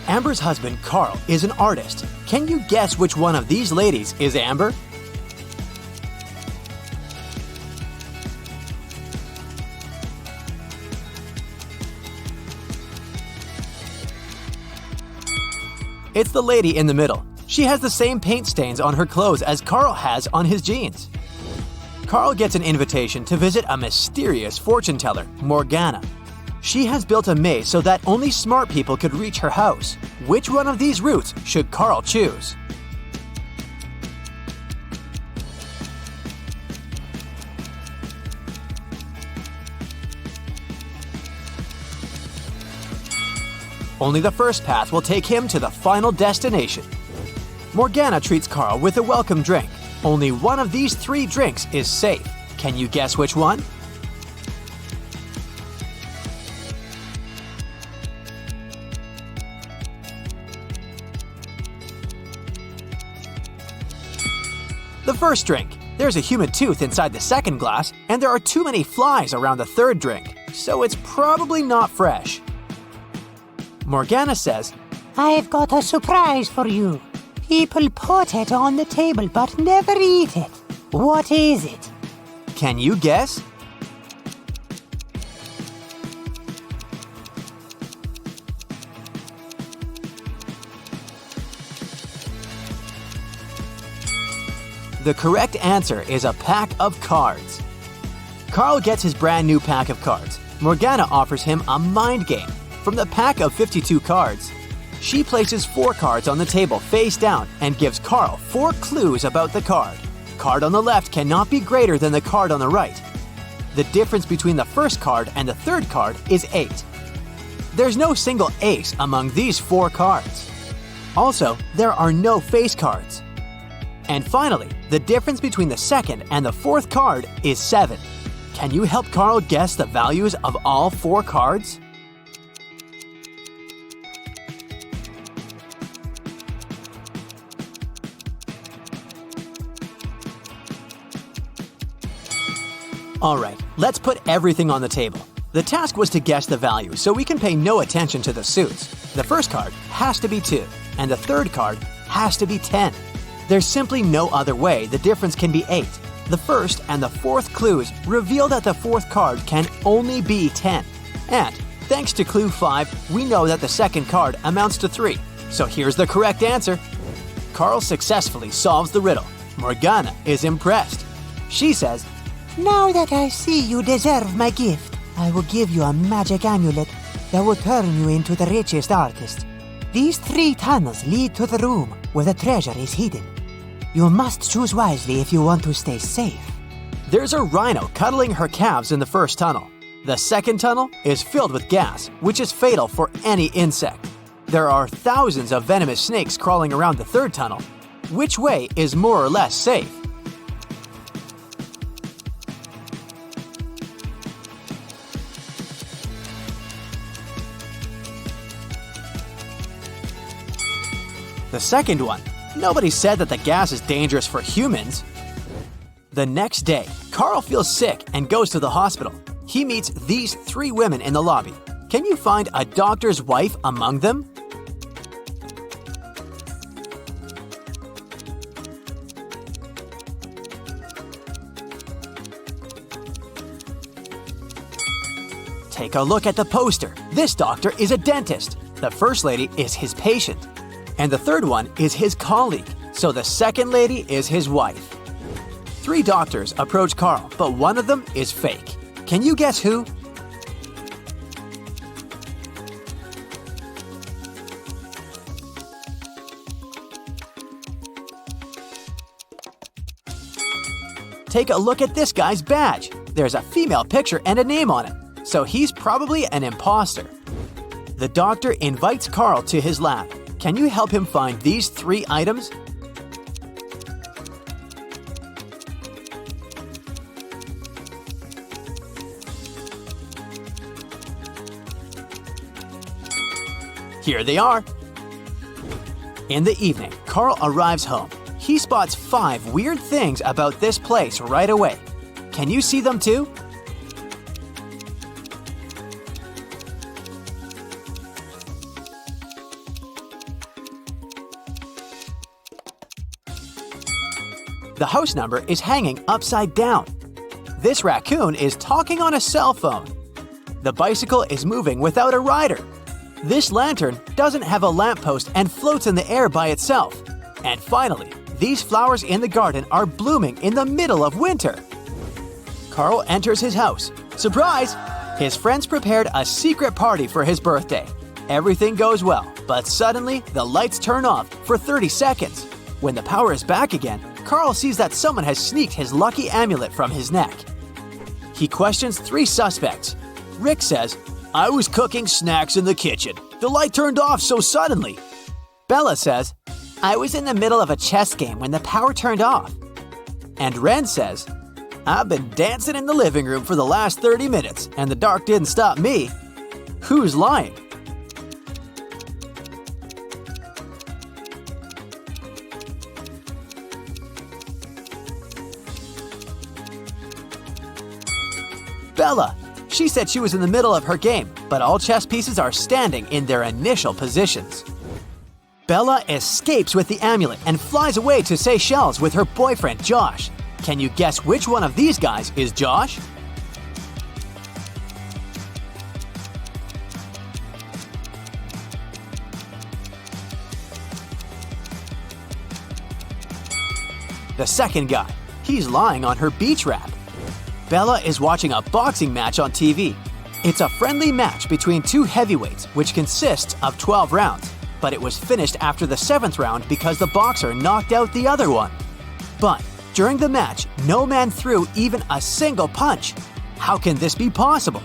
Amber's husband, Carl, is an artist. Can you guess which one of these ladies is Amber? It's the lady in the middle. She has the same paint stains on her clothes as Carl has on his jeans. Carl gets an invitation to visit a mysterious fortune teller, Morgana. She has built a maze so that only smart people could reach her house. Which one of these routes should Carl choose? Only the first path will take him to the final destination. Morgana treats Carl with a welcome drink. Only one of these 3 drinks is safe. Can you guess which one? The first drink. There's a human tooth inside the second glass, and there are too many flies around the third drink, so it's probably not fresh. Morgana says, I've got a surprise for you. People put it on the table but never eat it. What is it? Can you guess? The correct answer is a pack of cards. Carl gets his brand new pack of cards. Morgana offers him a mind game. From the pack of 52 cards, she places 4 cards on the table face down and gives Carl 4 clues about the card. Card on the left cannot be greater than the card on the right. The difference between the first card and the third card is 8. There's no single ace among these 4 cards. Also, there are no face cards. And finally, the difference between the second and the fourth card is 7. Can you help Carl guess the values of all 4 cards? Alright, let's put everything on the table. The task was to guess the value, so we can pay no attention to the suits. The first card has to be 2, and the third card has to be 10. There's simply no other way the difference can be 8. The first and the fourth clues reveal that the fourth card can only be 10. And, thanks to clue 5, we know that the second card amounts to 3. So here's the correct answer. Carl successfully solves the riddle. Morgana is impressed. She says, Now that I see you deserve my gift, I will give you a magic amulet that will turn you into the richest artist. These 3 tunnels lead to the room where the treasure is hidden. You must choose wisely if you want to stay safe. There's a rhino cuddling her calves in the first tunnel. The second tunnel is filled with gas, which is fatal for any insect. There are thousands of venomous snakes crawling around the third tunnel. Which way is more or less safe? The second one. Nobody said that the gas is dangerous for humans. The next day, Carl feels sick and goes to the hospital. He meets these 3 women in the lobby. Can you find a doctor's wife among them? Take a look at the poster. This doctor is a dentist. The first lady is his patient. And the third one is his colleague, so the second lady is his wife. 3 doctors approach Carl, but one of them is fake. Can you guess who? Take a look at this guy's badge. There's a female picture and a name on it, so he's probably an imposter. The doctor invites Carl to his lab. Can you help him find these 3 items? Here they are. In the evening, Carl arrives home. He spots 5 weird things about this place right away. Can you see them too? The house number is hanging upside down. This raccoon is talking on a cell phone. The bicycle is moving without a rider. This lantern doesn't have a lamppost and floats in the air by itself. And finally, these flowers in the garden are blooming in the middle of winter. Carl enters his house. Surprise! His friends prepared a secret party for his birthday. Everything goes well, but suddenly the lights turn off for 30 seconds. When the power is back again, Carl sees that someone has sneaked his lucky amulet from his neck. He questions 3 suspects. Rick says, "I was cooking snacks in the kitchen. The light turned off so suddenly." Bella says, "I was in the middle of a chess game when the power turned off." And Ren says, "I've been dancing in the living room for the last 30 minutes, and the dark didn't stop me." Who's lying? Bella. She said she was in the middle of her game, but all chess pieces are standing in their initial positions. Bella escapes with the amulet and flies away to Seychelles with her boyfriend Josh. Can you guess which one of these guys is Josh? The second guy. He's lying on her beach wrap. Bella is watching a boxing match on TV. It's a friendly match between 2 heavyweights, which consists of 12 rounds, but it was finished after the 7th round because the boxer knocked out the other one. But during the match, no man threw even a single punch. How can this be possible?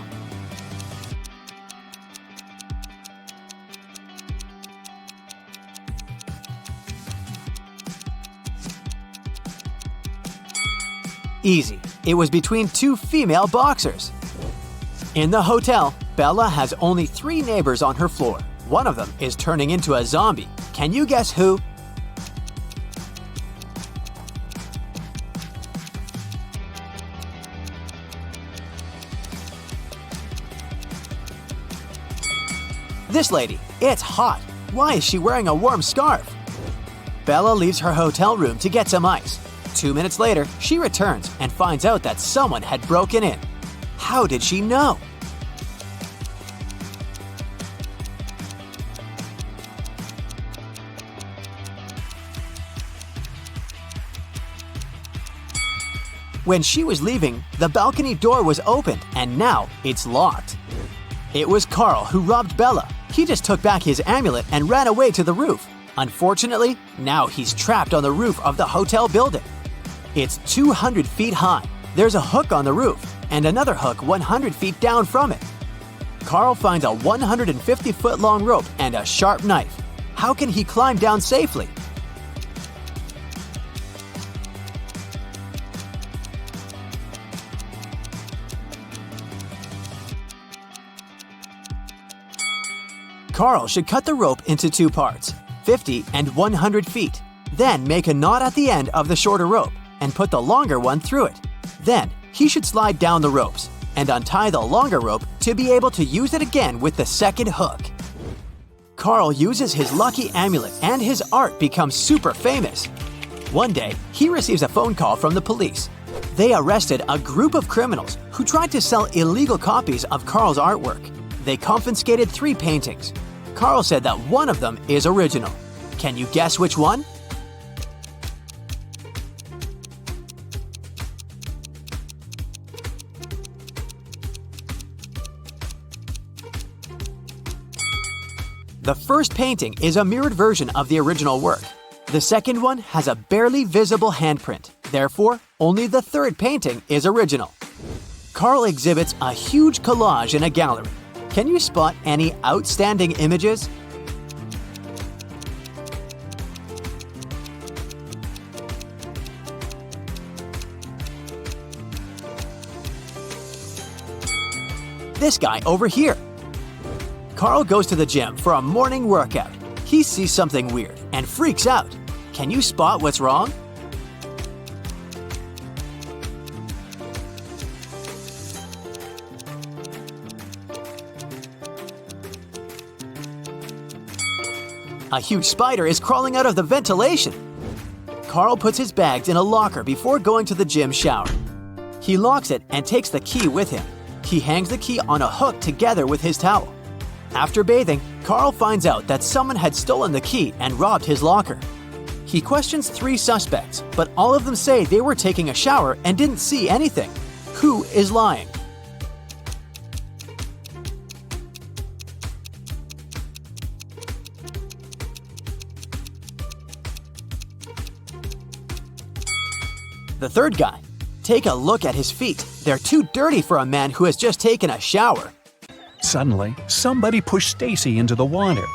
Easy. It was between 2 female boxers. In the hotel, Bella has only 3 neighbors on her floor. One of them is turning into a zombie. Can you guess who? This lady. It's hot. Why is she wearing a warm scarf? Bella leaves her hotel room to get some ice. 2 minutes later, she returns and finds out that someone had broken in. How did she know? When she was leaving, the balcony door was opened and now it's locked. It was Carl who robbed Bella. He just took back his amulet and ran away to the roof. Unfortunately, now he's trapped on the roof of the hotel building. It's 200 feet high. There's a hook on the roof and another hook 100 feet down from it. Carl finds a 150-foot-long rope and a sharp knife. How can he climb down safely? Carl should cut the rope into 2 parts, 50 and 100 feet. Then make a knot at the end of the shorter rope and put the longer one through it. Then he should slide down the ropes and untie the longer rope to be able to use it again with the second hook. Carl uses his lucky amulet and his art becomes super famous. One day, he receives a phone call from the police. They arrested a group of criminals who tried to sell illegal copies of Carl's artwork. They confiscated 3 paintings. Carl said that one of them is original. Can you guess which one? The first painting is a mirrored version of the original work. The second one has a barely visible handprint. Therefore, only the third painting is original. Carl exhibits a huge collage in a gallery. Can you spot any outstanding images? This guy over here. Carl goes to the gym for a morning workout. He sees something weird and freaks out. Can you spot what's wrong? A huge spider is crawling out of the ventilation. Carl puts his bags in a locker before going to the gym shower. He locks it and takes the key with him. He hangs the key on a hook together with his towel. After bathing, Carl finds out that someone had stolen the key and robbed his locker. He questions 3 suspects, but all of them say they were taking a shower and didn't see anything. Who is lying? The third guy. Take a look at his feet. They're too dirty for a man who has just taken a shower. Suddenly, somebody pushed Stacy into the water.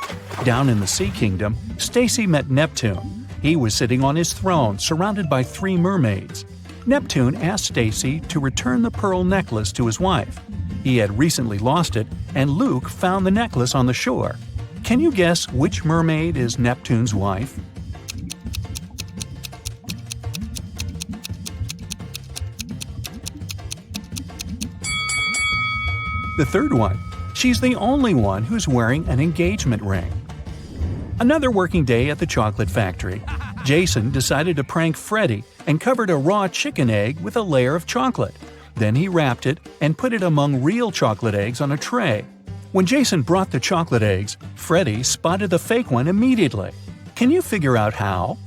Down in the Sea Kingdom, Stacy met Neptune. He was sitting on his throne, surrounded by 3 mermaids. Neptune asked Stacy to return the pearl necklace to his wife. He had recently lost it, and Luke found the necklace on the shore. Can you guess which mermaid is Neptune's wife? The third one. She's the only one who's wearing an engagement ring. Another working day at the chocolate factory. Jason decided to prank Freddy and covered a raw chicken egg with a layer of chocolate. Then he wrapped it and put it among real chocolate eggs on a tray. When Jason brought the chocolate eggs, Freddy spotted the fake one immediately. Can you figure out how?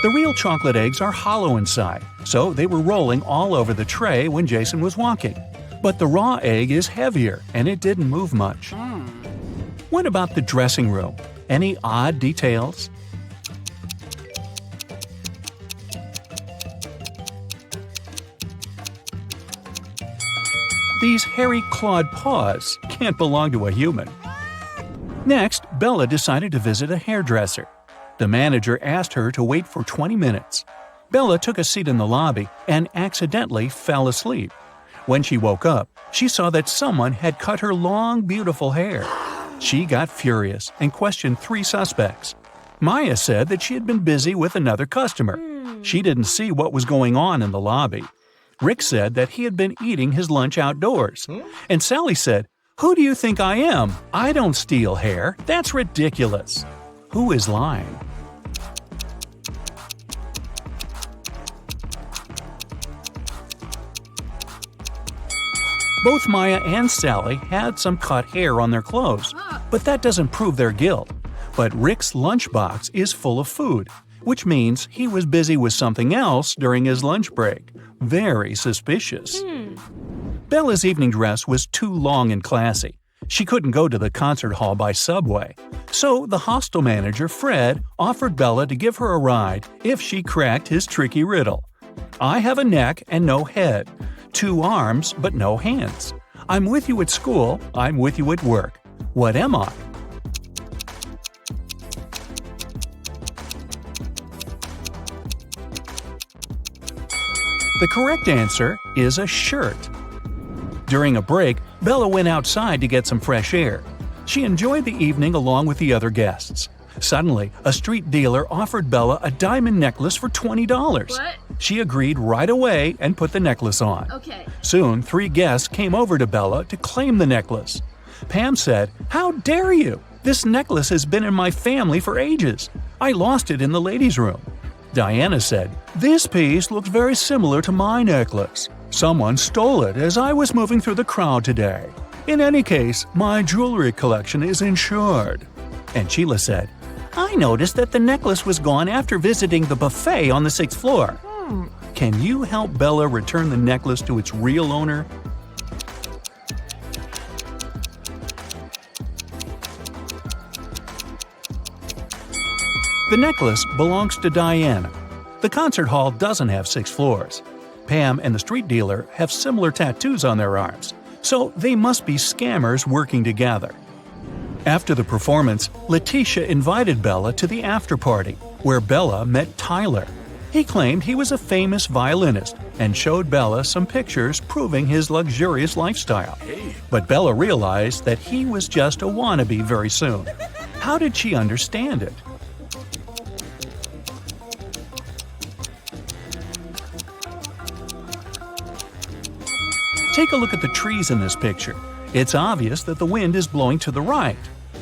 The real chocolate eggs are hollow inside, so they were rolling all over the tray when Jason was walking. But the raw egg is heavier, and it didn't move much. What about the dressing room? Any odd details? These hairy clawed paws can't belong to a human. Next, Bella decided to visit a hairdresser. The manager asked her to wait for 20 minutes. Bella took a seat in the lobby and accidentally fell asleep. When she woke up, she saw that someone had cut her long, beautiful hair. She got furious and questioned 3 suspects. Maya said that she had been busy with another customer. She didn't see what was going on in the lobby. Rick said that he had been eating his lunch outdoors. And Sally said, "Who do you think I am? I don't steal hair. That's ridiculous." Who is lying? Both Maya and Sally had some cut hair on their clothes, but that doesn't prove their guilt. But Rick's lunchbox is full of food, which means he was busy with something else during his lunch break. Very suspicious. Bella's evening dress was too long and classy. She couldn't go to the concert hall by subway. So the hostel manager, Fred, offered Bella to give her a ride if she cracked his tricky riddle. I have a neck and no head, 2 arms but no hands. I'm with you at school, I'm with you at work. What am I? The correct answer is a shirt. During a break, Bella went outside to get some fresh air. She enjoyed the evening along with the other guests. Suddenly, a street dealer offered Bella a diamond necklace for $20. What? She agreed right away and put the necklace on. Okay. Soon, 3 guests came over to Bella to claim the necklace. Pam said, "How dare you? This necklace has been in my family for ages. I lost it in the ladies' room." Diana said, "This piece looks very similar to my necklace. Someone stole it as I was moving through the crowd today. In any case, my jewelry collection is insured." And Sheila said, "I noticed that the necklace was gone after visiting the buffet on the 6th floor. Can you help Bella return the necklace to its real owner?" The necklace belongs to Diana. The concert hall doesn't have 6 floors. Pam and the street dealer have similar tattoos on their arms, so they must be scammers working together. After the performance, Letitia invited Bella to the after-party, where Bella met Tyler. He claimed he was a famous violinist and showed Bella some pictures proving his luxurious lifestyle. But Bella realized that he was just a wannabe very soon. How did she understand it? Take a look at the trees in this picture. It's obvious that the wind is blowing to the right.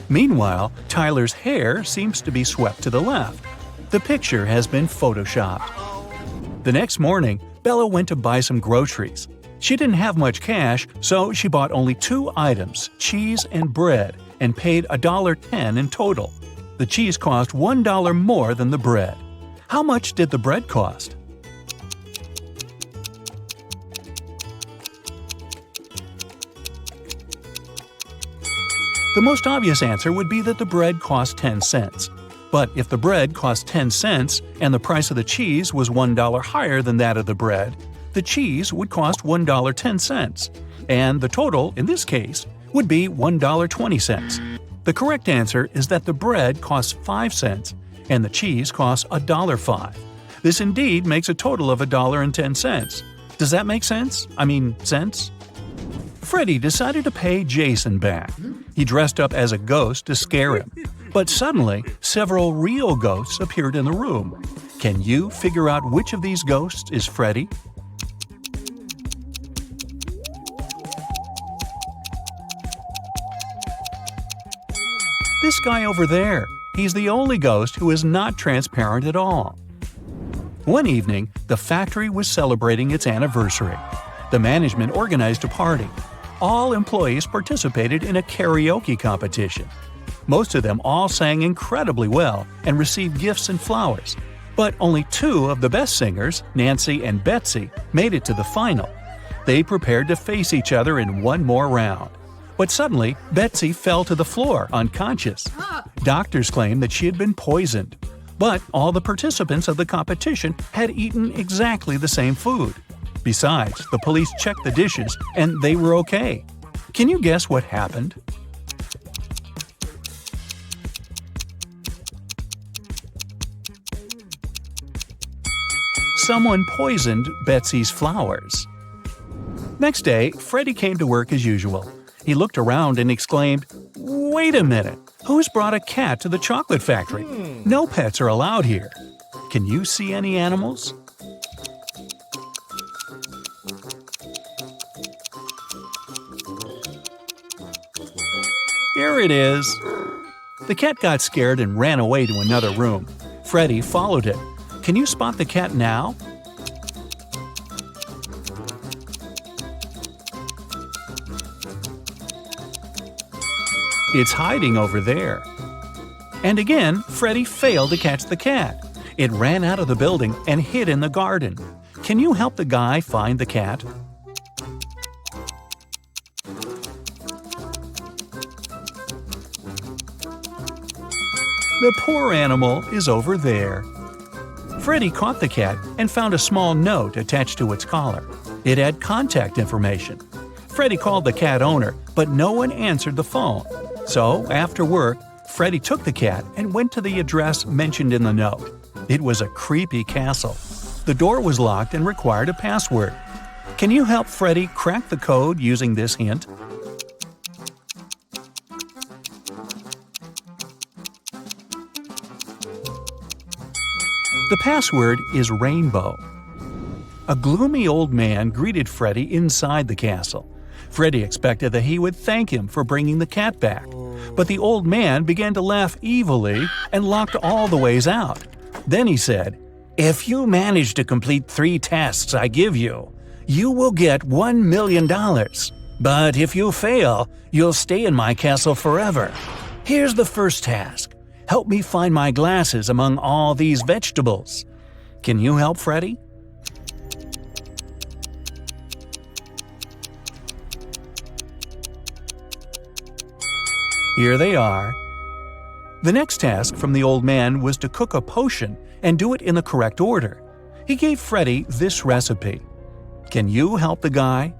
Meanwhile, Tyler's hair seems to be swept to the left. The picture has been photoshopped. The next morning, Bella went to buy some groceries. She didn't have much cash, so she bought only 2 items, cheese and bread, and paid $1.10 in total. The cheese cost $1 more than the bread. How much did the bread cost? The most obvious answer would be that the bread cost 10 cents. But if the bread cost 10 cents and the price of the cheese was $1 higher than that of the bread, the cheese would cost $1.10, and the total, in this case, would be $1.20. The correct answer is that the bread costs 5 cents and the cheese costs $1.05. This indeed makes a total of $1.10. Does that make sense? Cents? Freddy decided to pay Jason back. He dressed up as a ghost to scare him. But suddenly, several real ghosts appeared in the room. Can you figure out which of these ghosts is Freddy? This guy over there. He's the only ghost who is not transparent at all. One evening, the factory was celebrating its anniversary. The management organized a party. All employees participated in a karaoke competition. Most of them all sang incredibly well and received gifts and flowers. But only 2 of the best singers, Nancy and Betsy, made it to the final. They prepared to face each other in one more round. But suddenly, Betsy fell to the floor, unconscious. Doctors claimed that she had been poisoned. But all the participants of the competition had eaten exactly the same food. Besides, the police checked the dishes and they were okay. Can you guess what happened? Someone poisoned Betsy's flowers. Next day, Freddy came to work as usual. He looked around and exclaimed, "Wait a minute! Who's brought a cat to the chocolate factory? No pets are allowed here. Can you see any animals?" Here it is. The cat got scared and ran away to another room. Freddy followed it. Can you spot the cat now? It's hiding over there. And again, Freddy failed to catch the cat. It ran out of the building and hid in the garden. Can you help the guy find the cat? The poor animal is over there. Freddy caught the cat and found a small note attached to its collar. It had contact information. Freddy called the cat owner, but no one answered the phone. So, after work, Freddy took the cat and went to the address mentioned in the note. It was a creepy castle. The door was locked and required a password. Can you help Freddy crack the code using this hint? The password is rainbow. A gloomy old man greeted Freddy inside the castle. Freddy expected that he would thank him for bringing the cat back. But the old man began to laugh evilly and locked all the ways out. Then he said, "If you manage to complete 3 tasks I give you, you will get $1 million. But if you fail, you'll stay in my castle forever. Here's the first task. Help me find my glasses among all these vegetables." Can you help Freddy? Here they are. The next task from the old man was to cook a potion and do it in the correct order. He gave Freddy this recipe. Can you help the guy?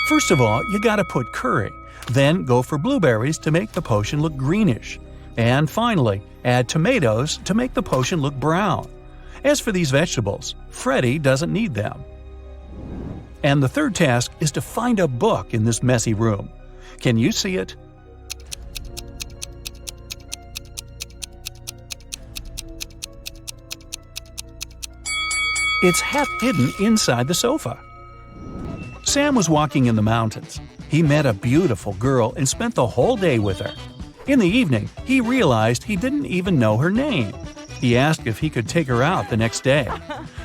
First of all, you gotta put curry. Then go for blueberries to make the potion look greenish. And finally, add tomatoes to make the potion look brown. As for these vegetables, Freddy doesn't need them. And the third task is to find a book in this messy room. Can you see it? It's half hidden inside the sofa. Sam was walking in the mountains. He met a beautiful girl and spent the whole day with her. In the evening, he realized he didn't even know her name. He asked if he could take her out the next day.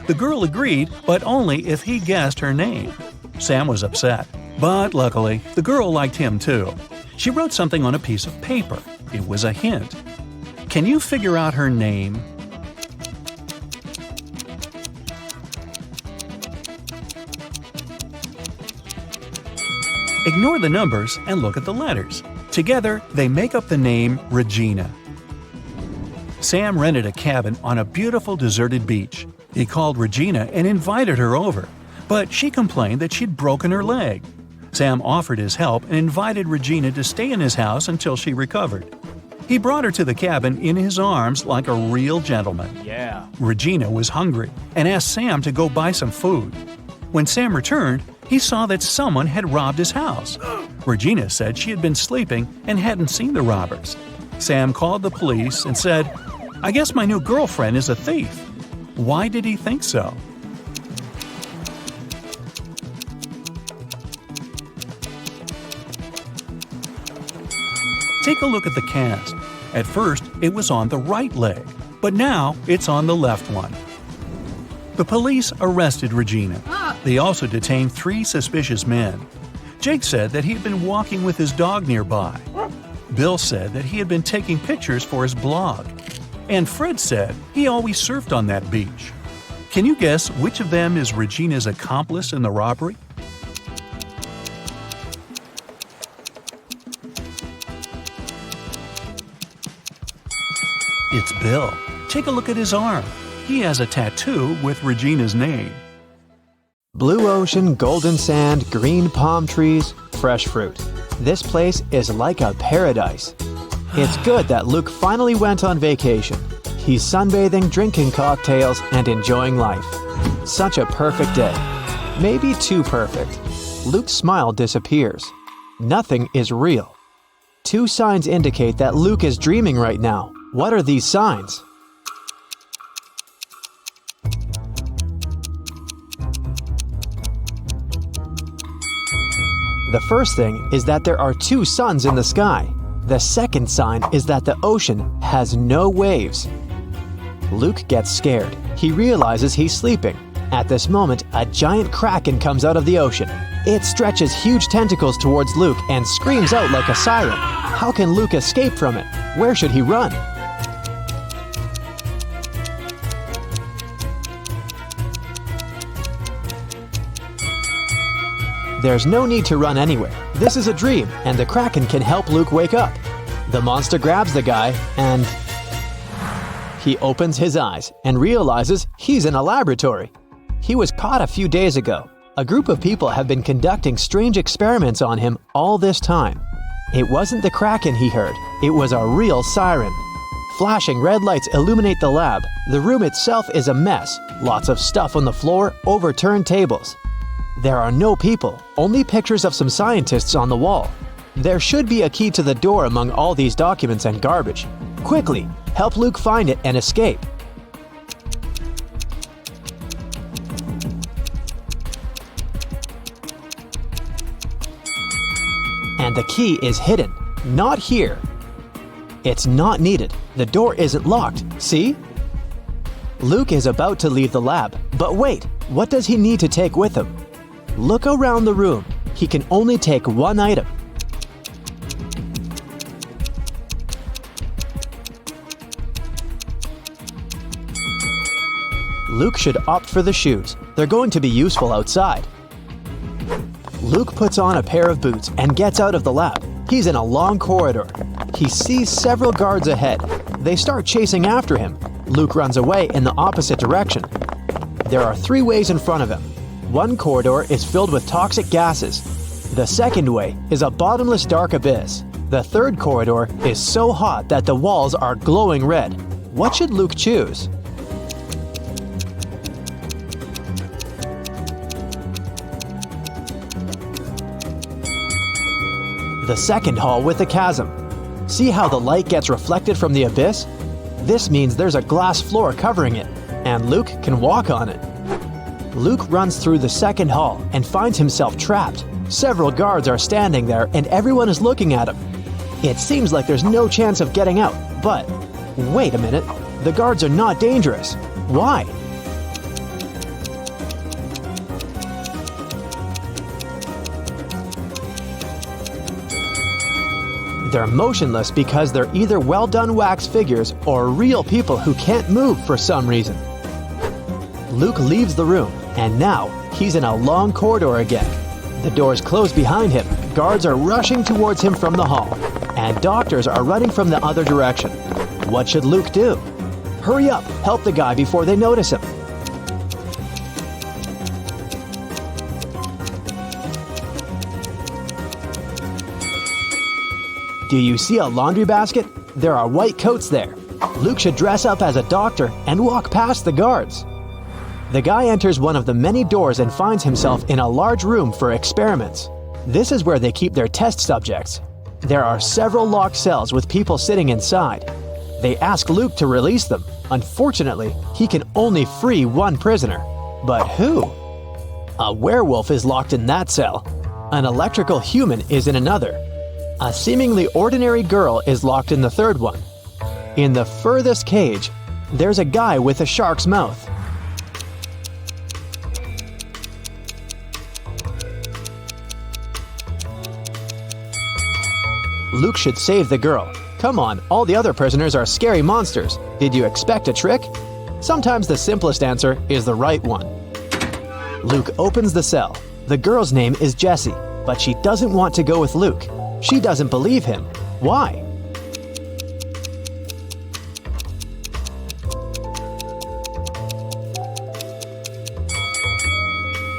The girl agreed, but only if he guessed her name. Sam was upset, but luckily, the girl liked him too. She wrote something on a piece of paper. It was a hint. Can you figure out her name? Ignore the numbers and look at the letters. Together, they make up the name Regina. Sam rented a cabin on a beautiful deserted beach. He called Regina and invited her over, but she complained that she'd broken her leg. Sam offered his help and invited Regina to stay in his house until she recovered. He brought her to the cabin in his arms like a real gentleman. Yeah. Regina was hungry and asked Sam to go buy some food. When Sam returned, he saw that someone had robbed his house. Regina said she had been sleeping and hadn't seen the robbers. Sam called the police and said, "I guess my new girlfriend is a thief." Why did he think so? Take a look at the cast. At first, it was on the right leg, but now it's on the left one. The police arrested Regina. They also detained 3 suspicious men. Jake said that he had been walking with his dog nearby. Bill said that he had been taking pictures for his blog. And Fred said he always surfed on that beach. Can you guess which of them is Regina's accomplice in the robbery? It's Bill. Take a look at his arm. He has a tattoo with Regina's name. Blue ocean, golden sand, green palm trees, fresh fruit. This place is like a paradise. It's good that Luke finally went on vacation. He's sunbathing, drinking cocktails, and enjoying life. Such a perfect day. Maybe too perfect. Luke's smile disappears. Nothing is real. 2 signs indicate that Luke is dreaming right now. What are these signs? The first thing is that there are 2 suns in the sky. The second sign is that the ocean has no waves. Luke gets scared. He realizes he's sleeping. At this moment, a giant kraken comes out of the ocean. It stretches huge tentacles towards Luke and screams out like a siren. How can Luke escape from it? Where should he run? There's no need to run anywhere. This is a dream, and the kraken can help Luke wake up. The monster grabs the guy, and he opens his eyes and realizes he's in a laboratory. He was caught a few days ago. A group of people have been conducting strange experiments on him all this time. It wasn't the kraken he heard, it was a real siren. Flashing red lights illuminate the lab. The room itself is a mess. Lots of stuff on the floor, overturned tables. There are no people, only pictures of some scientists on the wall. There should be a key to the door among all these documents and garbage. Quickly, help Luke find it and escape. And the key is hidden, not here. It's not needed. The door isn't locked, see? Luke is about to leave the lab, but wait, what does he need to take with him? Look around the room. He can only take 1 item. Luke should opt for the shoes. They're going to be useful outside. Luke puts on a pair of boots and gets out of the lab. He's in a long corridor. He sees several guards ahead. They start chasing after him. Luke runs away in the opposite direction. There are 3 ways in front of him. One corridor is filled with toxic gases. The second way is a bottomless dark abyss. The third corridor is so hot that the walls are glowing red. What should Luke choose? The second hall with a chasm. See how the light gets reflected from the abyss? This means there's a glass floor covering it, and Luke can walk on it. Luke runs through the second hall and finds himself trapped. Several guards are standing there and everyone is looking at him. It seems like there's no chance of getting out, but wait a minute, the guards are not dangerous. Why? They're motionless because they're either well-done wax figures or real people who can't move for some reason. Luke leaves the room, and now he's in a long corridor again. The doors close behind him, guards are rushing towards him from the hall, and doctors are running from the other direction. What should Luke do? Hurry up, help the guy before they notice him. Do you see a laundry basket? There are white coats there. Luke should dress up as a doctor and walk past the guards. The guy enters one of the many doors and finds himself in a large room for experiments. This is where they keep their test subjects. There are several locked cells with people sitting inside. They ask Luke to release them. Unfortunately, he can only free one prisoner. But who? A werewolf is locked in that cell. An electrical human is in another. A seemingly ordinary girl is locked in the third one. In the furthest cage, there's a guy with a shark's mouth. Luke should save the girl. Come on, all the other prisoners are scary monsters. Did you expect a trick? Sometimes the simplest answer is the right one. Luke opens the cell. The girl's name is Jessie, but she doesn't want to go with Luke. She doesn't believe him. Why?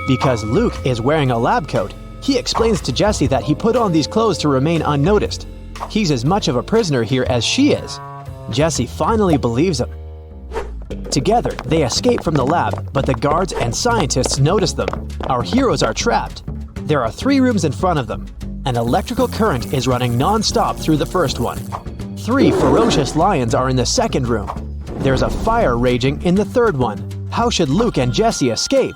Because Luke is wearing a lab coat. He explains to Jessie that he put on these clothes to remain unnoticed. He's as much of a prisoner here as she is. Jessie finally believes him. Together, they escape from the lab, but the guards and scientists notice them. Our heroes are trapped. There are 3 rooms in front of them. An electrical current is running non-stop through the first one. 3 ferocious lions are in the second room. There's a fire raging in the third one. How should Luke and Jessie escape?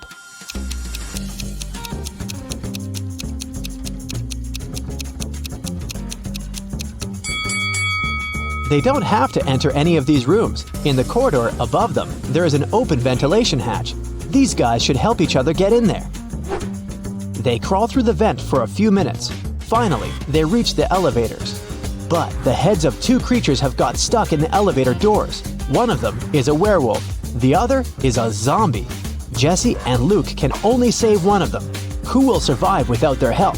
They don't have to enter any of these rooms. In the corridor above them, there is an open ventilation hatch. These guys should help each other get in there. They crawl through the vent for a few minutes. Finally, they reach the elevators. But the heads of 2 creatures have got stuck in the elevator doors. One of them is a werewolf. The other is a zombie. Jessie and Luke can only save one of them. Who will survive without their help?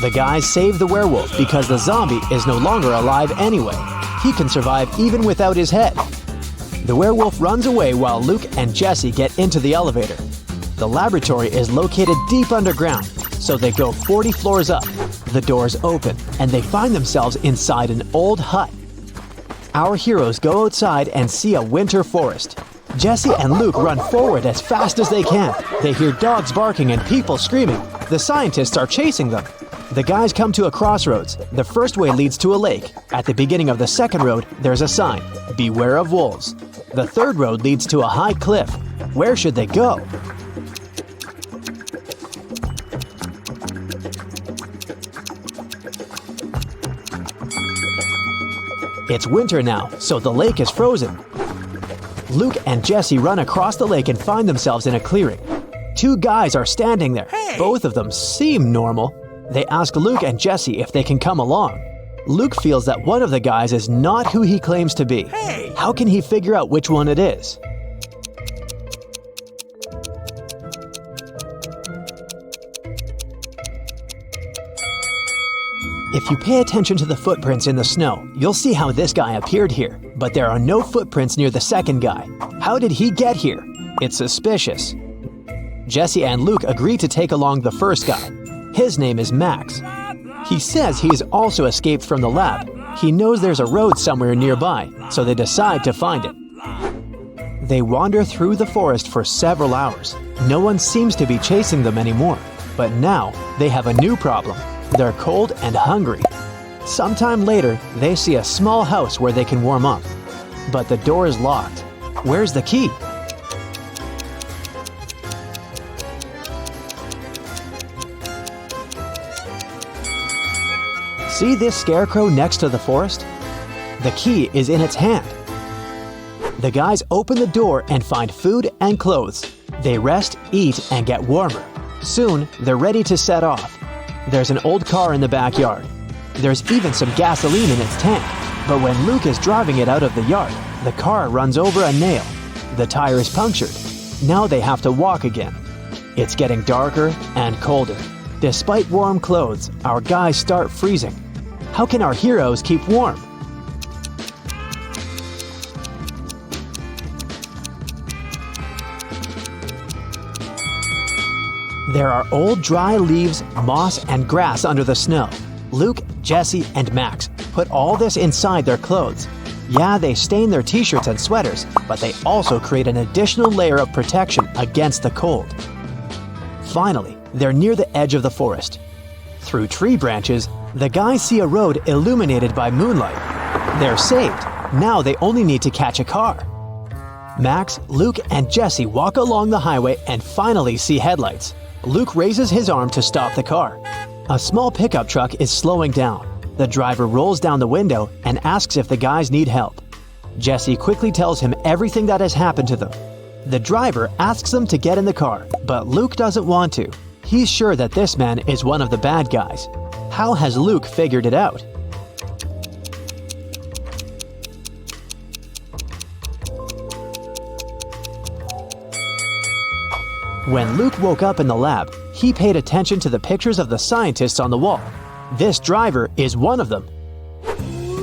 The guys save the werewolf because the zombie is no longer alive anyway. He can survive even without his head. The werewolf runs away while Luke and Jessie get into the elevator. The laboratory is located deep underground, so they go 40 floors up. The doors open, and they find themselves inside an old hut. Our heroes go outside and see a winter forest. Jessie and Luke run forward as fast as they can. They hear dogs barking and people screaming. The scientists are chasing them. The guys come to a crossroads. The first way leads to a lake. At the beginning of the second road, there's a sign, "Beware of wolves." The third road leads to a high cliff. Where should they go? It's winter now, so the lake is frozen. Luke and Jessie run across the lake and find themselves in a clearing. 2 guys are standing there. Both of them seem normal. They ask Luke and Jessie if they can come along. Luke feels that one of the guys is not who he claims to be. How can he figure out which one it is? If you pay attention to the footprints in the snow, you'll see how this guy appeared here, but there are no footprints near the second guy. How did he get here? It's suspicious. Jessie and Luke agree to take along the first guy. His name is Max. He says he's also escaped from the lab. He knows there's a road somewhere nearby, so they decide to find it. They wander through the forest for several hours. No one seems to be chasing them anymore. But now, they have a new problem. They're cold and hungry. Sometime later, they see a small house where they can warm up. But the door is locked. Where's the key? See this scarecrow next to the forest? The key is in its hand. The guys open the door and find food and clothes. They rest, eat, and get warmer. Soon, they're ready to set off. There's an old car in the backyard. There's even some gasoline in its tank. But when Luke is driving it out of the yard, the car runs over a nail. The tire is punctured. Now they have to walk again. It's getting darker and colder. Despite warm clothes, our guys start freezing. How can our heroes keep warm? There are old dry leaves, moss, and grass under the snow. Luke, Jesse, and Max put all this inside their clothes. Yeah, they stain their t-shirts and sweaters, but they also create an additional layer of protection against the cold. Finally, they're near the edge of the forest. Through tree branches, the guys see a road illuminated by moonlight. They're saved. Now they only need to catch a car. Max, Luke, and Jesse walk along the highway and finally see headlights. Luke raises his arm to stop the car. A small pickup truck is slowing down. The driver rolls down the window and asks if the guys need help. Jesse quickly tells him everything that has happened to them. The driver asks them to get in the car, but Luke doesn't want to. He's sure that this man is one of the bad guys. How has Luke figured it out? When Luke woke up in the lab, he paid attention to the pictures of the scientists on the wall. This driver is one of them.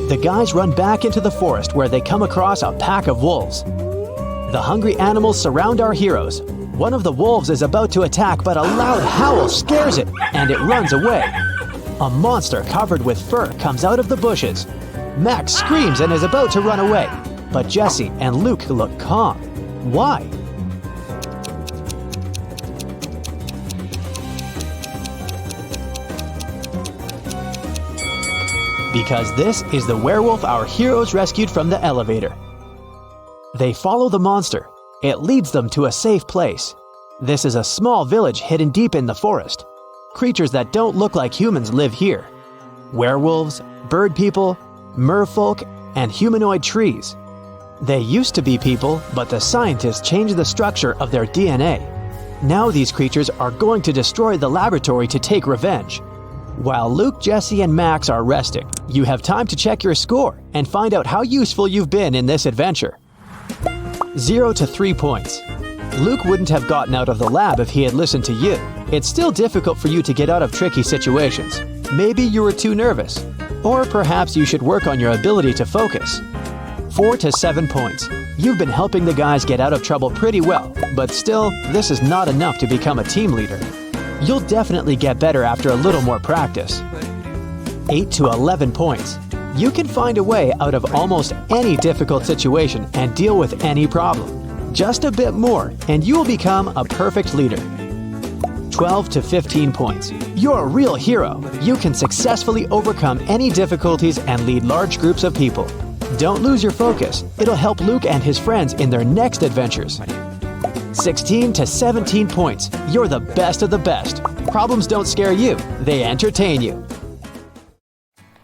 The guys run back into the forest where they come across a pack of wolves. The hungry animals surround our heroes. One of the wolves is about to attack, but a loud howl scares it, and it runs away. A monster covered with fur comes out of the bushes. Max screams and is about to run away, but Jesse and Luke look calm. Why? Because this is the werewolf our heroes rescued from the elevator. They follow the monster. It leads them to a safe place. This is a small village hidden deep in the forest. Creatures that don't look like humans live here. Werewolves, bird people, merfolk, and humanoid trees. They used to be people, but the scientists changed the structure of their DNA. Now these creatures are going to destroy the laboratory to take revenge. While Luke, Jesse, and Max are resting, you have time to check your score and find out how useful you've been in this adventure. 0 to 3 points. Luke wouldn't have gotten out of the lab if he had listened to you. It's still difficult for you to get out of tricky situations. Maybe you were too nervous. Or perhaps you should work on your ability to focus. 4 to 7 points. You've been helping the guys get out of trouble pretty well, but still, this is not enough to become a team leader. You'll definitely get better after a little more practice. 8 to 11 points. You can find a way out of almost any difficult situation and deal with any problem. Just a bit more, and you will become a perfect leader. 12 to 15 points. You're a real hero. You can successfully overcome any difficulties and lead large groups of people. Don't lose your focus. It'll help Luke and his friends in their next adventures. 16 to 17 points. You're the best of the best. Problems don't scare you. They entertain you.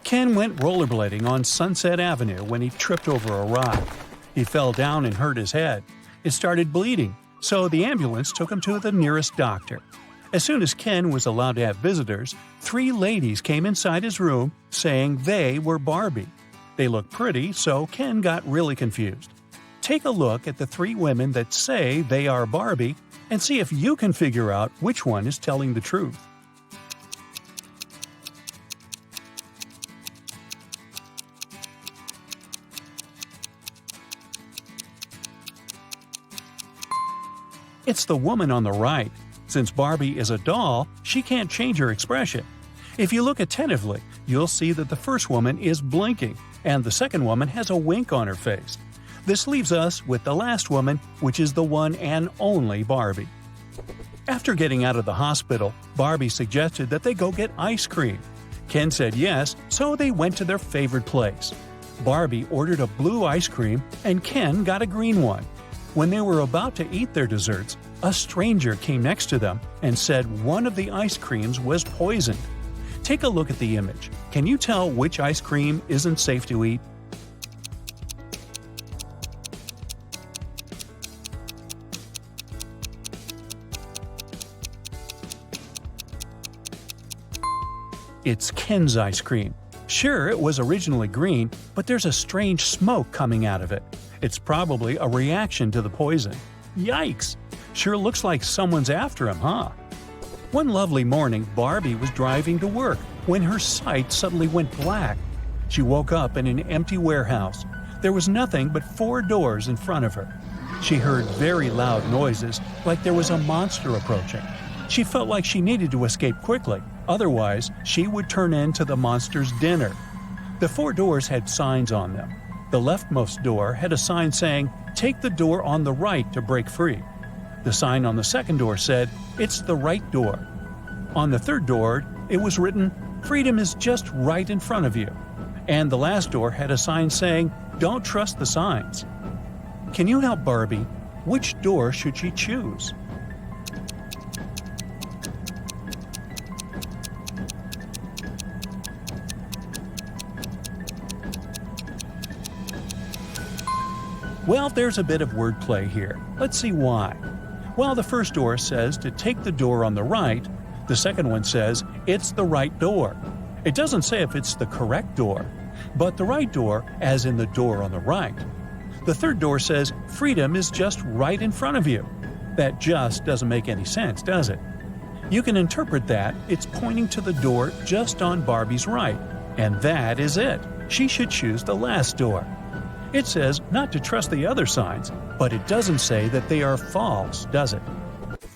Ken went rollerblading on Sunset Avenue when he tripped over a rock. He fell down and hurt his head. It started bleeding, so the ambulance took him to the nearest doctor. As soon as Ken was allowed to have visitors, 3 ladies came inside his room saying they were Barbie. They looked pretty, so Ken got really confused. Take a look at the 3 women that say they are Barbie and see if you can figure out which one is telling the truth. It's the woman on the right. Since Barbie is a doll, she can't change her expression. If you look attentively, you'll see that the first woman is blinking, and the second woman has a wink on her face. This leaves us with the last woman, which is the one and only Barbie. After getting out of the hospital, Barbie suggested that they go get ice cream. Ken said yes, so they went to their favorite place. Barbie ordered a blue ice cream and Ken got a green one. When they were about to eat their desserts, a stranger came next to them and said one of the ice creams was poisoned. Take a look at the image. Can you tell which ice cream isn't safe to eat? It's Ken's ice cream. Sure, it was originally green, but there's a strange smoke coming out of it. It's probably a reaction to the poison. Yikes! Sure looks like someone's after him, huh? One lovely morning, Barbie was driving to work when her sight suddenly went black. She woke up in an empty warehouse. There was nothing but 4 doors in front of her. She heard very loud noises, like there was a monster approaching. She felt like she needed to escape quickly, otherwise she would turn into the monster's dinner. The 4 doors had signs on them. The leftmost door had a sign saying, "Take the door on the right to break free." The sign on the second door said, "It's the right door." On the third door, it was written, "Freedom is just right in front of you." And the last door had a sign saying, "Don't trust the signs." Can you help Barbie? Which door should she choose? Well, there's a bit of wordplay here. Let's see why. Well, the first door says to take the door on the right. The second one says it's the right door. It doesn't say if it's the correct door, but the right door, as in the door on the right. The third door says freedom is just right in front of you. That just doesn't make any sense, does it? You can interpret that it's pointing to the door just on Barbie's right, and that is it. She should choose the last door. It says not to trust the other signs, but it doesn't say that they are false, does it?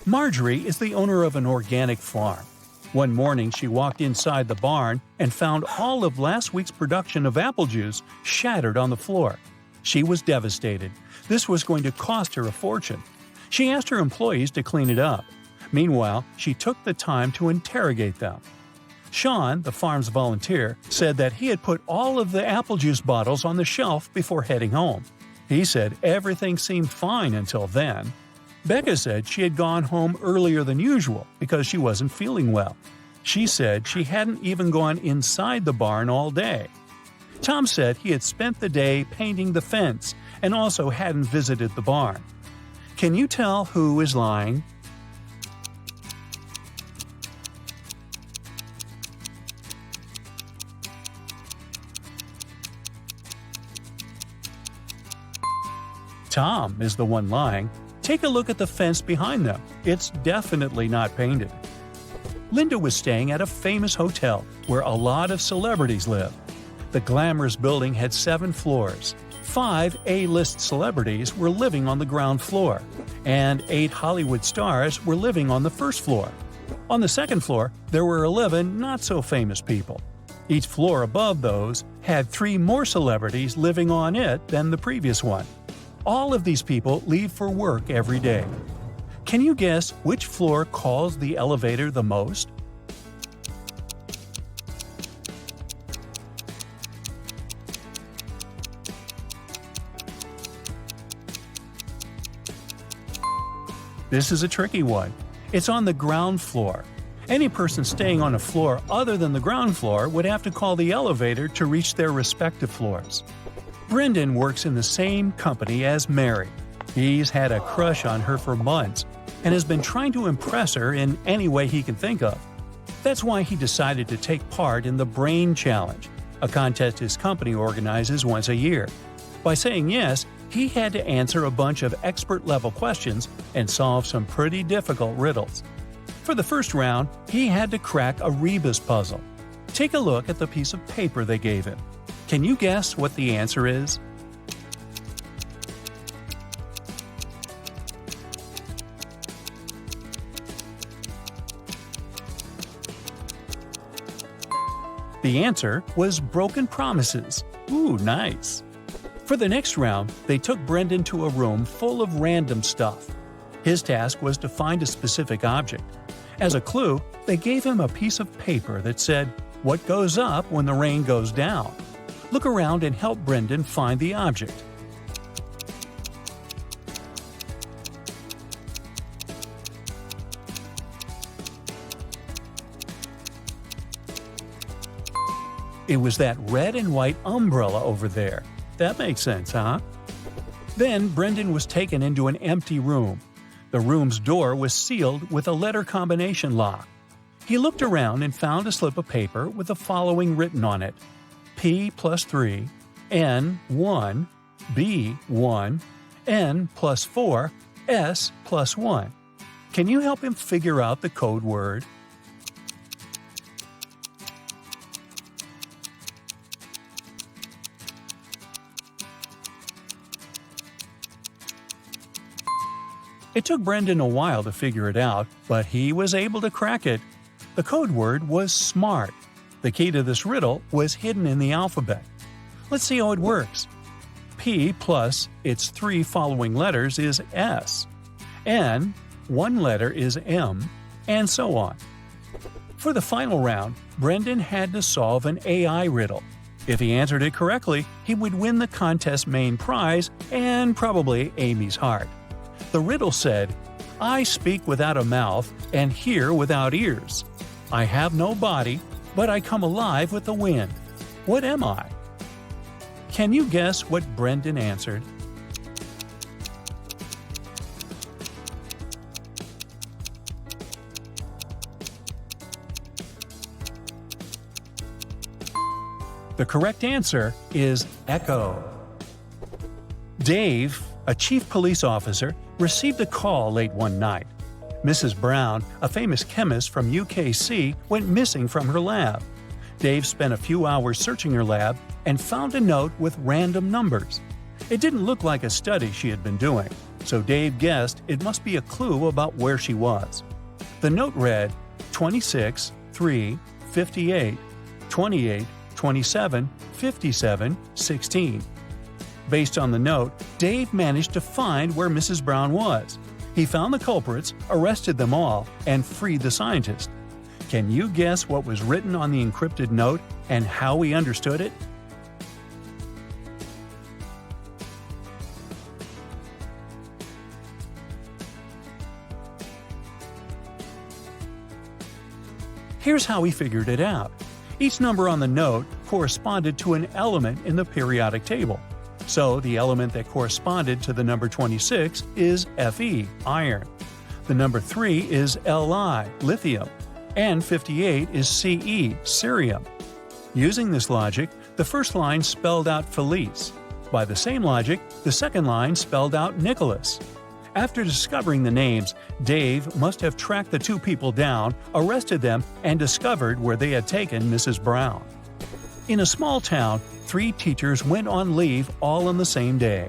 Marjorie is the owner of an organic farm. One morning she walked inside the barn and found all of last week's production of apple juice shattered on the floor. She was devastated. This was going to cost her a fortune. She asked her employees to clean it up. Meanwhile, she took the time to interrogate them. Sean, the farm's volunteer, said that he had put all of the apple juice bottles on the shelf before heading home. He said everything seemed fine until then. Becca said she had gone home earlier than usual because she wasn't feeling well. She said she hadn't even gone inside the barn all day. Tom said he had spent the day painting the fence and also hadn't visited the barn. Can you tell who is lying? Tom is the one lying. Take a look at the fence behind them. It's definitely not painted. Linda was staying at a famous hotel where a lot of celebrities live. The glamorous building had 7 floors. 5 A-list celebrities were living on the ground floor, and 8 Hollywood stars were living on the first floor. On the second floor, there were 11 not-so-famous people. Each floor above those had 3 more celebrities living on it than the previous one. All of these people leave for work every day. Can you guess which floor calls the elevator the most? This is a tricky one. It's on the ground floor. Any person staying on a floor other than the ground floor would have to call the elevator to reach their respective floors. Brendan works in the same company as Mary. He's had a crush on her for months and has been trying to impress her in any way he can think of. That's why he decided to take part in the Brain Challenge, a contest his company organizes once a year. By saying yes, he had to answer a bunch of expert-level questions and solve some pretty difficult riddles. For the first round, he had to crack a rebus puzzle. Take a look at the piece of paper they gave him. Can you guess what the answer is? The answer was broken promises. Ooh, nice. For the next round, they took Brendan to a room full of random stuff. His task was to find a specific object. As a clue, they gave him a piece of paper that said, What goes up when the rain goes down? Look around and help Brendan find the object. It was that red and white umbrella over there. That makes sense, huh? Then Brendan was taken into an empty room. The room's door was sealed with a letter combination lock. He looked around and found a slip of paper with the following written on it: P plus 3, N 1, B 1, N plus 4, S plus 1. Can you help him figure out the code word? It took Brendan a while to figure it out, but he was able to crack it. The code word was SMART. The key to this riddle was hidden in the alphabet. Let's see how it works. P plus its 3 following letters is S. N, one letter is M, and so on. For the final round, Brendan had to solve an AI riddle. If he answered it correctly, he would win the contest's main prize and probably Amy's heart. The riddle said, I speak without a mouth and hear without ears. I have no body, but I come alive with the wind. What am I? Can you guess what Brendan answered? The correct answer is echo. Dave, a chief police officer, received a call late one night. Mrs. Brown, a famous chemist from UKC, went missing from her lab. Dave spent a few hours searching her lab and found a note with random numbers. It didn't look like a study she had been doing, so Dave guessed it must be a clue about where she was. The note read 26, 3, 58, 28, 27, 57, 16. Based on the note, Dave managed to find where Mrs. Brown was. He found the culprits, arrested them all, and freed the scientist. Can you guess what was written on the encrypted note and how he understood it? Here's how he figured it out. Each number on the note corresponded to an element in the periodic table. So the element that corresponded to the number 26 is Fe, iron. The number 3 is Li, lithium. And 58 is Ce, cerium. Using this logic, the first line spelled out Felice. By the same logic, the second line spelled out Nicholas. After discovering the names, Dave must have tracked the two people down, arrested them, and discovered where they had taken Mrs. Brown. In a small town, 3 teachers went on leave all on the same day.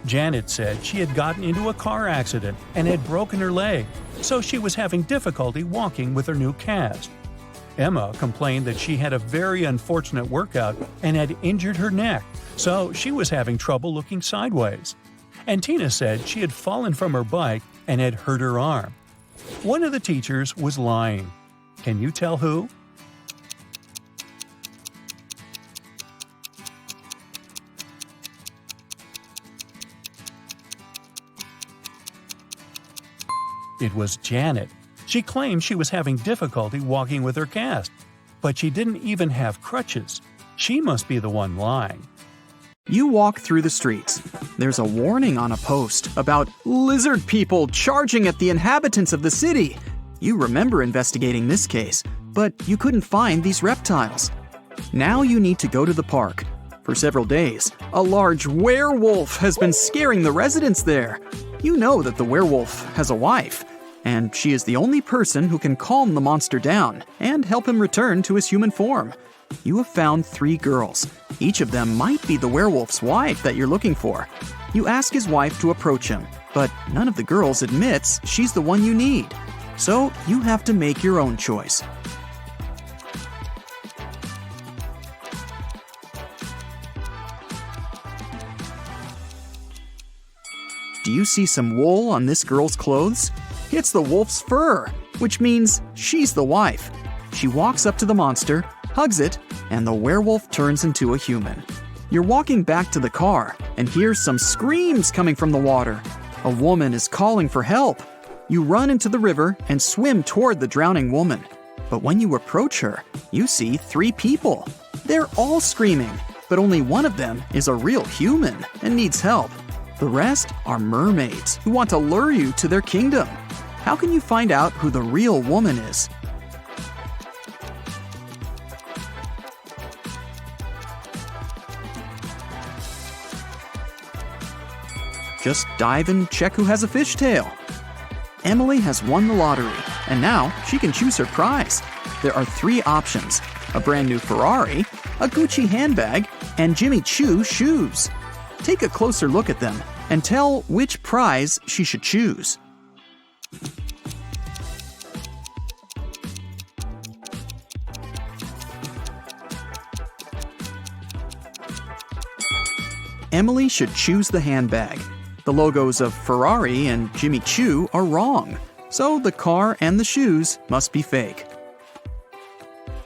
Janet said she had gotten into a car accident and had broken her leg, so she was having difficulty walking with her new cast. Emma complained that she had a very unfortunate workout and had injured her neck, so she was having trouble looking sideways. And Tina said she had fallen from her bike and had hurt her arm. One of the teachers was lying. Can you tell who? It was Janet. She claimed she was having difficulty walking with her cast, but she didn't even have crutches. She must be the one lying. You walk through the streets. There's a warning on a post about lizard people charging at the inhabitants of the city. You remember investigating this case, but you couldn't find these reptiles. Now you need to go to the park. For several days, a large werewolf has been scaring the residents there. You know that the werewolf has a wife, and she is the only person who can calm the monster down and help him return to his human form. You have found 3 girls. Each of them might be the werewolf's wife that you're looking for. You ask his wife to approach him, but none of the girls admits she's the one you need. So you have to make your own choice. Do you see some wool on this girl's clothes? It's the wolf's fur, which means she's the wife. She walks up to the monster, hugs it, and the werewolf turns into a human. You're walking back to the car and hear some screams coming from the water. A woman is calling for help. You run into the river and swim toward the drowning woman. But when you approach her, you see 3 people. They're all screaming, but only one of them is a real human and needs help. The rest are mermaids who want to lure you to their kingdom. How can you find out who the real woman is? Just dive and check who has a fishtail. Emily has won the lottery, and now she can choose her prize. There are 3 options: a brand new Ferrari, a Gucci handbag, and Jimmy Choo shoes. Take a closer look at them and tell which prize she should choose. Emily should choose the handbag. The logos of Ferrari and Jimmy Choo are wrong, so the car and the shoes must be fake.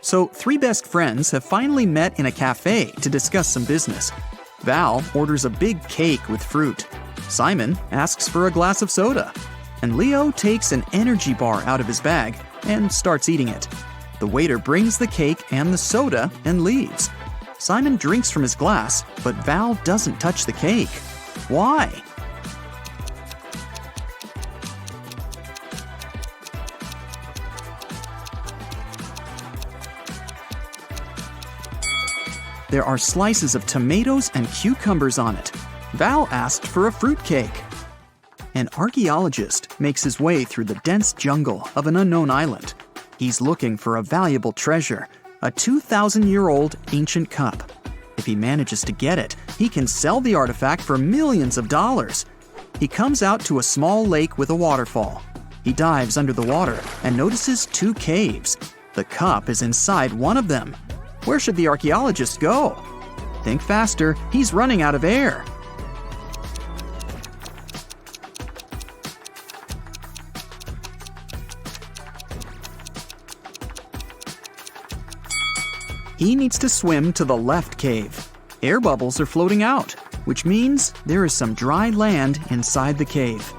So 3 best friends have finally met in a cafe to discuss some business. Val orders a big cake with fruit. Simon asks for a glass of soda. And Leo takes an energy bar out of his bag and starts eating it. The waiter brings the cake and the soda and leaves. Simon drinks from his glass, but Val doesn't touch the cake. Why? There are slices of tomatoes and cucumbers on it. Val asked for a fruitcake. An archaeologist makes his way through the dense jungle of an unknown island. He's looking for a valuable treasure, a 2,000-year-old ancient cup. If he manages to get it, he can sell the artifact for millions of dollars. He comes out to a small lake with a waterfall. He dives under the water and notices 2 caves. The cup is inside one of them. Where should the archaeologist go? Think faster, he's running out of air. He needs to swim to the left cave. Air bubbles are floating out, which means there is some dry land inside the cave.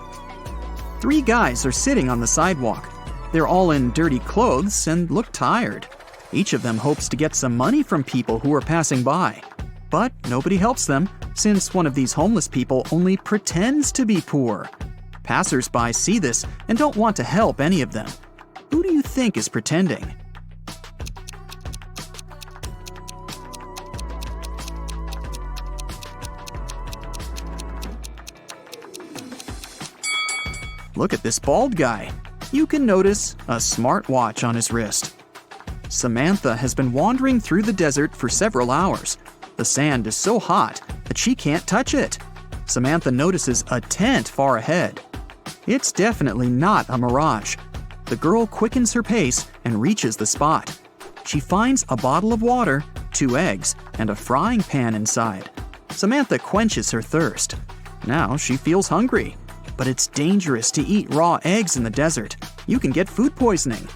3 guys are sitting on the sidewalk. They're all in dirty clothes and look tired. Each of them hopes to get some money from people who are passing by. But nobody helps them, since one of these homeless people only pretends to be poor. Passers-by see this and don't want to help any of them. Who do you think is pretending? Look at this bald guy. You can notice a smartwatch on his wrist. Samantha has been wandering through the desert for several hours. The sand is so hot that she can't touch it. Samantha notices a tent far ahead. It's definitely not a mirage. The girl quickens her pace and reaches the spot. She finds a bottle of water, 2 eggs, and a frying pan inside. Samantha quenches her thirst. Now she feels hungry. But it's dangerous to eat raw eggs in the desert. You can get food poisoning.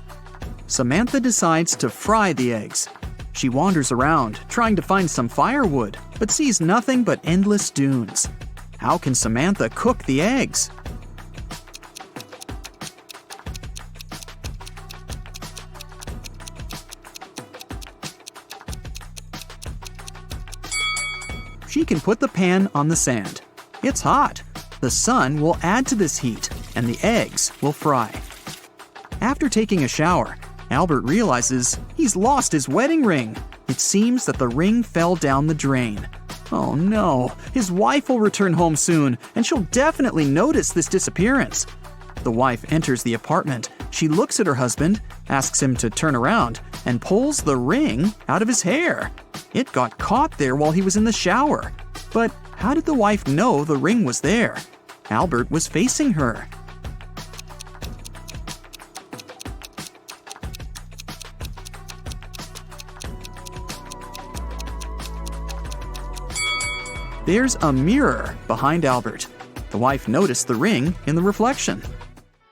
Samantha decides to fry the eggs. She wanders around, trying to find some firewood, but sees nothing but endless dunes. How can Samantha cook the eggs? She can put the pan on the sand. It's hot. The sun will add to this heat, and the eggs will fry. After taking a shower, Albert realizes he's lost his wedding ring. It seems that the ring fell down the drain. Oh no, his wife will return home soon, and she'll definitely notice this disappearance. The wife enters the apartment. She looks at her husband, asks him to turn around, and pulls the ring out of his hair. It got caught there while he was in the shower. But how did the wife know the ring was there? Albert was facing her. There's a mirror behind Albert. The wife noticed the ring in the reflection.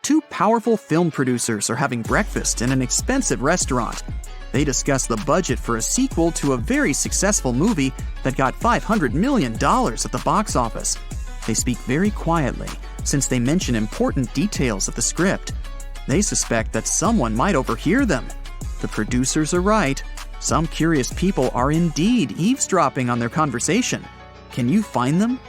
2 powerful film producers are having breakfast in an expensive restaurant. They discuss the budget for a sequel to a very successful movie that got $500 million at the box office. They speak very quietly, since they mention important details of the script. They suspect that someone might overhear them. The producers are right. Some curious people are indeed eavesdropping on their conversation. Can you find them?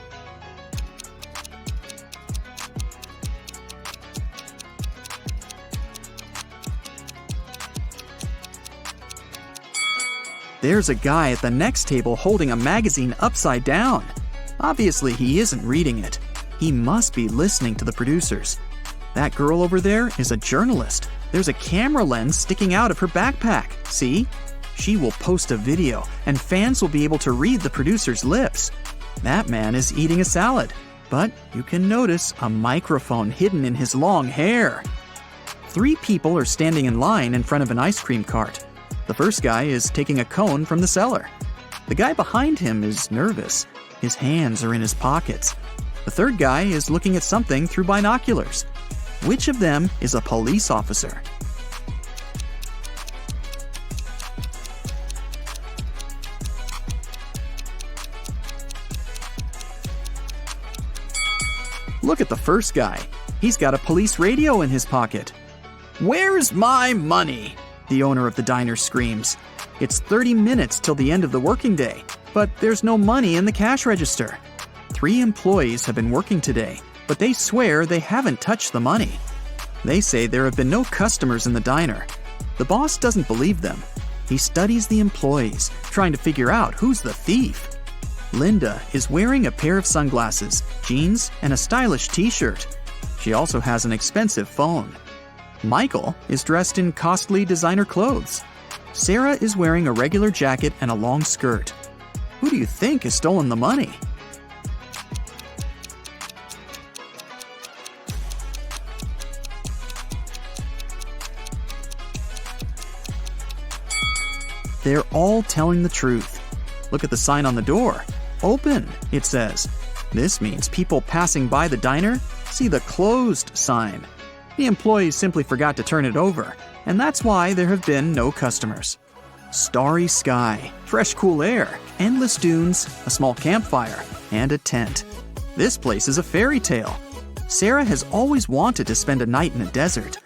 There's a guy at the next table holding a magazine upside down. Obviously, he isn't reading it. He must be listening to the producers. That girl over there is a journalist. There's a camera lens sticking out of her backpack. See? She will post a video, and fans will be able to read the producer's lips. That man is eating a salad, but you can notice a microphone hidden in his long hair. 3 people are standing in line in front of an ice cream cart. The first guy is taking a cone from the seller. The guy behind him is nervous. His hands are in his pockets. The third guy is looking at something through binoculars. Which of them is a police officer? Look at the first guy. He's got a police radio in his pocket. "Where's my money?" the owner of the diner screams. It's 30 minutes till the end of the working day, but there's no money in the cash register. 3 employees have been working today, but they swear they haven't touched the money. They say there have been no customers in the diner. The boss doesn't believe them. He studies the employees, trying to figure out who's the thief. Linda is wearing a pair of sunglasses, jeans, and a stylish t-shirt. She also has an expensive phone. Michael is dressed in costly designer clothes. Sarah is wearing a regular jacket and a long skirt. Who do you think has stolen the money? They're all telling the truth. Look at the sign on the door. Open, it says. This means people passing by the diner see the closed sign. The employees simply forgot to turn it over, and that's why there have been no customers. Starry sky, fresh cool air, endless dunes, a small campfire, and a tent. This place is a fairy tale. Sarah has always wanted to spend a night in a desert.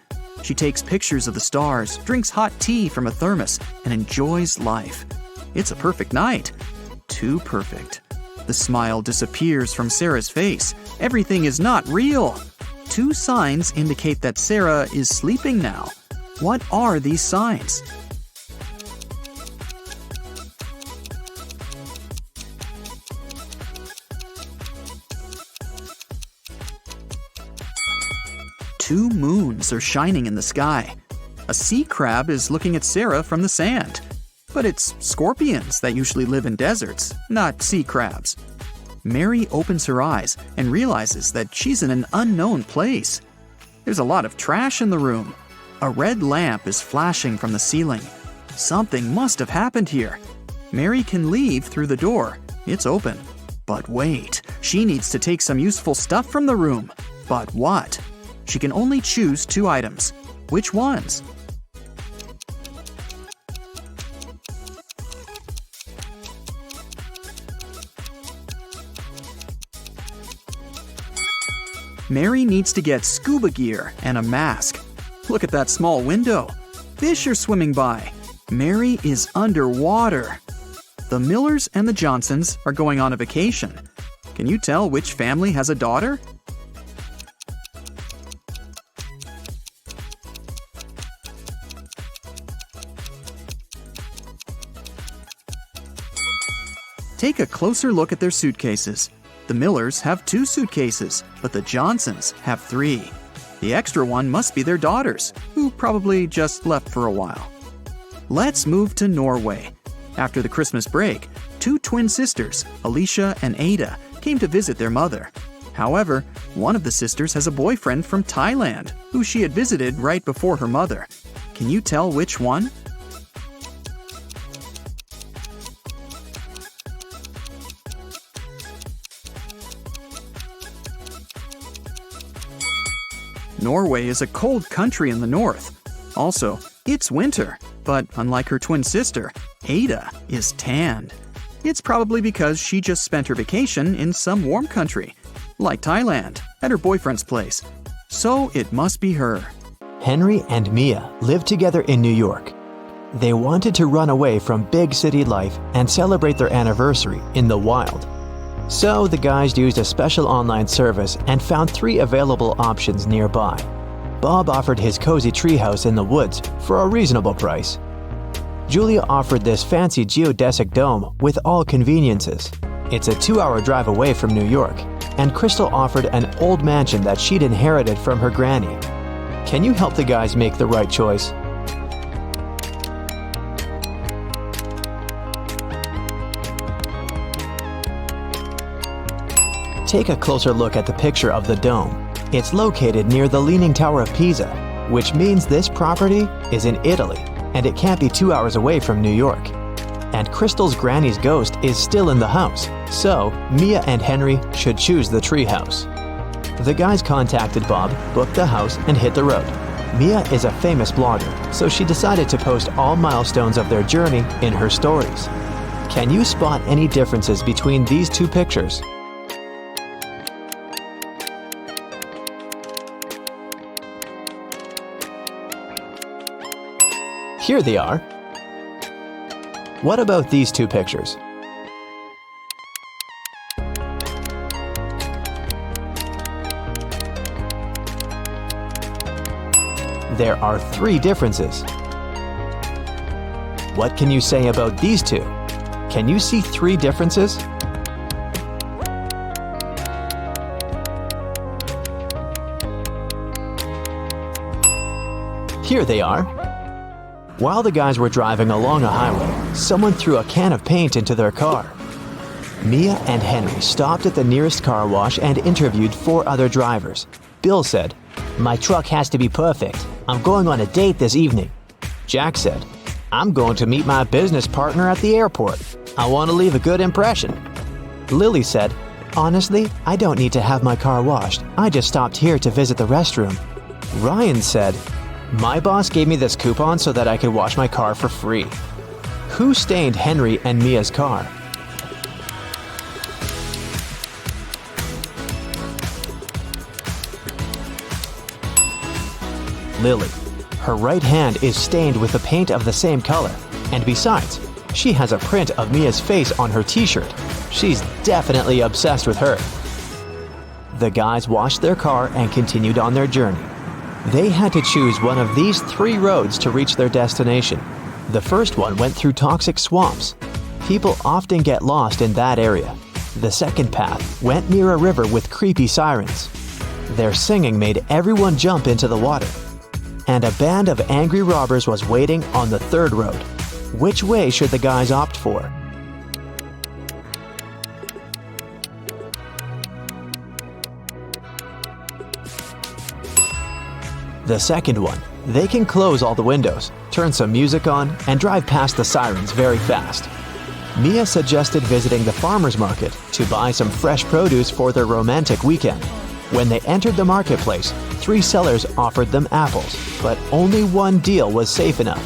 She takes pictures of the stars, drinks hot tea from a thermos, and enjoys life. It's a perfect night. Too perfect. The smile disappears from Sarah's face. Everything is not real. 2 signs indicate that Sarah is sleeping now. What are these signs? Two moons are shining in the sky. A sea crab is looking at Sarah from the sand. But it's scorpions that usually live in deserts, not sea crabs. Mary opens her eyes and realizes that she's in an unknown place. There's a lot of trash in the room. A red lamp is flashing from the ceiling. Something must have happened here. Mary can leave through the door. It's open. But wait, she needs to take some useful stuff from the room. But what? She can only choose 2 items. Which ones? Mary needs to get scuba gear and a mask. Look at that small window. Fish are swimming by. Mary is underwater. The Millers and the Johnsons are going on a vacation. Can you tell which family has a daughter? Take a closer look at their suitcases. The Millers have 2 suitcases, but the Johnsons have 3. The extra one must be their daughters, who probably just left for a while. Let's move to Norway. After the Christmas break, 2 twin sisters, Alicia and Ada, came to visit their mother. However, one of the sisters has a boyfriend from Thailand, who she had visited right before her mother. Can you tell which one? Norway is a cold country in the north. Also, it's winter. But unlike her twin sister, Ada is tanned. It's probably because she just spent her vacation in some warm country, like Thailand, at her boyfriend's place. So it must be her. Henry and Mia lived together in New York. They wanted to run away from big city life and celebrate their anniversary in the wild. So the guys used a special online service and found 3 available options nearby. Bob offered his cozy treehouse in the woods for a reasonable price. Julia offered this fancy geodesic dome with all conveniences. It's a 2-hour drive away from New York, and Crystal offered an old mansion that she'd inherited from her granny. Can you help the guys make the right choice? Take a closer look at the picture of the dome. It's located near the Leaning Tower of Pisa, which means this property is in Italy, and it can't be 2 hours away from New York. And Crystal's granny's ghost is still in the house, so Mia and Henry should choose the treehouse. The guys contacted Bob, booked the house, and hit the road. Mia is a famous blogger, so she decided to post all milestones of their journey in her stories. Can you spot any differences between these 2 pictures? Here they are. What about these 2 pictures? There are 3 differences. What can you say about these 2? Can you see 3 differences? Here they are. While the guys were driving along a highway, someone threw a can of paint into their car. Mia and Henry stopped at the nearest car wash and interviewed 4 other drivers. Bill said, "My truck has to be perfect. I'm going on a date this evening." Jack said, "I'm going to meet my business partner at the airport. I want to leave a good impression." Lily said, "Honestly, I don't need to have my car washed. I just stopped here to visit the restroom." Ryan said, "My boss gave me this coupon so that I could wash my car for free." Who stained Henry and Mia's car? Lily. Her right hand is stained with the paint of the same color, and besides, she has a print of Mia's face on her t-shirt. She's definitely obsessed with her. The guys washed their car and continued on their journey. They had to choose one of these 3 roads to reach their destination. The first one went through toxic swamps. People often get lost in that area. The second path went near a river with creepy sirens. Their singing made everyone jump into the water. And a band of angry robbers was waiting on the 3rd road. Which way should the guys opt for? The second one. They can close all the windows, turn some music on, and drive past the sirens very fast. Mia suggested visiting the farmer's market to buy some fresh produce for their romantic weekend. When they entered the marketplace, 3 sellers offered them apples, but only one deal was safe enough.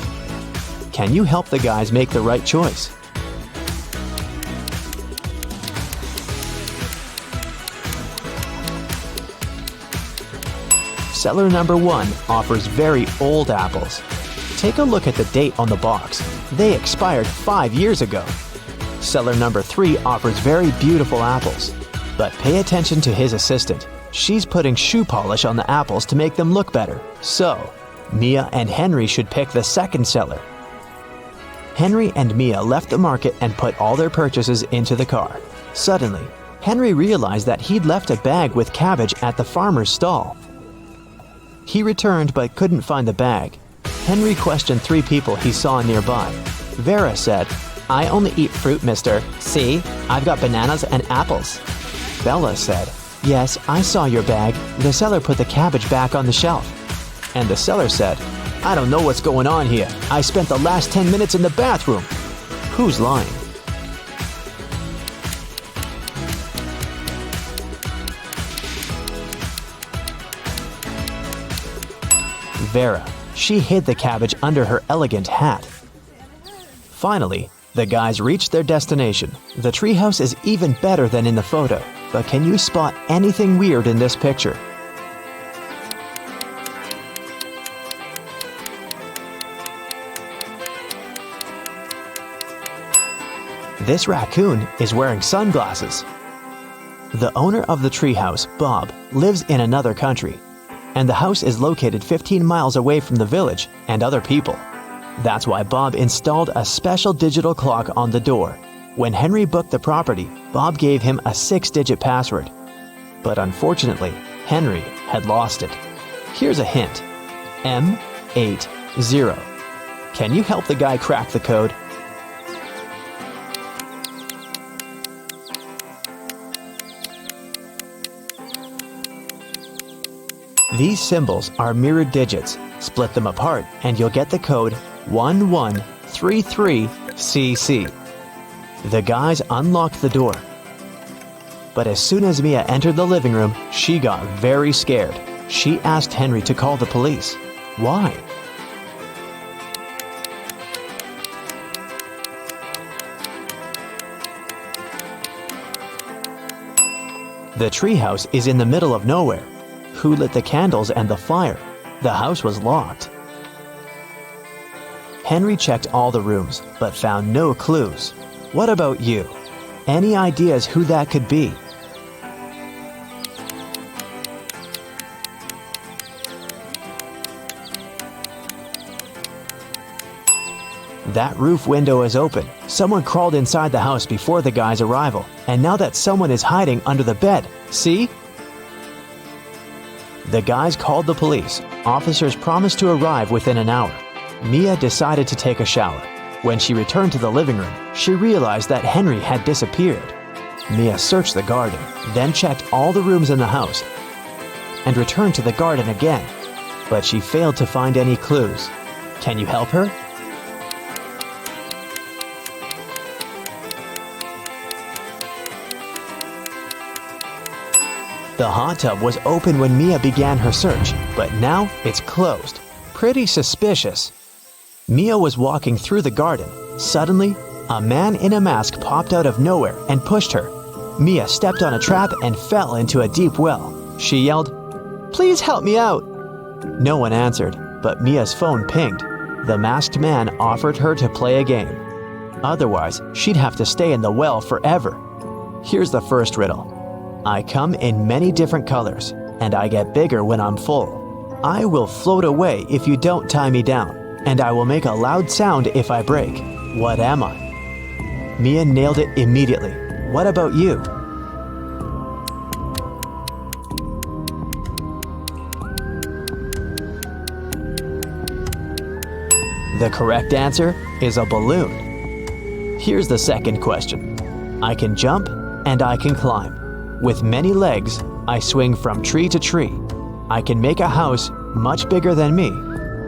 Can you help the guys make the right choice? Seller number 1 offers very old apples. Take a look at the date on the box. They expired 5 years ago. Seller number 3 offers very beautiful apples. But pay attention to his assistant. She's putting shoe polish on the apples to make them look better. So, Mia and Henry should pick the second seller. Henry and Mia left the market and put all their purchases into the car. Suddenly, Henry realized that he'd left a bag with cabbage at the farmer's stall. He returned but couldn't find the bag. Henry questioned 3 people he saw nearby. Vera said, "I only eat fruit, mister. See, I've got bananas and apples." Bella said, "Yes, I saw your bag. The seller put the cabbage back on the shelf." And the seller said, "I don't know what's going on here. I spent the last 10 minutes in the bathroom." Who's lying? Vera. She hid the cabbage under her elegant hat. Finally, the guys reached their destination. The treehouse is even better than in the photo, but can you spot anything weird in this picture? This raccoon is wearing sunglasses. The owner of the treehouse, Bob, lives in another country, and the house is located 15 miles away from the village and other people. That's why Bob installed a special digital clock on the door. When Henry booked the property, Bob gave him a 6-digit password. But unfortunately, Henry had lost it. Here's a hint. M80. Can you help the guy crack the code? These symbols are mirrored digits. Split them apart and you'll get the code 1133CC. The guys unlocked the door. But as soon as Mia entered the living room, she got very scared. She asked Henry to call the police. Why? The treehouse is in the middle of nowhere. Who lit the candles and the fire? The house was locked. Henry checked all the rooms, but found no clues. What about you? Any ideas who that could be? That roof window is open. Someone crawled inside the house before the guy's arrival, and now that someone is hiding under the bed. See? The guys called the police. Officers promised to arrive within an hour. Mia decided to take a shower. When she returned to the living room, she realized that Henry had disappeared. Mia searched the garden, then checked all the rooms in the house, and returned to the garden again. But she failed to find any clues. Can you help her? The hot tub was open when Mia began her search, but now it's closed. Pretty suspicious. Mia was walking through the garden. Suddenly, a man in a mask popped out of nowhere and pushed her. Mia stepped on a trap and fell into a deep well. She yelled, "Please help me out!" No one answered, but Mia's phone pinged. The masked man offered her to play a game. Otherwise, she'd have to stay in the well forever. Here's the first riddle. I come in many different colors, and I get bigger when I'm full. I will float away if you don't tie me down, and I will make a loud sound if I break. What am I? Mia nailed it immediately. What about you? The correct answer is a balloon. Here's the second question. I can jump and I can climb. With many legs, I swing from tree to tree. I can make a house much bigger than me.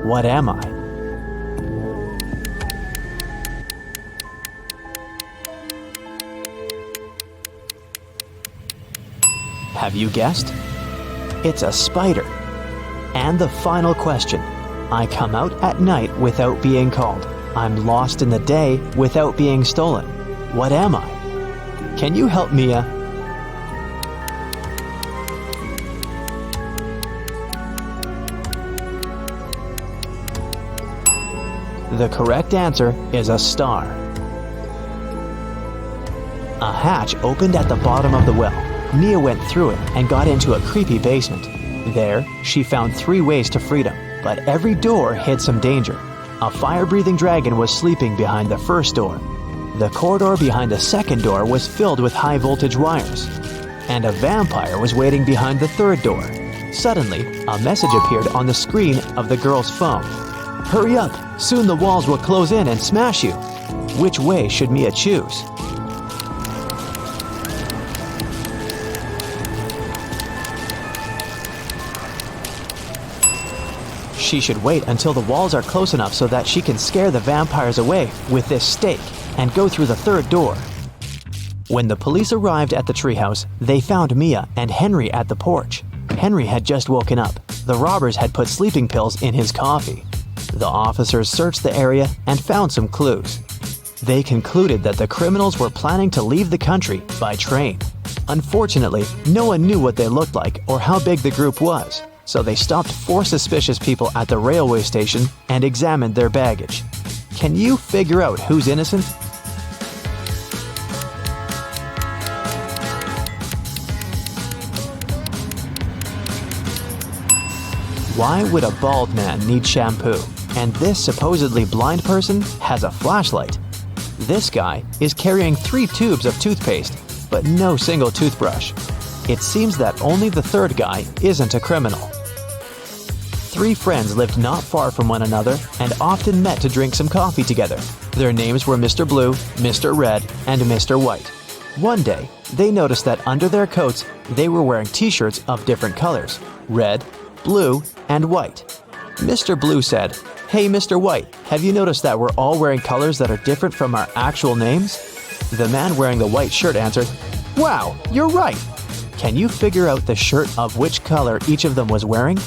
What am I? Have you guessed? It's a spider. And the final question. I come out at night without being called. I'm lost in the day without being stolen. What am I? Can you help Mia? The correct answer is a star. A hatch opened at the bottom of the well. Mia went through it and got into a creepy basement. There, she found 3 ways to freedom, but every door hid some danger. A fire-breathing dragon was sleeping behind the first door. The corridor behind the second door was filled with high-voltage wires. And a vampire was waiting behind the third door. Suddenly, a message appeared on the screen of the girl's phone. Hurry up! Soon the walls will close in and smash you. Which way should Mia choose? She should wait until the walls are close enough so that she can scare the vampires away with this stake and go through the third door. When the police arrived at the treehouse, they found Mia and Henry at the porch. Henry had just woken up. The robbers had put sleeping pills in his coffee. The officers searched the area and found some clues. They concluded that the criminals were planning to leave the country by train. Unfortunately, no one knew what they looked like or how big the group was, so they stopped 4 suspicious people at the railway station and examined their baggage. Can you figure out who's innocent? Why would a bald man need shampoo? And this supposedly blind person has a flashlight. This guy is carrying 3 tubes of toothpaste, but no single toothbrush. It seems that only the third guy isn't a criminal. 3 friends lived not far from one another and often met to drink some coffee together. Their names were Mr. Blue, Mr. Red, and Mr. White. One day, they noticed that under their coats, they were wearing t-shirts of different colors: red, blue, and white. Mr. Blue said, "Hey, Mr. White, have you noticed that we're all wearing colors that are different from our actual names?" The man wearing the white shirt answered, "Wow, you're right. Can you figure out the shirt of which color each of them was wearing?"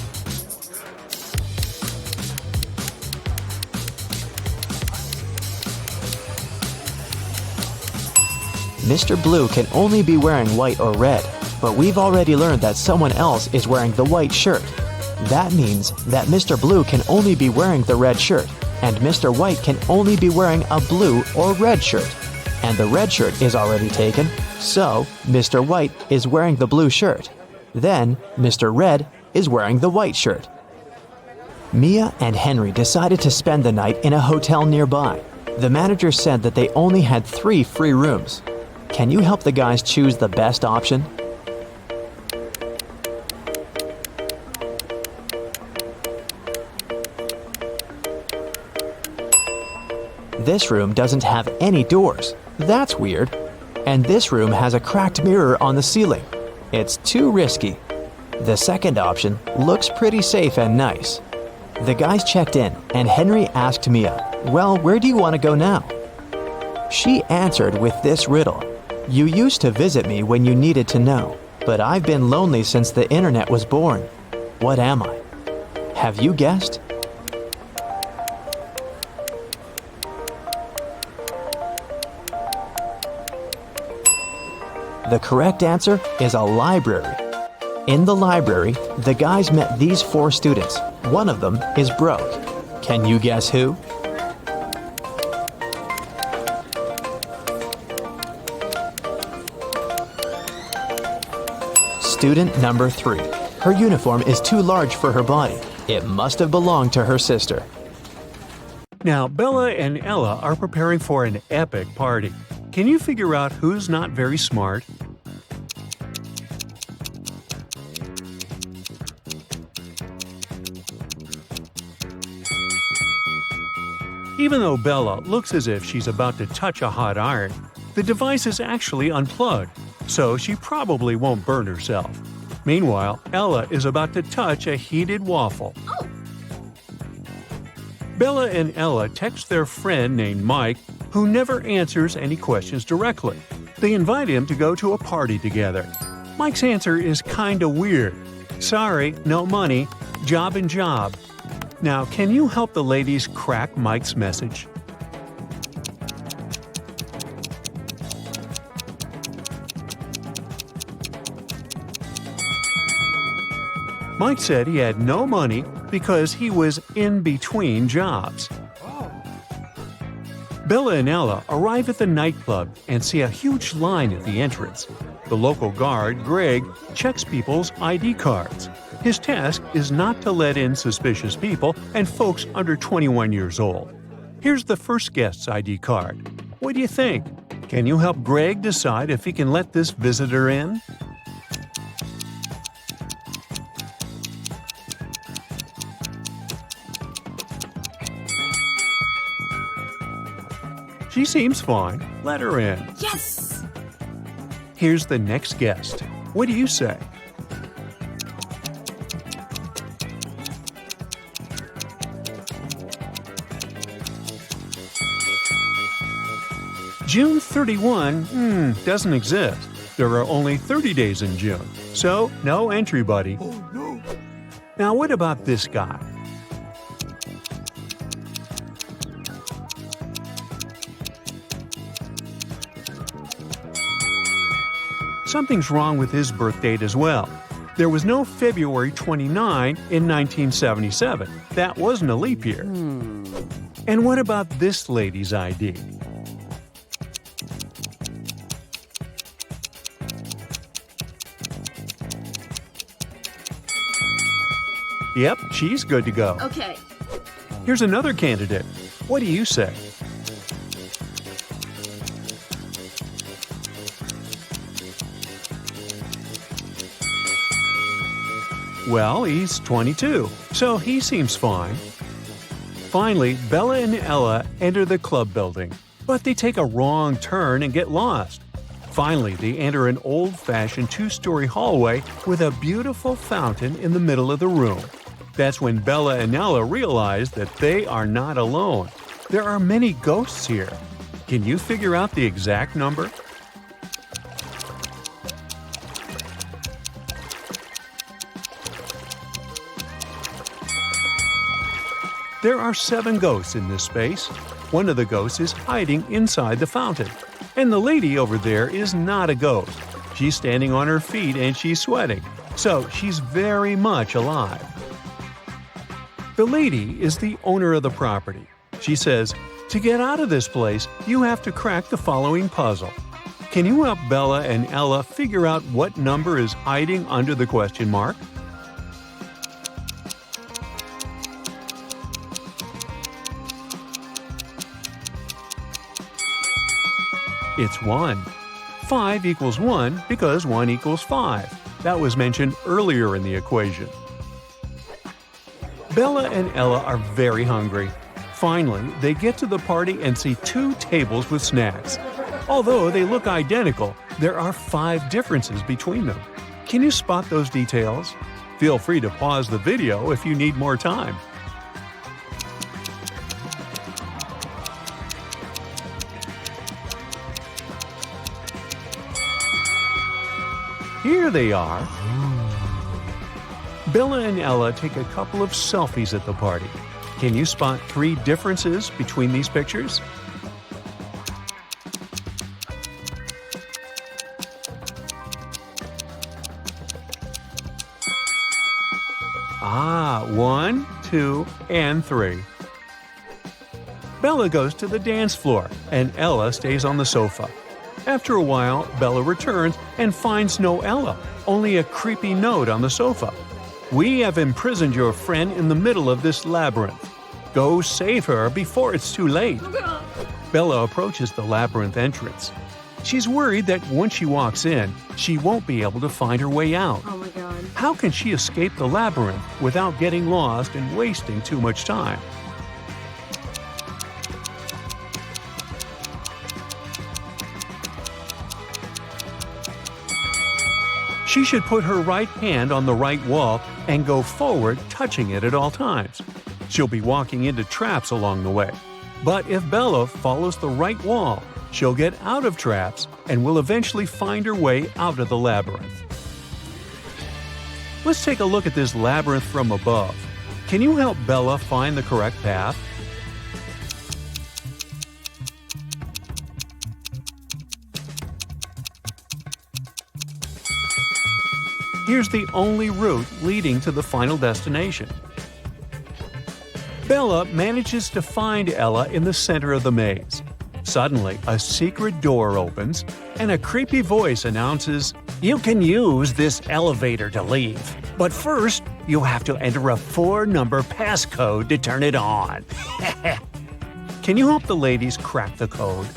Mr. Blue can only be wearing white or red, but we've already learned that someone else is wearing the white shirt. That means that Mr. Blue can only be wearing the red shirt, and Mr. White can only be wearing a blue or red shirt. And the red shirt is already taken, so Mr. White is wearing the blue shirt. Then Mr. Red is wearing the white shirt. Mia and Henry decided to spend the night in a hotel nearby. The manager said that they only had 3 free rooms. Can you help the guys choose the best option? This room doesn't have any doors. That's weird. And this room has a cracked mirror on the ceiling. It's too risky. The second option looks pretty safe and nice. The guys checked in, and Henry asked Mia, "Well, where do you want to go now?" She answered with this riddle: "You used to visit me when you needed to know, but I've been lonely since the internet was born. What am I?" Have you guessed? The correct answer is a library. In the library, the guys met these 4 students. One of them is broke. Can you guess who? Student number 3. Her uniform is too large for her body. It must have belonged to her sister. Now, Bella and Ella are preparing for an epic party. Can you figure out who's not very smart? Even though Bella looks as if she's about to touch a hot iron, the device is actually unplugged, so she probably won't burn herself. Meanwhile, Ella is about to touch a heated waffle. Bella and Ella text their friend named Mike, who never answers any questions directly. They invite him to go to a party together. Mike's answer is kinda weird. "Sorry, no money. Job and job." Now, can you help the ladies crack Mike's message? Mike said he had no money because he was in between jobs. Bella and Ella arrive at the nightclub and see a huge line at the entrance. The local guard, Greg, checks people's ID cards. His task is not to let in suspicious people and folks under 21 years old. Here's the first guest's ID card. What do you think? Can you help Greg decide if he can let this visitor in? She seems fine. Let her in. Yes! Here's the next guest. What do you say? June 31 doesn't exist. There are only 30 days in June, so no entry, buddy. Oh no! Now what about this guy? Something's wrong with his birth date as well. There was no February 29 in 1977. That wasn't a leap year. And what about this lady's ID? Yep, she's good to go. Okay. Here's another candidate. What do you say? Well, he's 22, so he seems fine. Finally, Bella and Ella enter the club building, but they take a wrong turn and get lost. Finally, they enter an old-fashioned two-story hallway with a beautiful fountain in the middle of the room. That's when Bella and Ella realize that they are not alone. There are many ghosts here. Can you figure out the exact number? There are 7 ghosts in this space. One of the ghosts is hiding inside the fountain. And the lady over there is not a ghost. She's standing on her feet and she's sweating. So she's very much alive. The lady is the owner of the property. She says, "To get out of this place, you have to crack the following puzzle. Can you help Bella and Ella figure out what number is hiding under the question mark?" It's 1. 5 equals 1 because 1 equals 5. That was mentioned earlier in the equation. Bella and Ella are very hungry. Finally, they get to the party and see 2 tables with snacks. Although they look identical, there are 5 differences between them. Can you spot those details? Feel free to pause the video if you need more time. Here they are. Bella and Ella take a couple of selfies at the party. Can you spot 3 differences between these pictures? Ah, 1, 2, and 3. Bella goes to the dance floor, and Ella stays on the sofa. After a while, Bella returns and finds no Ella, only a creepy note on the sofa. "We have imprisoned your friend in the middle of this labyrinth. Go save her before it's too late." Bella approaches the labyrinth entrance. She's worried that once she walks in, she won't be able to find her way out. Oh my god. How can she escape the labyrinth without getting lost and wasting too much time? She should put her right hand on the right wall and go forward, touching it at all times. She'll be walking into traps along the way. But if Bella follows the right wall, she'll get out of traps and will eventually find her way out of the labyrinth. Let's take a look at this labyrinth from above. Can you help Bella find the correct path? Here's the only route leading to the final destination. Bella manages to find Ella in the center of the maze. Suddenly, a secret door opens, and a creepy voice announces, "You can use this elevator to leave, but first, you have to enter a 4-number passcode to turn it on." Can you help the ladies crack the code?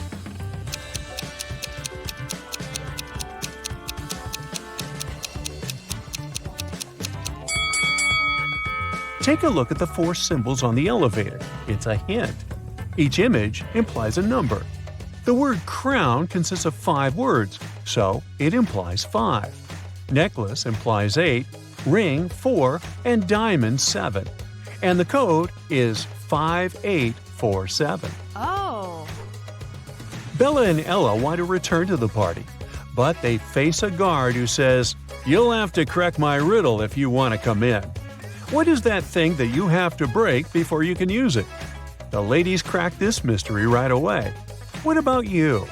Take a look at the 4 symbols on the elevator. It's a hint. Each image implies a number. The word crown consists of 5 words, so it implies 5. Necklace implies 8, ring 4, and diamond 7. And the code is 5847. Oh. Bella and Ella want to return to the party, but they face a guard who says, "You'll have to crack my riddle if you want to come in." What is that thing that you have to break before you can use it? The ladies crack this mystery right away. What about you?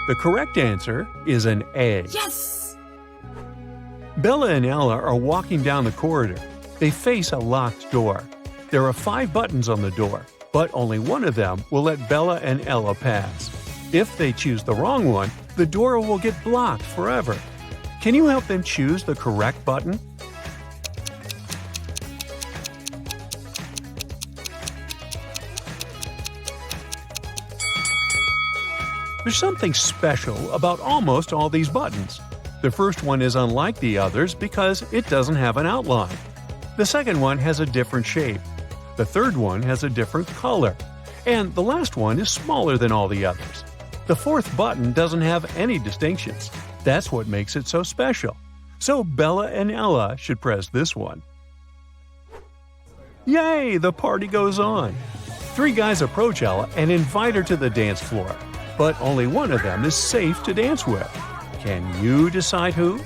The correct answer is an A. Yes! Bella and Ella are walking down the corridor. They face a locked door. There are 5 buttons on the door, but only one of them will let Bella and Ella pass. If they choose the wrong one, the door will get blocked forever. Can you help them choose the correct button? There's something special about almost all these buttons. The first one is unlike the others because it doesn't have an outline. The second one has a different shape. The third one has a different color. And the last one is smaller than all the others. The fourth button doesn't have any distinctions. That's what makes it so special. So Bella and Ella should press this one. Yay! The party goes on. 3 guys approach Ella and invite her to the dance floor. But only one of them is safe to dance with. Can you decide who?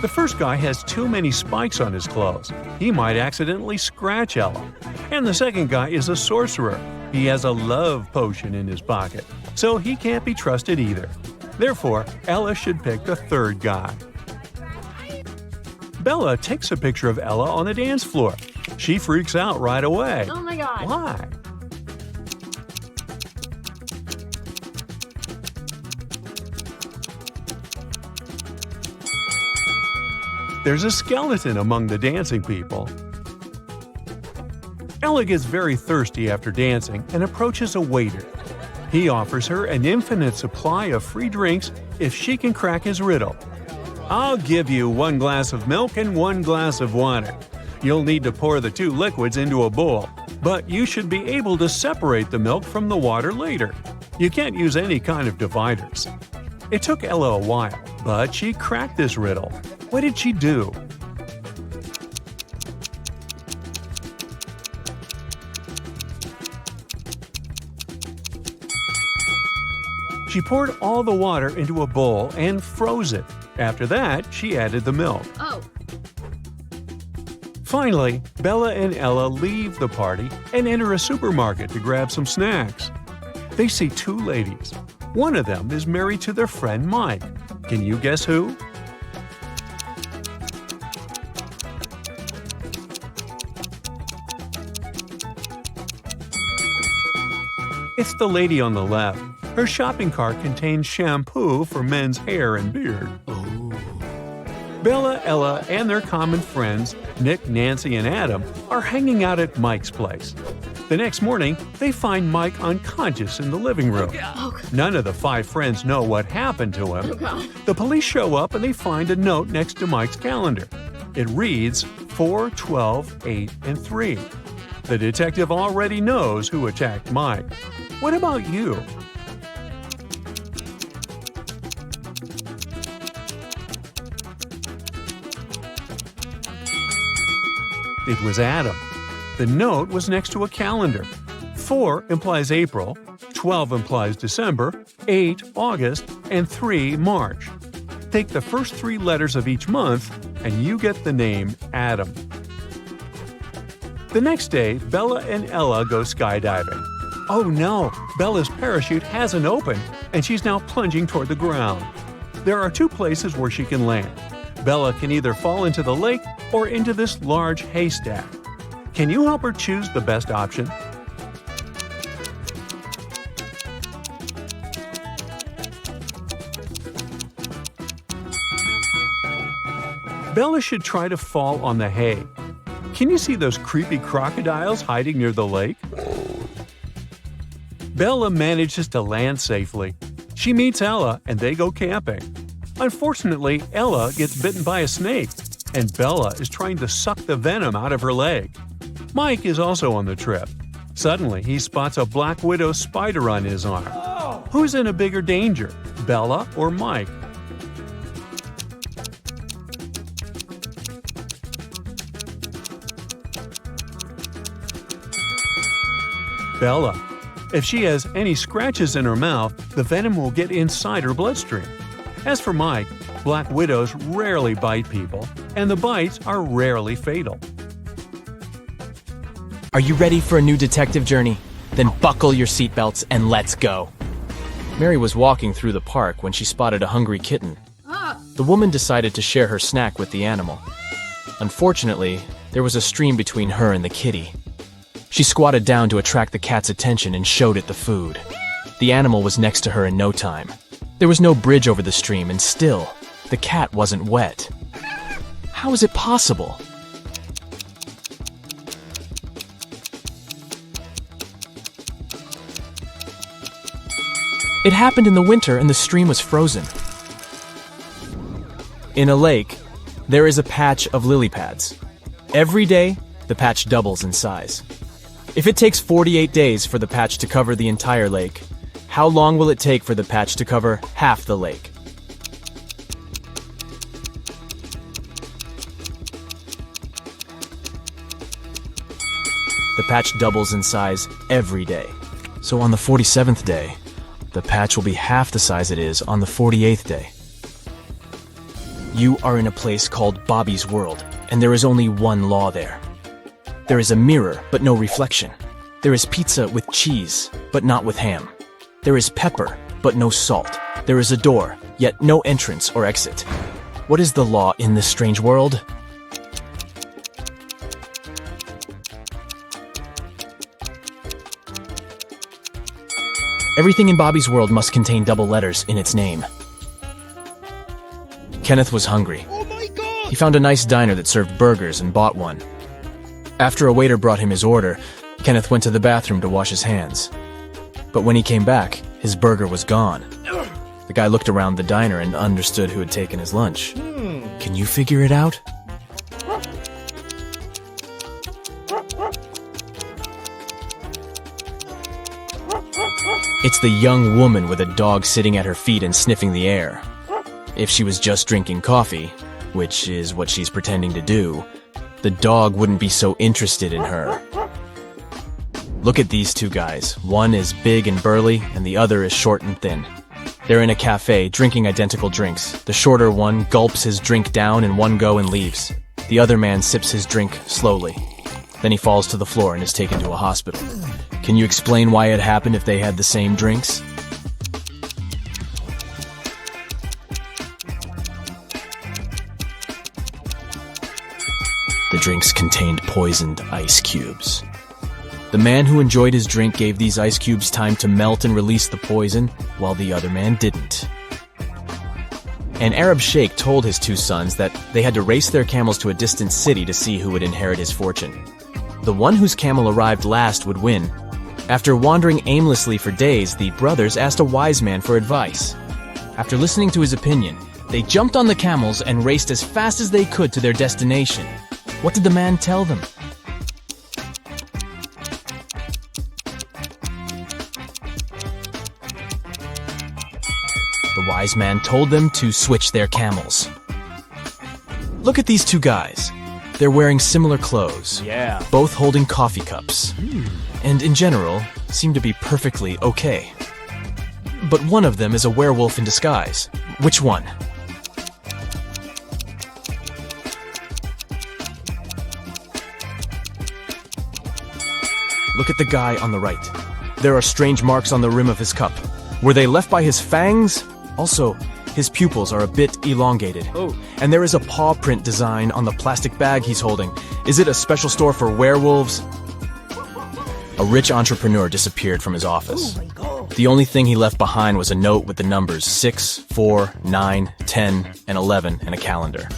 The first guy has too many spikes on his clothes. He might accidentally scratch Ella. And the second guy is a sorcerer. He has a love potion in his pocket, so he can't be trusted either. Therefore, Ella should pick the third guy. Bella takes a picture of Ella on the dance floor. She freaks out right away. Oh my god. Why? There's a skeleton among the dancing people. Ella gets very thirsty after dancing and approaches a waiter. He offers her an infinite supply of free drinks if she can crack his riddle. I'll give you 1 glass of milk and 1 glass of water. You'll need to pour the 2 liquids into a bowl, but you should be able to separate the milk from the water later. You can't use any kind of dividers. It took Ella a while, but she cracked this riddle. What did she do? She poured all the water into a bowl and froze it. After that, she added the milk. Oh. Finally, Bella and Ella leave the party and enter a supermarket to grab some snacks. They see 2 ladies. One of them is married to their friend Mike. Can you guess who? It's the lady on the left. Her shopping cart contains shampoo for men's hair and beard. Bella, Ella, and their common friends, Nick, Nancy, and Adam, are hanging out at Mike's place. The next morning, they find Mike unconscious in the living room. None of the 5 friends know what happened to him. The police show up and they find a note next to Mike's calendar. It reads 4, 12, 8, and 3. The detective already knows who attacked Mike. What about you? It was Adam. The note was next to a calendar. 4 implies April, 12 implies December, 8 August, and 3 March. Take the first 3 letters of each month, and you get the name Adam. The next day, Bella and Ella go skydiving. Oh no, Bella's parachute hasn't opened, and she's now plunging toward the ground. There are 2 places where she can land. Bella can either fall into the lake or into this large haystack. Can you help her choose the best option? Bella should try to fall on the hay. Can you see those creepy crocodiles hiding near the lake? Bella manages to land safely. She meets Ella and they go camping. Unfortunately, Ella gets bitten by a snake, and Bella is trying to suck the venom out of her leg. Mike is also on the trip. Suddenly, he spots a black widow spider on his arm. Who's in a bigger danger, Bella or Mike? Bella. If she has any scratches in her mouth, the venom will get inside her bloodstream. As for Mike, black widows rarely bite people, and the bites are rarely fatal. Are you ready for a new detective journey? Then buckle your seatbelts and let's go. Mary was walking through the park when she spotted a hungry kitten. The woman decided to share her snack with the animal. Unfortunately, there was a stream between her and the kitty. She squatted down to attract the cat's attention and showed it the food. The animal was next to her in no time. There was no bridge over the stream, and still, the cat wasn't wet. How is it possible? It happened in the winter and the stream was frozen. In a lake, there is a patch of lily pads. Every day, the patch doubles in size. If it takes 48 days for the patch to cover the entire lake, how long will it take for the patch to cover half the lake? The patch doubles in size every day. So on the 47th day, the patch will be half the size it is on the 48th day. You are in a place called Bobby's World, and there is only one law there. There is a mirror, but no reflection. There is pizza with cheese, but not with ham. There is pepper, but no salt. There is a door, yet no entrance or exit. What is the law in this strange world? Everything in Bobby's World must contain double letters in its name. Kenneth was hungry. He found a nice diner that served burgers and bought one. After a waiter brought him his order, Kenneth went to the bathroom to wash his hands. But when he came back, his burger was gone. The guy looked around the diner and understood who had taken his lunch. Can you figure it out? It's the young woman with a dog sitting at her feet and sniffing the air. If she was just drinking coffee, which is what she's pretending to do, the dog wouldn't be so interested in her. Look at these two guys. One is big and burly, and the other is short and thin. They're in a cafe, drinking identical drinks. The shorter one gulps his drink down in one go and leaves. The other man sips his drink slowly. Then he falls to the floor and is taken to a hospital. Can you explain why it happened if they had the same drinks? The drinks contained poisoned ice cubes. The man who enjoyed his drink gave these ice cubes time to melt and release the poison, while the other man didn't. An Arab sheikh told his two sons that they had to race their camels to a distant city to see who would inherit his fortune. The one whose camel arrived last would win. After wandering aimlessly for days, the brothers asked a wise man for advice. After listening to his opinion, they jumped on the camels and raced as fast as they could to their destination. What did the man tell them? The wise man told them to switch their camels. Look at these two guys. They're wearing similar clothes, both holding coffee cups, and in general, seem to be perfectly okay. But one of them is a werewolf in disguise. Which one? Look at the guy on the right. There are strange marks on the rim of his cup. Were they left by his fangs? Also, his pupils are a bit elongated. And there is a paw print design on the plastic bag he's holding. Is it a special store for werewolves? A rich entrepreneur disappeared from his office. The only thing he left behind was a note with the numbers 6, 4, 9, 10, and 11, and a calendar.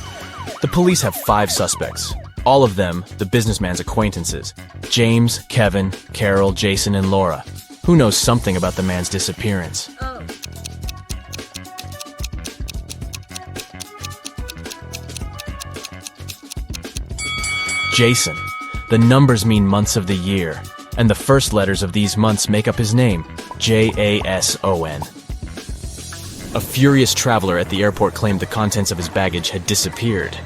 The police have 5 suspects. All of them, the businessman's acquaintances. James, Kevin, Carol, Jason, and Laura. Who knows something about the man's disappearance? Jason. The numbers mean months of the year, and the first letters of these months make up his name, Jason. A furious traveler at the airport claimed the contents of his baggage had disappeared.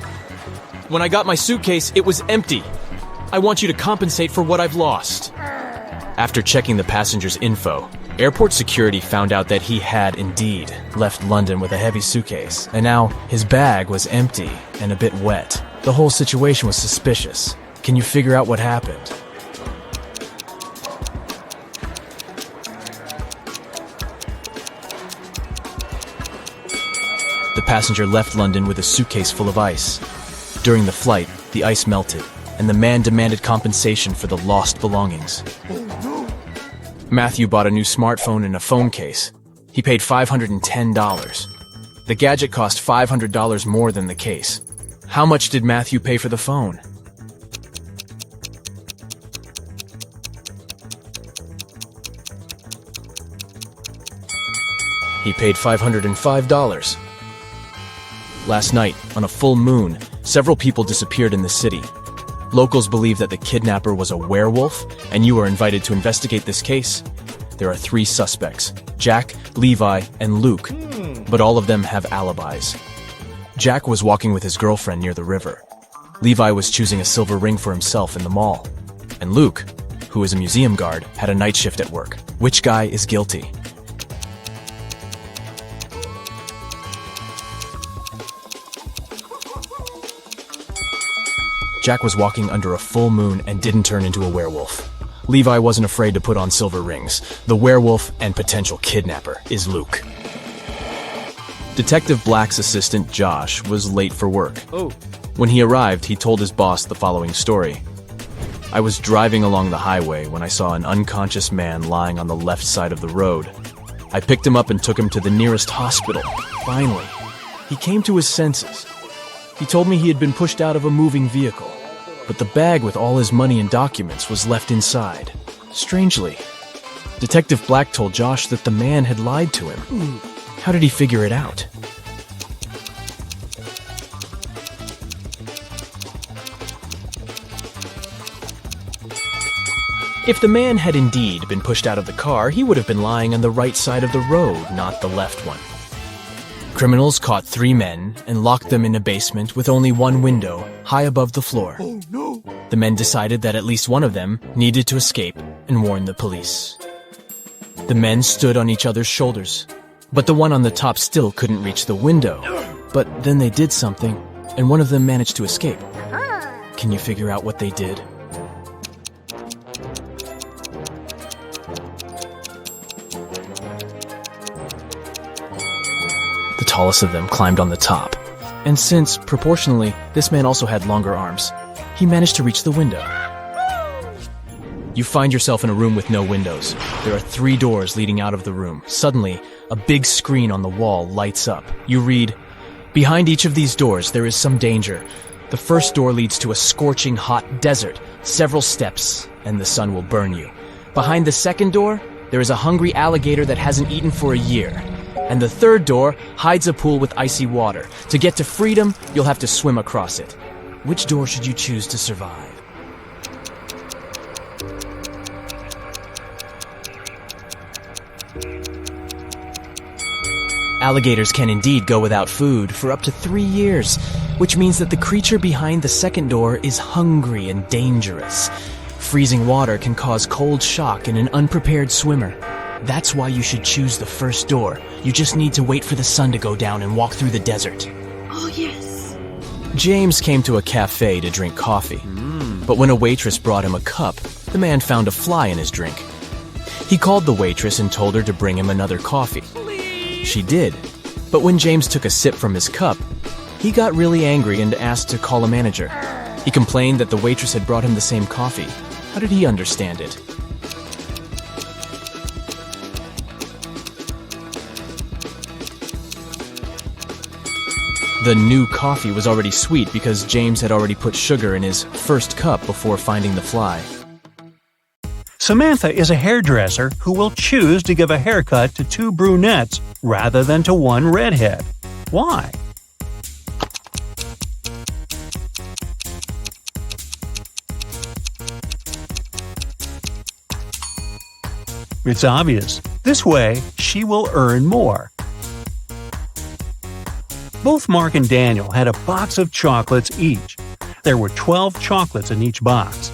When I got my suitcase, it was empty. I want you to compensate for what I've lost. After checking the passenger's info, airport security found out that he had indeed left London with a heavy suitcase, and now his bag was empty and a bit wet. The whole situation was suspicious. Can you figure out what happened? the passenger left London with a suitcase full of ice. During the flight, the ice melted, and the man demanded compensation for the lost belongings. Matthew bought a new smartphone and a phone case. He paid $510. The gadget cost $500 more than the case. How much did Matthew pay for the phone? He paid $505. Last night, on a full moon, several people disappeared in the city. Locals believe that the kidnapper was a werewolf, and you are invited to investigate this case. There are 3 suspects, Jack, Levi, and Luke, but all of them have alibis. Jack was walking with his girlfriend near the river. Levi was choosing a silver ring for himself in the mall. And Luke, who is a museum guard, had a night shift at work. Which guy is guilty? Jack was walking under a full moon and didn't turn into a werewolf. Levi wasn't afraid to put on silver rings. The werewolf and potential kidnapper is Luke. Detective Black's assistant, Josh, was late for work. When he arrived, he told his boss the following story. I was driving along the highway when I saw an unconscious man lying on the left side of the road. I picked him up and took him to the nearest hospital. Finally, he came to his senses. He told me he had been pushed out of a moving vehicle, but the bag with all his money and documents was left inside. Strangely, Detective Black told Josh that the man had lied to him. How did he figure it out? If the man had indeed been pushed out of the car, he would have been lying on the right side of the road, not the left one. Criminals caught 3 men and locked them in a basement with only one window, high above the floor. Oh, no. The men decided that at least one of them needed to escape and warn the police. The men stood on each other's shoulders, but the one on the top still couldn't reach the window. But then they did something, and one of them managed to escape. Can you figure out what they did? The tallest of them climbed on the top, and since, proportionally, this man also had longer arms, he managed to reach the window. You find yourself in a room with no windows. There are 3 doors leading out of the room. Suddenly, a big screen on the wall lights up. You read, "Behind each of these doors there is some danger. The first door leads to a scorching hot desert, several steps, and the sun will burn you. Behind the second door, there is a hungry alligator that hasn't eaten for a year. And the third door hides a pool with icy water. To get to freedom, you'll have to swim across it. Which door should you choose to survive?" Alligators can indeed go without food for up to 3 years, which means that the creature behind the second door is hungry and dangerous. Freezing water can cause cold shock in an unprepared swimmer. That's why you should choose the first door. You just need to wait for the sun to go down and walk through the desert. Oh, yes. James came to a cafe to drink coffee. But when a waitress brought him a cup, the man found a fly in his drink. He called the waitress and told her to bring him another coffee. She did. But when James took a sip from his cup, he got really angry and asked to call a manager. He complained that the waitress had brought him the same coffee. How did he understand it? The new coffee was already sweet because James had already put sugar in his first cup before finding the fly. Samantha is a hairdresser who will choose to give a haircut to 2 brunettes rather than to 1 redhead. Why? It's obvious. This way, she will earn more. Both Mark and Daniel had a box of chocolates each. There were 12 chocolates in each box.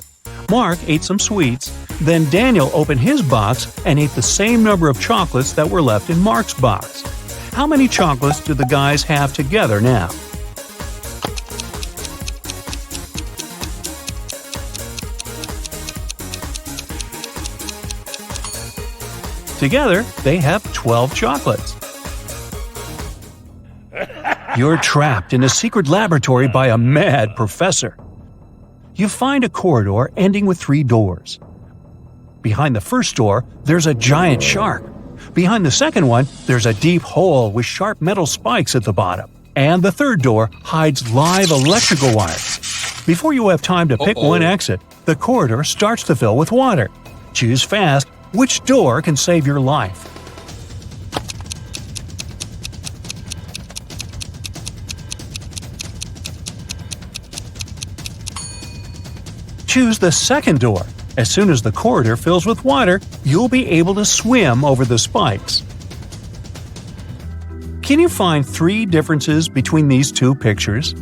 Mark ate some sweets, then Daniel opened his box and ate the same number of chocolates that were left in Mark's box. How many chocolates do the guys have together now? Together, they have 12 chocolates. You're trapped in a secret laboratory by a mad professor. You find a corridor ending with 3 doors. Behind the first door, there's a giant shark. Behind the second one, there's a deep hole with sharp metal spikes at the bottom. And the third door hides live electrical wires. Before you have time to pick one exit, the corridor starts to fill with water. Choose fast which door can save your life. Choose the second door. As soon as the corridor fills with water, you'll be able to swim over the spikes. Can you find 3 differences between these 2 pictures?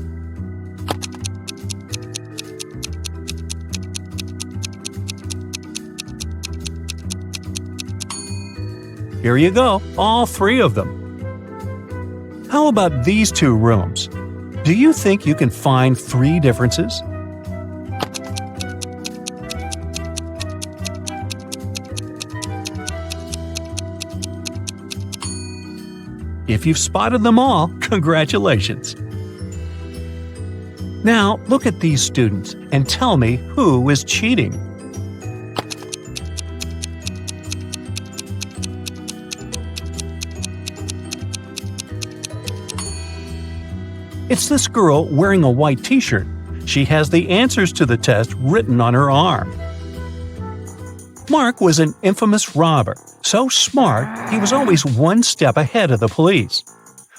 Here you go, all 3 of them. How about these 2 rooms? Do you think you can find 3 differences? If you've spotted them all, congratulations! Now, look at these students and tell me who is cheating. It's this girl wearing a white t-shirt. She has the answers to the test written on her arm. Mark was an infamous robber. So smart, he was always one step ahead of the police.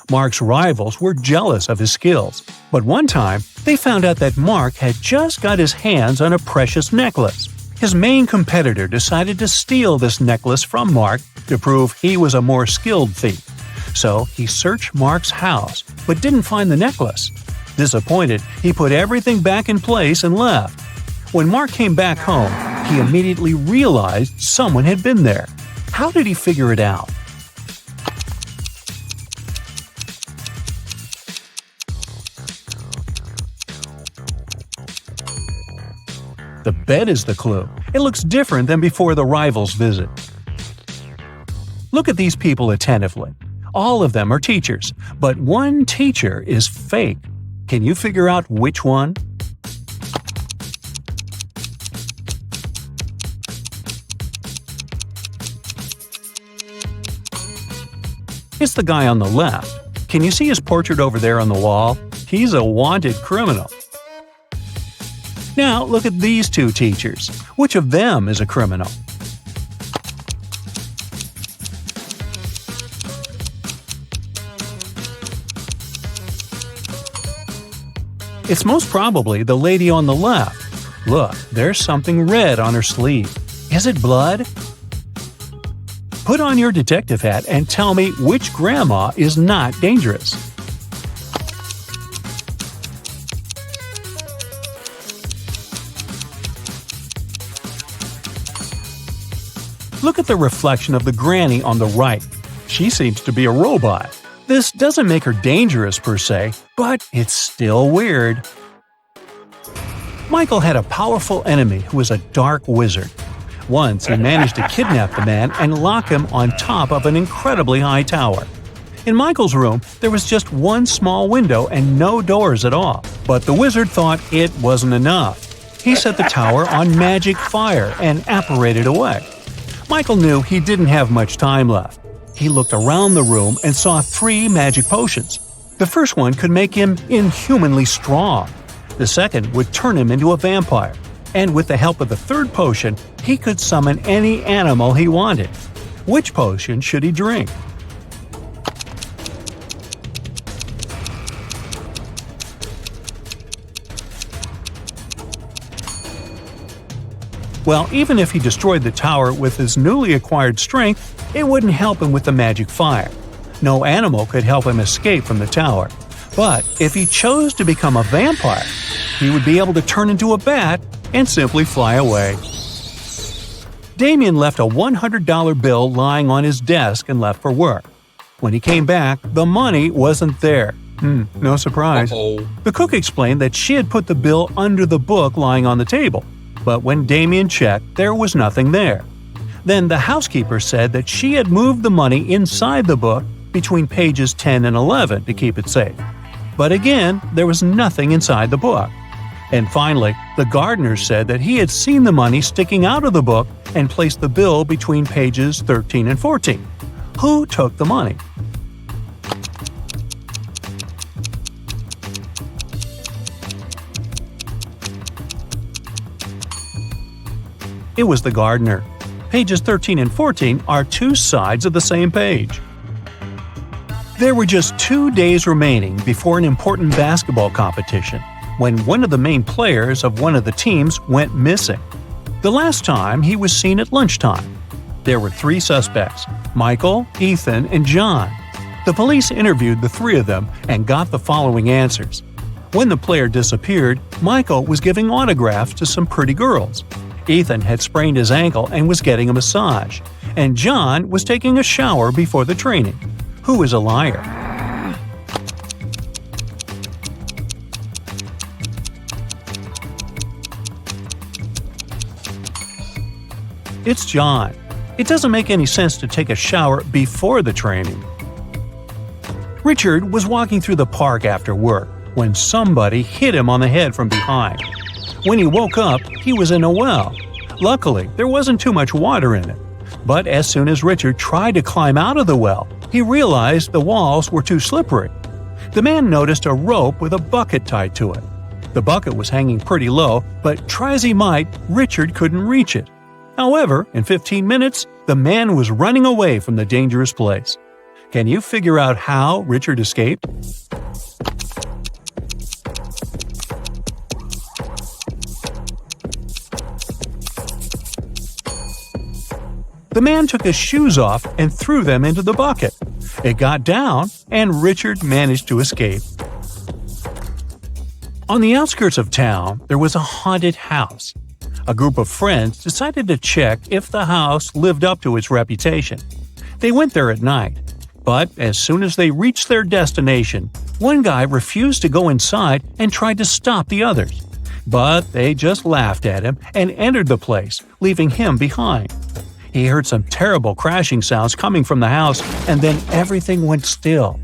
Mark's rivals were jealous of his skills, but one time they found out that Mark had just got his hands on a precious necklace. His main competitor decided to steal this necklace from Mark to prove he was a more skilled thief. So he searched Mark's house, but didn't find the necklace. Disappointed, he put everything back in place and left. When Mark came back home, he immediately realized someone had been there. How did he figure it out? The bed is the clue. It looks different than before the rivals' visit. Look at these people attentively. All of them are teachers, but one teacher is fake. Can you figure out which one? It's the guy on the left. Can you see his portrait over there on the wall? He's a wanted criminal. Now look at these 2 teachers. Which of them is a criminal? It's most probably the lady on the left. Look, there's something red on her sleeve. Is it blood? Put on your detective hat and tell me which grandma is not dangerous. Look at the reflection of the granny on the right. She seems to be a robot. This doesn't make her dangerous per se, but it's still weird. Michael had a powerful enemy who was a dark wizard. Once he managed to kidnap the man and lock him on top of an incredibly high tower. In Michael's room, there was just one small window and no doors at all. But the wizard thought it wasn't enough. He set the tower on magic fire and apparated away. Michael knew he didn't have much time left. He looked around the room and saw 3 magic potions. The first one could make him inhumanly strong. The second would turn him into a vampire. And with the help of the third potion, he could summon any animal he wanted. Which potion should he drink? Well, even if he destroyed the tower with his newly acquired strength, it wouldn't help him with the magic fire. No animal could help him escape from the tower. But if he chose to become a vampire, he would be able to turn into a bat and simply fly away. Damien left a $100 bill lying on his desk and left for work. When he came back, the money wasn't there. No surprise. The cook explained that she had put the bill under the book lying on the table, but when Damien checked, there was nothing there. Then the housekeeper said that she had moved the money inside the book between pages 10 and 11 to keep it safe. But again, there was nothing inside the book. And finally, the gardener said that he had seen the money sticking out of the book and placed the bill between pages 13 and 14. Who took the money? It was the gardener. Pages 13 and 14 are two sides of the same page. There were just 2 days remaining before an important basketball competition when one of the main players of one of the teams went missing. The last time he was seen at lunchtime. There were 3 suspects: Michael, Ethan, and John. The police interviewed the 3 of them and got the following answers. When the player disappeared, Michael was giving autographs to some pretty girls. Ethan had sprained his ankle and was getting a massage. And John was taking a shower before the training. Who is a liar? It's John. It doesn't make any sense to take a shower before the training. Richard was walking through the park after work when somebody hit him on the head from behind. When he woke up, he was in a well. Luckily, there wasn't too much water in it. But as soon as Richard tried to climb out of the well, he realized the walls were too slippery. The man noticed a rope with a bucket tied to it. The bucket was hanging pretty low, but try as he might, Richard couldn't reach it. However, in 15 minutes, the man was running away from the dangerous place. Can you figure out how Richard escaped? The man took his shoes off and threw them into the bucket. It got down, and Richard managed to escape. On the outskirts of town, there was a haunted house. A group of friends decided to check if the house lived up to its reputation. They went there at night, but as soon as they reached their destination, one guy refused to go inside and tried to stop the others. But they just laughed at him and entered the place, leaving him behind. He heard some terrible crashing sounds coming from the house, and then everything went still.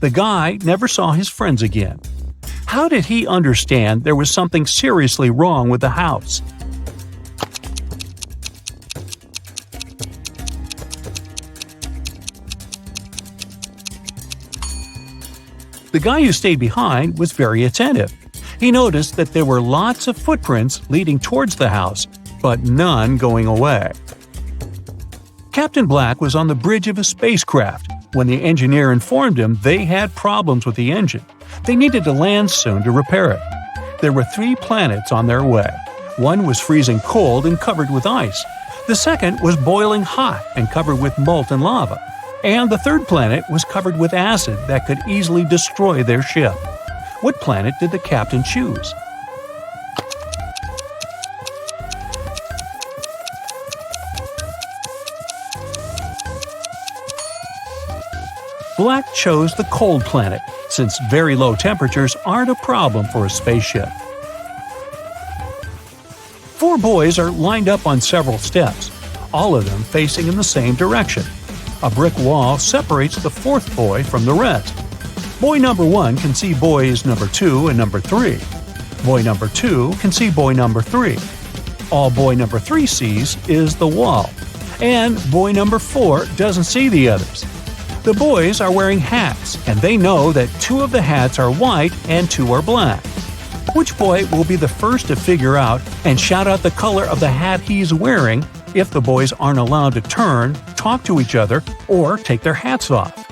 The guy never saw his friends again. How did he understand there was something seriously wrong with the house? The guy who stayed behind was very attentive. He noticed that there were lots of footprints leading towards the house, but none going away. Captain Black was on the bridge of a spacecraft when the engineer informed him they had problems with the engine. They needed to land soon to repair it. There were 3 planets on their way. One was freezing cold and covered with ice. The second was boiling hot and covered with molten lava. And the third planet was covered with acid that could easily destroy their ship. What planet did the captain choose? Black chose the cold planet, since very low temperatures aren't a problem for a spaceship. 4 boys are lined up on several steps, all of them facing in the same direction. A brick wall separates the 4th boy from the rest. Boy number 1 can see boys number 2 and number 3. Boy number 2 can see boy number 3. All boy number 3 sees is the wall. And boy number 4 doesn't see the others. The boys are wearing hats, and they know that 2 of the hats are white and 2 are black. Which boy will be the first to figure out and shout out the color of the hat he's wearing if the boys aren't allowed to turn, talk to each other, or take their hats off?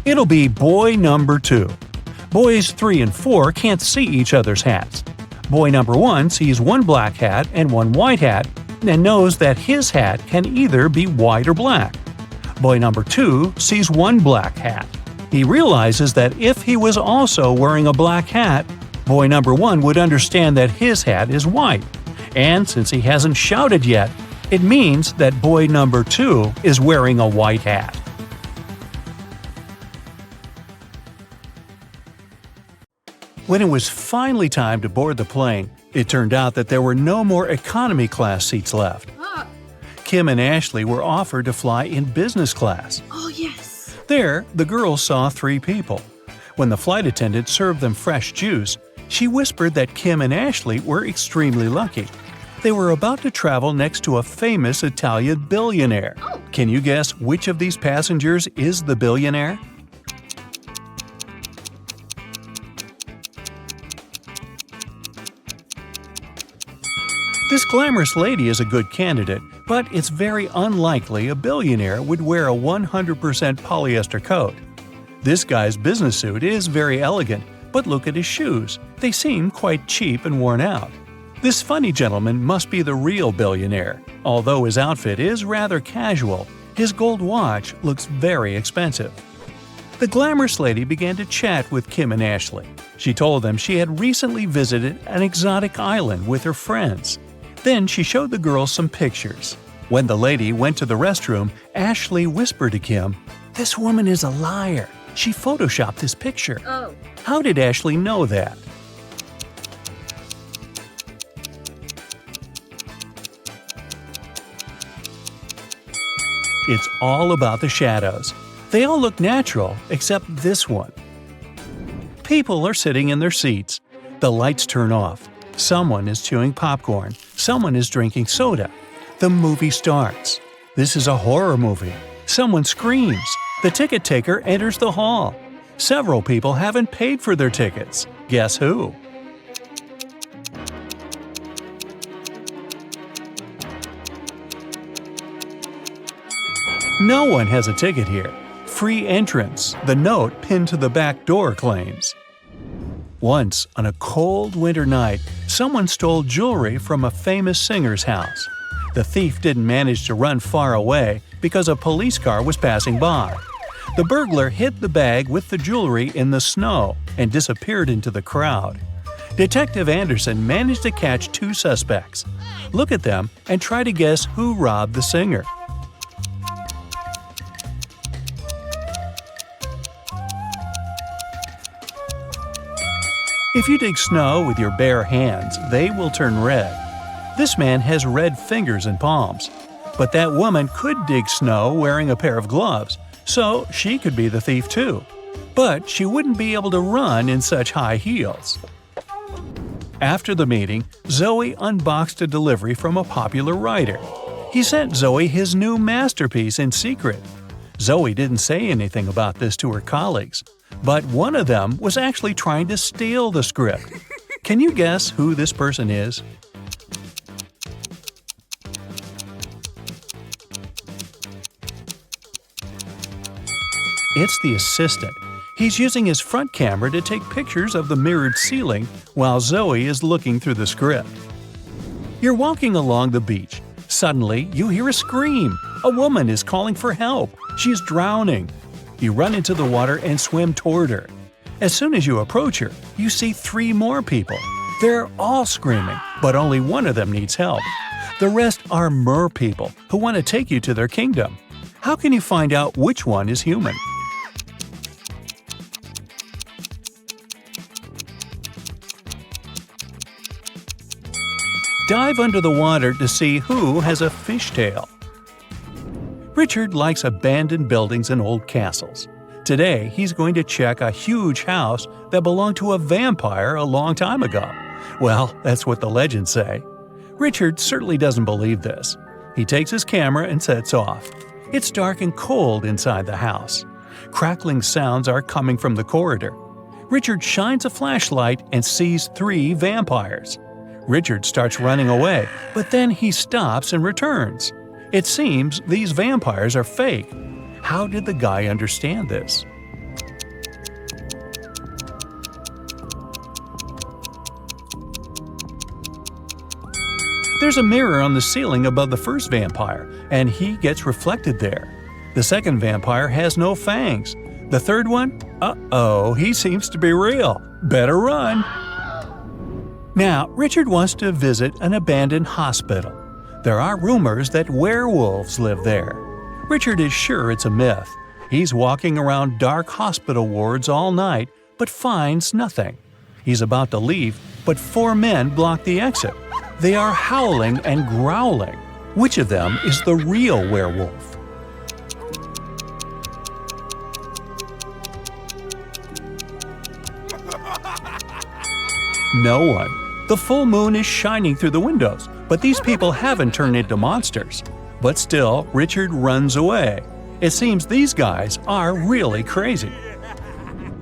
It'll be boy number 2. Boys 3 and 4 can't see each other's hats. Boy number 1 sees 1 black hat and 1 white hat and knows that his hat can either be white or black. Boy number 2 sees 1 black hat. He realizes that if he was also wearing a black hat, boy number 1 would understand that his hat is white. And since he hasn't shouted yet, it means that boy number 2 is wearing a white hat. When it was finally time to board the plane, It turned out that there were no more economy class seats left. Kim and Ashley were offered to fly in business class. Oh, yes. There, the girls saw 3 people. When the flight attendant served them fresh juice, she whispered that Kim and Ashley were extremely lucky. They were about to travel next to a famous Italian billionaire. Can you guess which of these passengers is the billionaire? This glamorous lady is a good candidate, but it's very unlikely a billionaire would wear a 100% polyester coat. This guy's business suit is very elegant, but look at his shoes. They seem quite cheap and worn out. This funny gentleman must be the real billionaire. Although his outfit is rather casual, his gold watch looks very expensive. The glamorous lady began to chat with Kim and Ashley. She told them she had recently visited an exotic island with her friends. Then she showed the girls some pictures. When the lady went to the restroom, Ashley whispered to Kim, "This woman is a liar. She photoshopped this picture." Oh. How did Ashley know that? It's all about the shadows. They all look natural, except this one. People are sitting in their seats. The lights turn off. Someone is chewing popcorn. Someone is drinking soda. The movie starts. This is a horror movie. Someone screams. The ticket taker enters the hall. Several people haven't paid for their tickets. Guess who? No one has a ticket here. Free entrance, the note pinned to the back door claims. Once, on a cold winter night, someone stole jewelry from a famous singer's house. The thief didn't manage to run far away because a police car was passing by. The burglar hid the bag with the jewelry in the snow and disappeared into the crowd. Detective Anderson managed to catch 2 suspects. Look at them and try to guess who robbed the singer. If you dig snow with your bare hands, they will turn red. This man has red fingers and palms. But that woman could dig snow wearing a pair of gloves, so she could be the thief too. But she wouldn't be able to run in such high heels. After the meeting, Zoe unboxed a delivery from a popular writer. He sent Zoe his new masterpiece in secret. Zoe didn't say anything about this to her colleagues. But one of them was actually trying to steal the script. Can you guess who this person is? It's the assistant. He's using his front camera to take pictures of the mirrored ceiling while Zoe is looking through the script. You're walking along the beach. Suddenly, you hear a scream. A woman is calling for help. She's drowning. You run into the water and swim toward her. As soon as you approach her, you see 3 more people. They're all screaming, but only one of them needs help. The rest are mer people who want to take you to their kingdom. How can you find out which one is human? Dive under the water to see who has a fishtail. Richard likes abandoned buildings and old castles. Today, he's going to check a huge house that belonged to a vampire a long time ago. Well, that's what the legends say. Richard certainly doesn't believe this. He takes his camera and sets off. It's dark and cold inside the house. Crackling sounds are coming from the corridor. Richard shines a flashlight and sees 3 vampires. Richard starts running away, but then he stops and returns. It seems these vampires are fake. How did the guy understand this? There's a mirror on the ceiling above the first vampire, and he gets reflected there. The second vampire has no fangs. The third one? Uh-oh, he seems to be real. Better run. Now, Richard wants to visit an abandoned hospital. There are rumors that werewolves live there. Richard is sure it's a myth. He's walking around dark hospital wards all night, but finds nothing. He's about to leave, but 4 men block the exit. They are howling and growling. Which of them is the real werewolf? No one. The full moon is shining through the windows, but these people haven't turned into monsters. But still, Richard runs away. It seems these guys are really crazy.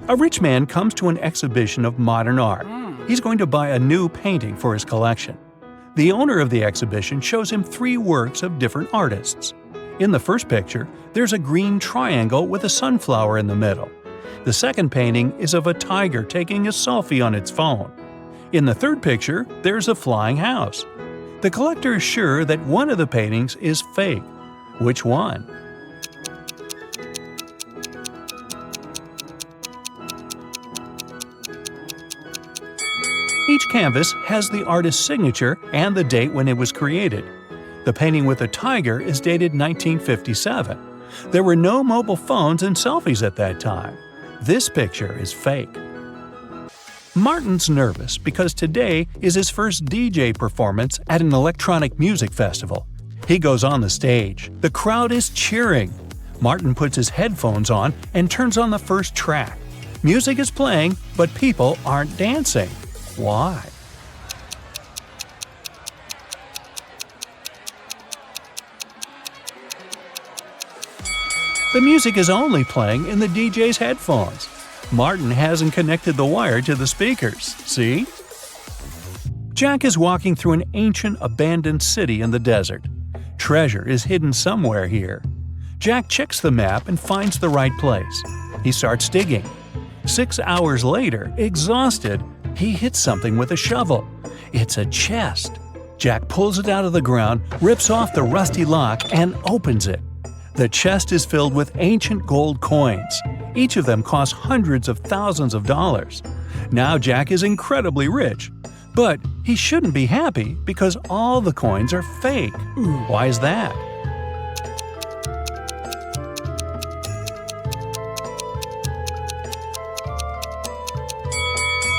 A rich man comes to an exhibition of modern art. He's going to buy a new painting for his collection. The owner of the exhibition shows him 3 works of different artists. In the first picture, there's a green triangle with a sunflower in the middle. The second painting is of a tiger taking a selfie on its phone. In the third picture, there's a flying house. The collector is sure that one of the paintings is fake. Which one? Each canvas has the artist's signature and the date when it was created. The painting with the tiger is dated 1957. There were no mobile phones and selfies at that time. This picture is fake. Martin's nervous because today is his first DJ performance at an electronic music festival. He goes on the stage. The crowd is cheering. Martin puts his headphones on and turns on the first track. Music is playing, but people aren't dancing. Why? The music is only playing in the DJ's headphones. Martin hasn't connected the wire to the speakers. See? Jack is walking through an ancient, abandoned city in the desert. Treasure is hidden somewhere here. Jack checks the map and finds the right place. He starts digging. 6 hours later, exhausted, he hits something with a shovel. It's a chest. Jack pulls it out of the ground, rips off the rusty lock, and opens it. The chest is filled with ancient gold coins. Each of them costs hundreds of thousands of dollars. Now Jack is incredibly rich. But he shouldn't be happy because all the coins are fake. Why is that?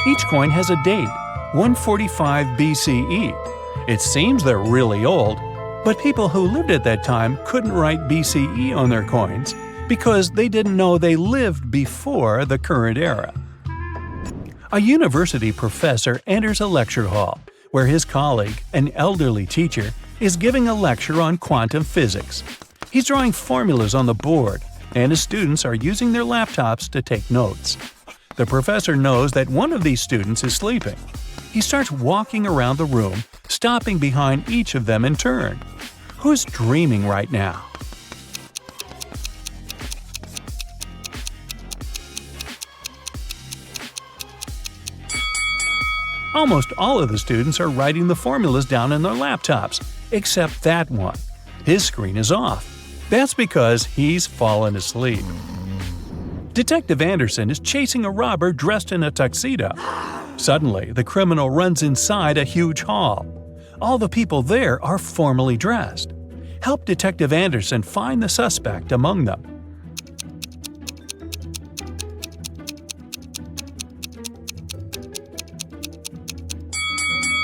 Each coin has a date, 145 BCE. It seems they're really old, but people who lived at that time couldn't write BCE on their coins because they didn't know they lived before the current era. A university professor enters a lecture hall where his colleague, an elderly teacher, is giving a lecture on quantum physics. He's drawing formulas on the board, and his students are using their laptops to take notes. The professor knows that one of these students is sleeping. He starts walking around the room, stopping behind each of them in turn. Who's dreaming right now? Almost all of the students are writing the formulas down in their laptops, except that one. His screen is off. That's because he's fallen asleep. Detective Anderson is chasing a robber dressed in a tuxedo. Suddenly, the criminal runs inside a huge hall. All the people there are formally dressed. Help Detective Anderson find the suspect among them.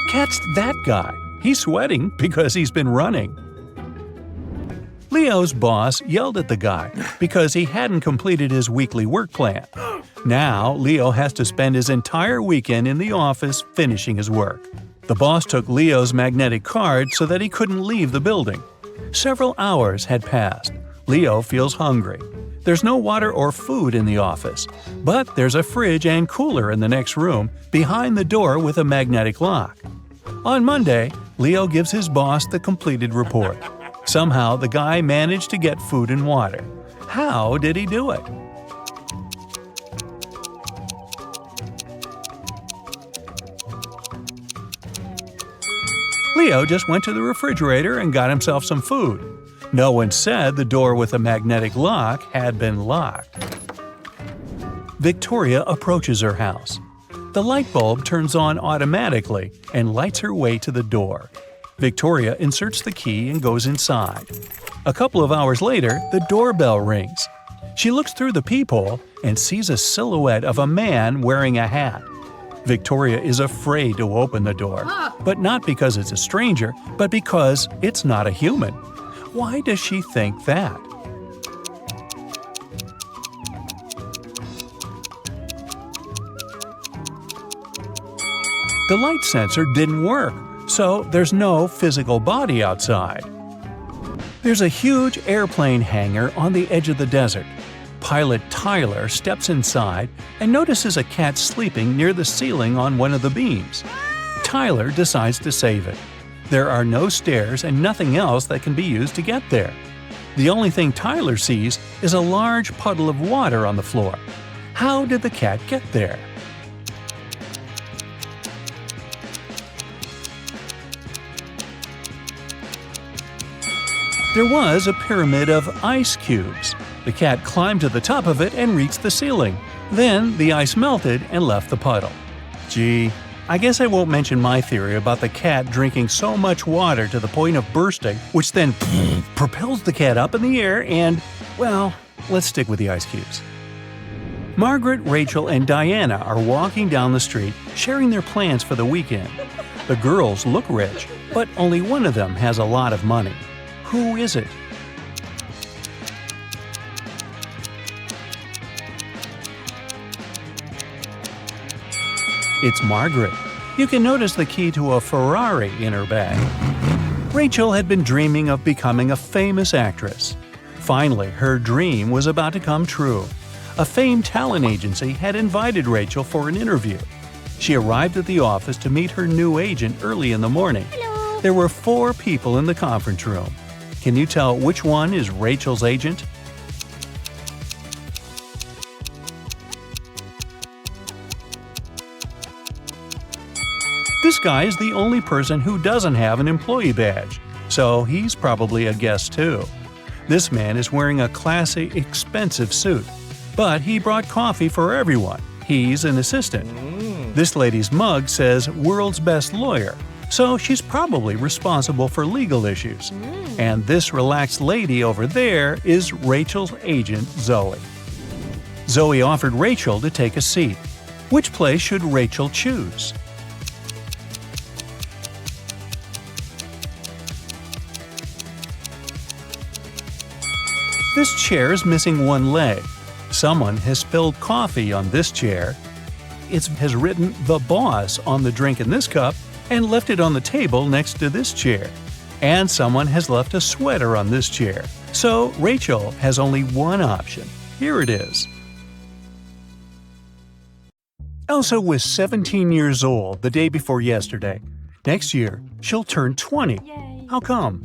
Catch that guy. He's sweating because he's been running. Leo's boss yelled at the guy because he hadn't completed his weekly work plan. Now, Leo has to spend his entire weekend in the office finishing his work. The boss took Leo's magnetic card so that he couldn't leave the building. Several hours had passed. Leo feels hungry. There's no water or food in the office, but there's a fridge and cooler in the next room behind the door with a magnetic lock. On Monday, Leo gives his boss the completed report. Somehow, the guy managed to get food and water. How did he do it? Leo just went to the refrigerator and got himself some food. No one said the door with a magnetic lock had been locked. Victoria approaches her house. The light bulb turns on automatically and lights her way to the door. Victoria inserts the key and goes inside. A couple of hours later, the doorbell rings. She looks through the peephole and sees a silhouette of a man wearing a hat. Victoria is afraid to open the door, but not because it's a stranger, but because it's not a human. Why does she think that? The light sensor didn't work, so there's no physical body outside. There's a huge airplane hangar on the edge of the desert. Pilot Tyler steps inside and notices a cat sleeping near the ceiling on one of the beams. Tyler decides to save it. There are no stairs and nothing else that can be used to get there. The only thing Tyler sees is a large puddle of water on the floor. How did the cat get there? There was a pyramid of ice cubes. The cat climbed to the top of it and reached the ceiling. Then the ice melted and left the puddle. Gee, I guess I won't mention my theory about the cat drinking so much water to the point of bursting, which then propels the cat up in the air and, well, let's stick with the ice cubes. Margaret, Rachel, and Diana are walking down the street, sharing their plans for the weekend. The girls look rich, but only one of them has a lot of money. Who is it? It's Margaret. You can notice the key to a Ferrari in her bag. Rachel had been dreaming of becoming a famous actress. Finally, her dream was about to come true. A famed talent agency had invited Rachel for an interview. She arrived at the office to meet her new agent early in the morning. Hello. There were 4 people in the conference room. Can you tell which one is Rachel's agent? This guy is the only person who doesn't have an employee badge, so he's probably a guest too. This man is wearing a classy, expensive suit, but he brought coffee for everyone. He's an assistant. This lady's mug says "World's Best Lawyer," so she's probably responsible for legal issues. And this relaxed lady over there is Rachel's agent, Zoe. Zoe offered Rachel to take a seat. Which place should Rachel choose? This chair is missing one leg. Someone has spilled coffee on this chair. It has written "The Boss" on the drink in this cup and left it on the table next to this chair. And someone has left a sweater on this chair. So Rachel has only one option. Here it is. Elsa was 17 years old the day before yesterday. Next year, she'll turn 20. Yay. How come?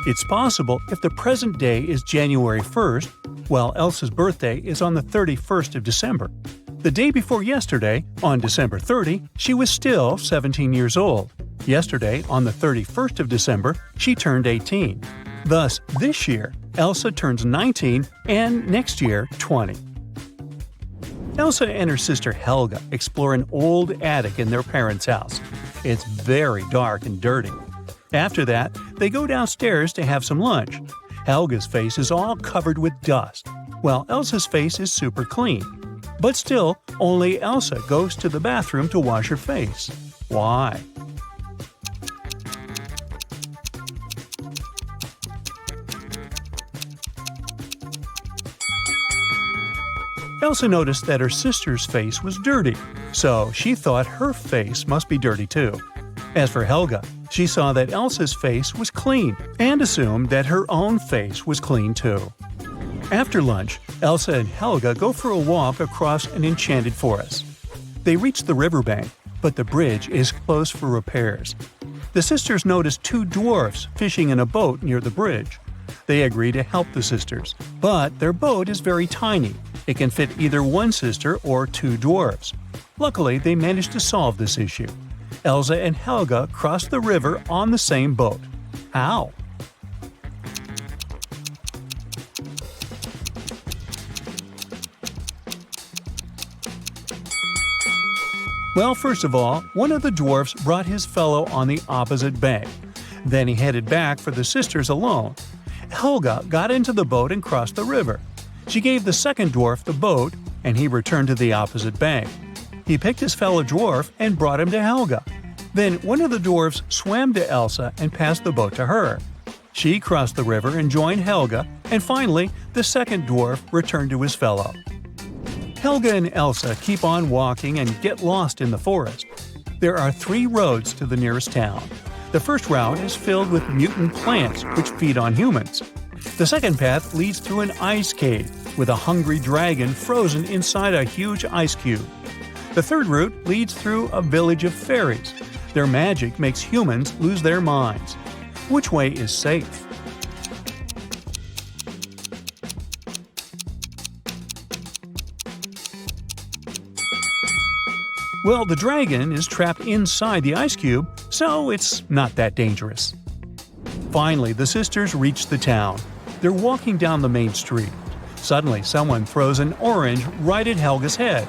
It's possible if the present day is January 1st, while Elsa's birthday is on the 31st of December. The day before yesterday, on December 30, she was still 17 years old. Yesterday, on the 31st of December, she turned 18. Thus, this year, Elsa turns 19 and next year 20. Elsa and her sister Helga explore an old attic in their parents' house. It's very dark and dirty. After that, they go downstairs to have some lunch. Helga's face is all covered with dust, while Elsa's face is super clean. But still, only Elsa goes to the bathroom to wash her face. Why? Elsa noticed that her sister's face was dirty, so she thought her face must be dirty too. As for Helga, she saw that Elsa's face was clean and assumed that her own face was clean too. After lunch, Elsa and Helga go for a walk across an enchanted forest. They reach the riverbank, but the bridge is closed for repairs. The sisters notice 2 dwarfs fishing in a boat near the bridge. They agree to help the sisters, but their boat is very tiny. It can fit either one sister or 2 dwarfs. Luckily, they manage to solve this issue. Elsa and Helga cross the river on the same boat. How? Well, first of all, one of the dwarfs brought his fellow on the opposite bank. Then he headed back for the sisters alone. Helga got into the boat and crossed the river. She gave the second dwarf the boat, and he returned to the opposite bank. He picked his fellow dwarf and brought him to Helga. Then one of the dwarfs swam to Elsa and passed the boat to her. She crossed the river and joined Helga, and finally, the second dwarf returned to his fellow. Helga and Elsa keep on walking and get lost in the forest. There are 3 roads to the nearest town. The first route is filled with mutant plants which feed on humans. The second path leads through an ice cave with a hungry dragon frozen inside a huge ice cube. The third route leads through a village of fairies. Their magic makes humans lose their minds. Which way is safe? Well, the dragon is trapped inside the ice cube, so it's not that dangerous. Finally, the sisters reach the town. They're walking down the main street. Suddenly, someone throws an orange right at Helga's head.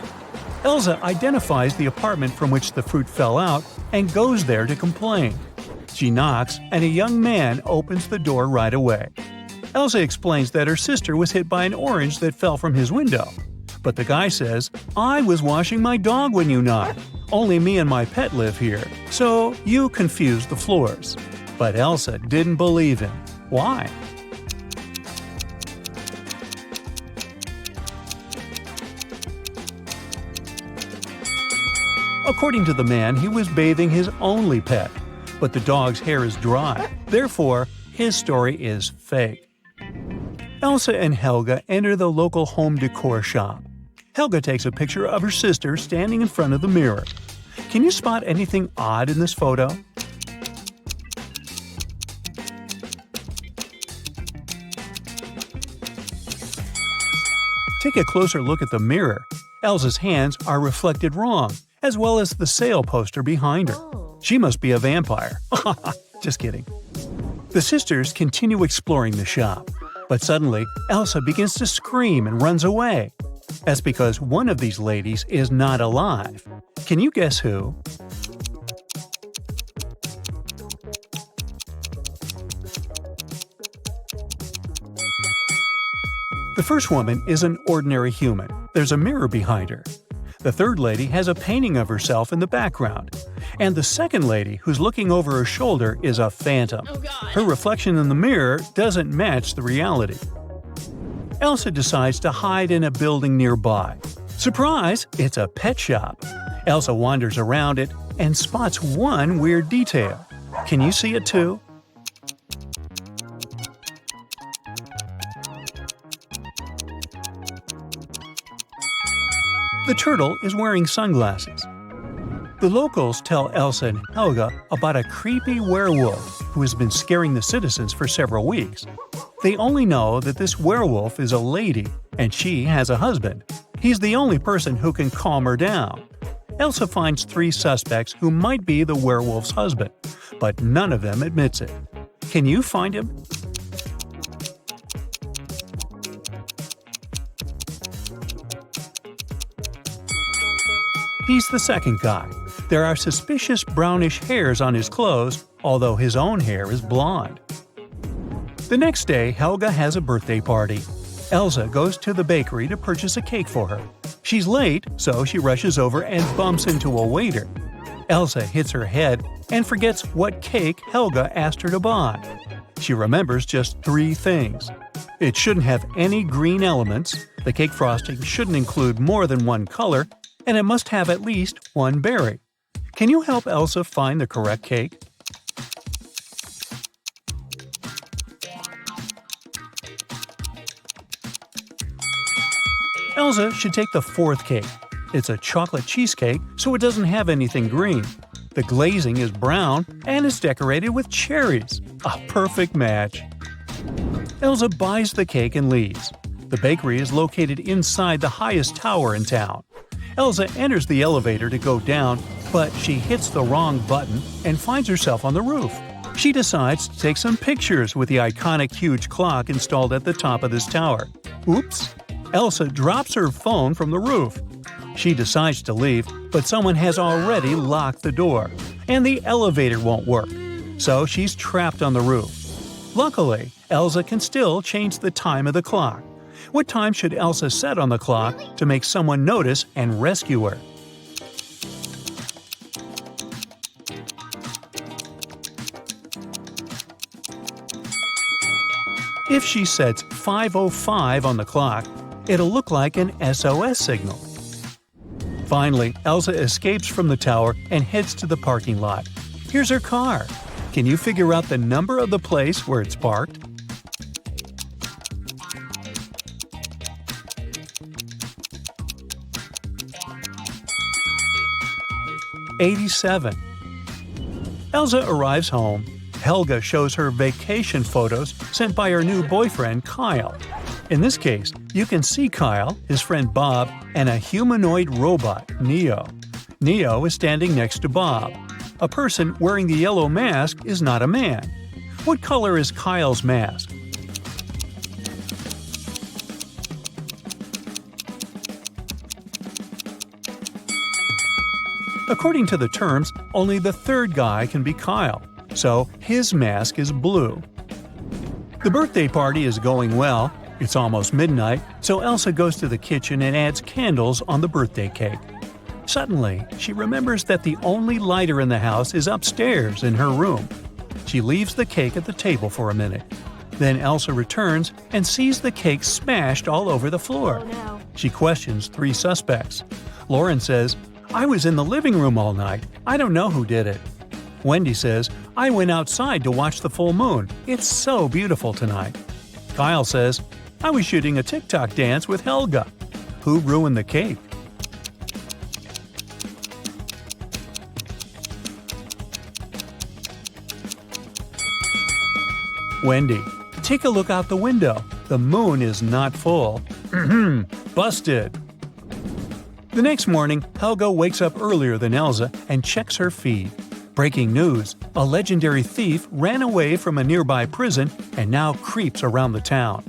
Elsa identifies the apartment from which the fruit fell out and goes there to complain. She knocks, and a young man opens the door right away. Elsa explains that her sister was hit by an orange that fell from his window. But the guy says, "I was washing my dog when you knocked. Only me and my pet live here, so you confused the floors." But Elsa didn't believe him. Why? According to the man, he was bathing his only pet, but the dog's hair is dry. Therefore, his story is fake. Elsa and Helga enter the local home decor shop. Helga takes a picture of her sister standing in front of the mirror. Can you spot anything odd in this photo? Take a closer look at the mirror. Elsa's hands are reflected wrong, as well as the sale poster behind her. She must be a vampire. Just kidding. The sisters continue exploring the shop, but suddenly Elsa begins to scream and runs away. That's because one of these ladies is not alive. Can you guess who? The first woman is an ordinary human. There's a mirror behind her. The third lady has a painting of herself in the background. And the second lady, who's looking over her shoulder, is a phantom. Her reflection in the mirror doesn't match the reality. Elsa decides to hide in a building nearby. Surprise! It's a pet shop. Elsa wanders around it and spots one weird detail. Can you see it too? The turtle is wearing sunglasses. The locals tell Elsa and Helga about a creepy werewolf who has been scaring the citizens for several weeks. They only know that this werewolf is a lady and she has a husband. He's the only person who can calm her down. Elsa finds 3 suspects who might be the werewolf's husband, but none of them admits it. Can you find him? He's the second guy. There are suspicious brownish hairs on his clothes, although his own hair is blonde. The next day, Helga has a birthday party. Elsa goes to the bakery to purchase a cake for her. She's late, so she rushes over and bumps into a waiter. Elsa hits her head and forgets what cake Helga asked her to buy. She remembers just 3 things. It shouldn't have any green elements, the cake frosting shouldn't include more than 1 color, and it must have at least 1 berry. Can you help Elsa find the correct cake? Elsa should take the 4th cake. It's a chocolate cheesecake, so it doesn't have anything green. The glazing is brown and it's decorated with cherries. A perfect match. Elsa buys the cake and leaves. The bakery is located inside the highest tower in town. Elsa enters the elevator to go down, but she hits the wrong button and finds herself on the roof. She decides to take some pictures with the iconic huge clock installed at the top of this tower. Oops! Elsa drops her phone from the roof. She decides to leave, but someone has already locked the door, and the elevator won't work. So she's trapped on the roof. Luckily, Elsa can still change the time of the clock. What time should Elsa set on the clock to make someone notice and rescue her? If she sets 5:05 on the clock, it'll look like an SOS signal. Finally, Elsa escapes from the tower and heads to the parking lot. Here's her car. Can you figure out the number of the place where it's parked? '87. Elsa arrives home. Helga shows her vacation photos sent by her new boyfriend, Kyle. In this case, you can see Kyle, his friend Bob, and a humanoid robot, Neo. Neo is standing next to Bob. A person wearing the yellow mask is not a man. What color is Kyle's mask? According to the terms, only the third guy can be Kyle, so his mask is blue. The birthday party is going well. It's almost midnight, so Elsa goes to the kitchen and adds candles on the birthday cake. Suddenly, she remembers that the only lighter in the house is upstairs in her room. She leaves the cake at the table for a minute. Then Elsa returns and sees the cake smashed all over the floor. Oh, no. She questions 3 suspects. Lauren says, "I was in the living room all night. I don't know who did it." Wendy says, "I went outside to watch the full moon. It's so beautiful tonight." Kyle says, "I was shooting a TikTok dance with Helga." Who ruined the cake? Wendy. Take a look out the window. The moon is not full. Busted. The next morning, Helga wakes up earlier than Elsa and checks her feed. Breaking news: a legendary thief ran away from a nearby prison and now creeps around the town.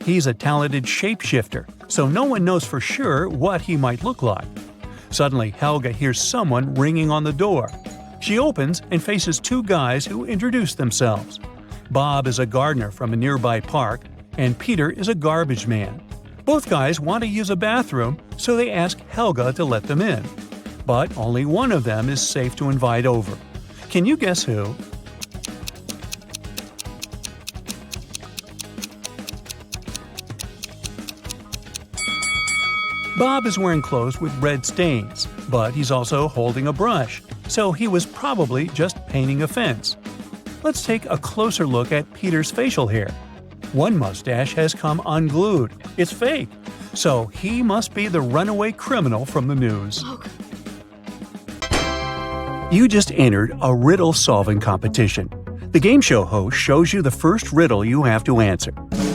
He's a talented shapeshifter, so no one knows for sure what he might look like. Suddenly, Helga hears someone ringing on the door. She opens and faces 2 guys who introduce themselves. Bob is a gardener from a nearby park, and Peter is a garbage man. Both guys want to use a bathroom, so they ask Helga to let them in. But only one of them is safe to invite over. Can you guess who? Bob is wearing clothes with red stains, but he's also holding a brush, so he was probably just painting a fence. Let's take a closer look at Peter's facial hair. One mustache has come unglued. It's fake. So he must be the runaway criminal from the news. You just entered a riddle solving competition. The game show host shows you the first riddle you have to answer.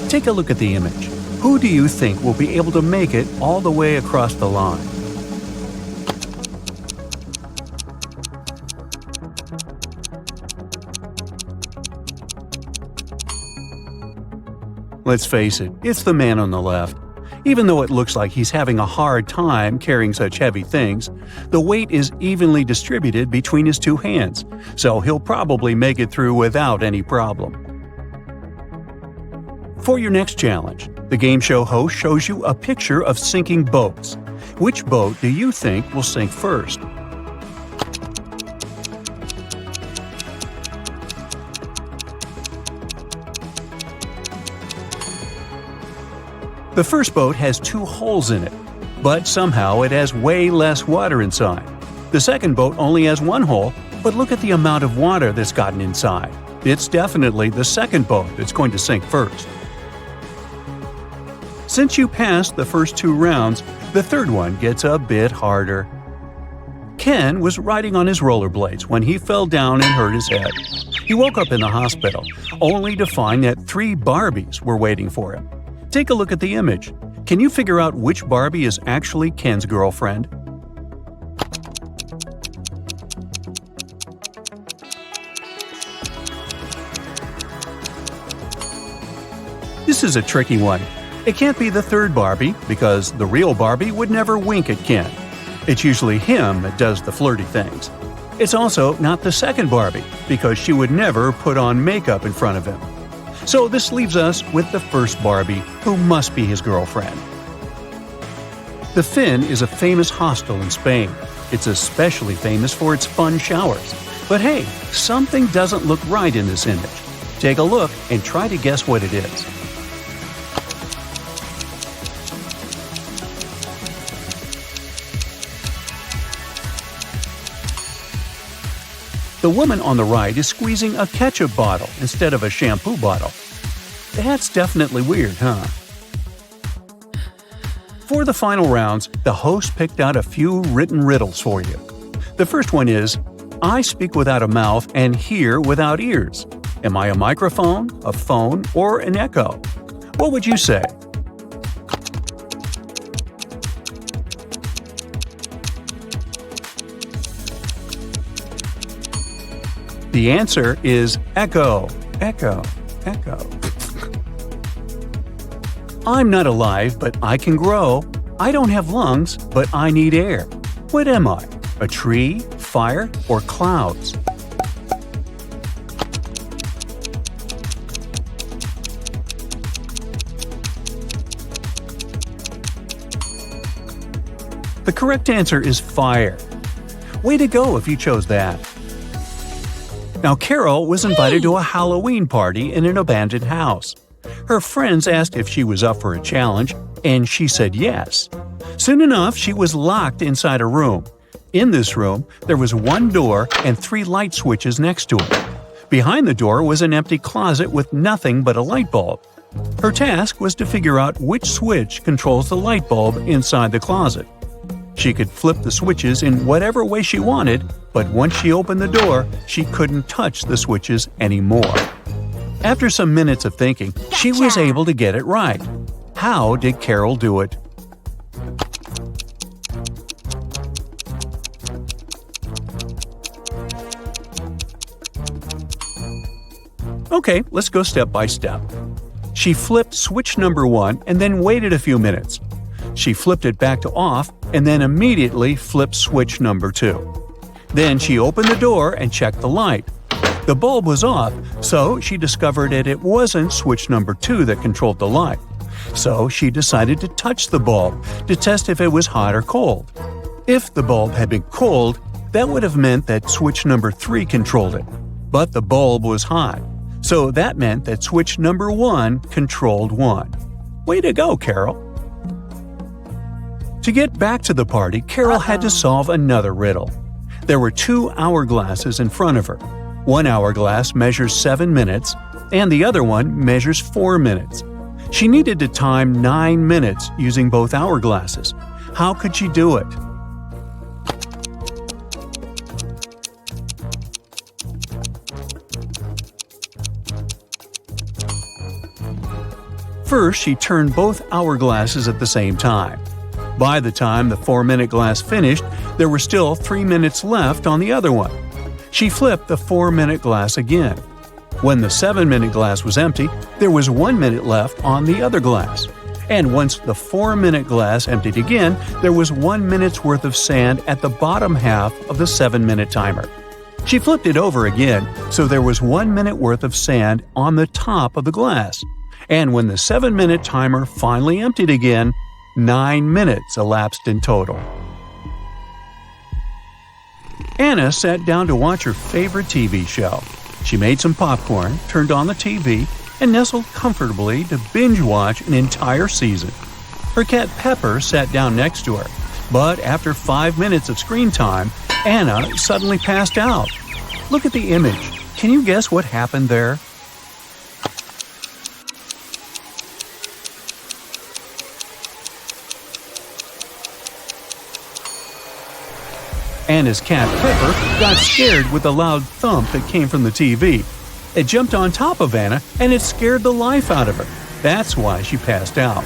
Take a look at the image. Who do you think will be able to make it all the way across the line? Let's face it, it's the man on the left. Even though it looks like he's having a hard time carrying such heavy things, the weight is evenly distributed between his 2 hands, so he'll probably make it through without any problem. For your next challenge, the game show host shows you a picture of sinking boats. Which boat do you think will sink first? The first boat has 2 holes in it, but somehow it has way less water inside. The second boat only has 1 hole, but look at the amount of water that's gotten inside. It's definitely the second boat that's going to sink first. Since you passed the first 2 rounds, the third one gets a bit harder. Ken was riding on his rollerblades when he fell down and hurt his head. He woke up in the hospital, only to find that 3 Barbies were waiting for him. Take a look at the image. Can you figure out which Barbie is actually Ken's girlfriend? This is a tricky one. It can't be the third Barbie, because the real Barbie would never wink at Ken. It's usually him that does the flirty things. It's also not the second Barbie, because she would never put on makeup in front of him. So this leaves us with the first Barbie, who must be his girlfriend. The Finn is a famous hostel in Spain. It's especially famous for its fun showers. But hey, something doesn't look right in this image. Take a look and try to guess what it is. The woman on the right is squeezing a ketchup bottle instead of a shampoo bottle. That's definitely weird, huh? For the final rounds, the host picked out a few written riddles for you. The first one is, I speak without a mouth and hear without ears. Am I a microphone, a phone, or an echo? What would you say? The answer is echo, echo, echo. I'm not alive, but I can grow. I don't have lungs, but I need air. What am I? A tree, fire, or clouds? The correct answer is fire. Way to go if you chose that. Now, Carol was invited to a Halloween party in an abandoned house. Her friends asked if she was up for a challenge, and she said yes. Soon enough, she was locked inside a room. In this room, there was one door and 3 light switches next to it. Behind the door was an empty closet with nothing but a light bulb. Her task was to figure out which switch controls the light bulb inside the closet. She could flip the switches in whatever way she wanted, but once she opened the door, she couldn't touch the switches anymore. After some minutes of thinking, she was able to get it right. How did Carol do it? Okay, let's go step by step. She flipped switch number 1 and then waited a few minutes. She flipped it back to off and then immediately flipped switch number 2. Then she opened the door and checked the light. The bulb was off, so she discovered that it wasn't switch number 2 that controlled the light. So she decided to touch the bulb to test if it was hot or cold. If the bulb had been cold, that would have meant that switch number 3 controlled it. But the bulb was hot, so that meant that switch number 1 controlled 1. Way to go, Carol! To get back to the party, Carol had to solve another riddle. There were 2 hourglasses in front of her. One hourglass measures 7 minutes, and the other one measures 4 minutes. She needed to time 9 minutes using both hourglasses. How could she do it? First, she turned both hourglasses at the same time. By the time the 4-minute glass finished, there were still 3 minutes left on the other one. She flipped the 4-minute glass again. When the 7-minute glass was empty, there was 1 minute left on the other glass. And once the 4-minute glass emptied again, there was 1 minute's worth of sand at the bottom half of the 7-minute timer. She flipped it over again, so there was 1 minute worth of sand on the top of the glass. And when the 7-minute timer finally emptied again, 9 minutes elapsed in total. Anna sat down to watch her favorite TV show. She made some popcorn, turned on the TV, and nestled comfortably to binge-watch an entire season. Her cat Pepper sat down next to her, but after 5 minutes of screen time, Anna suddenly passed out. Look at the image. Can you guess what happened there? Anna's cat Pepper got scared with the loud thump that came from the TV. It jumped on top of Anna and it scared the life out of her. That's why she passed out.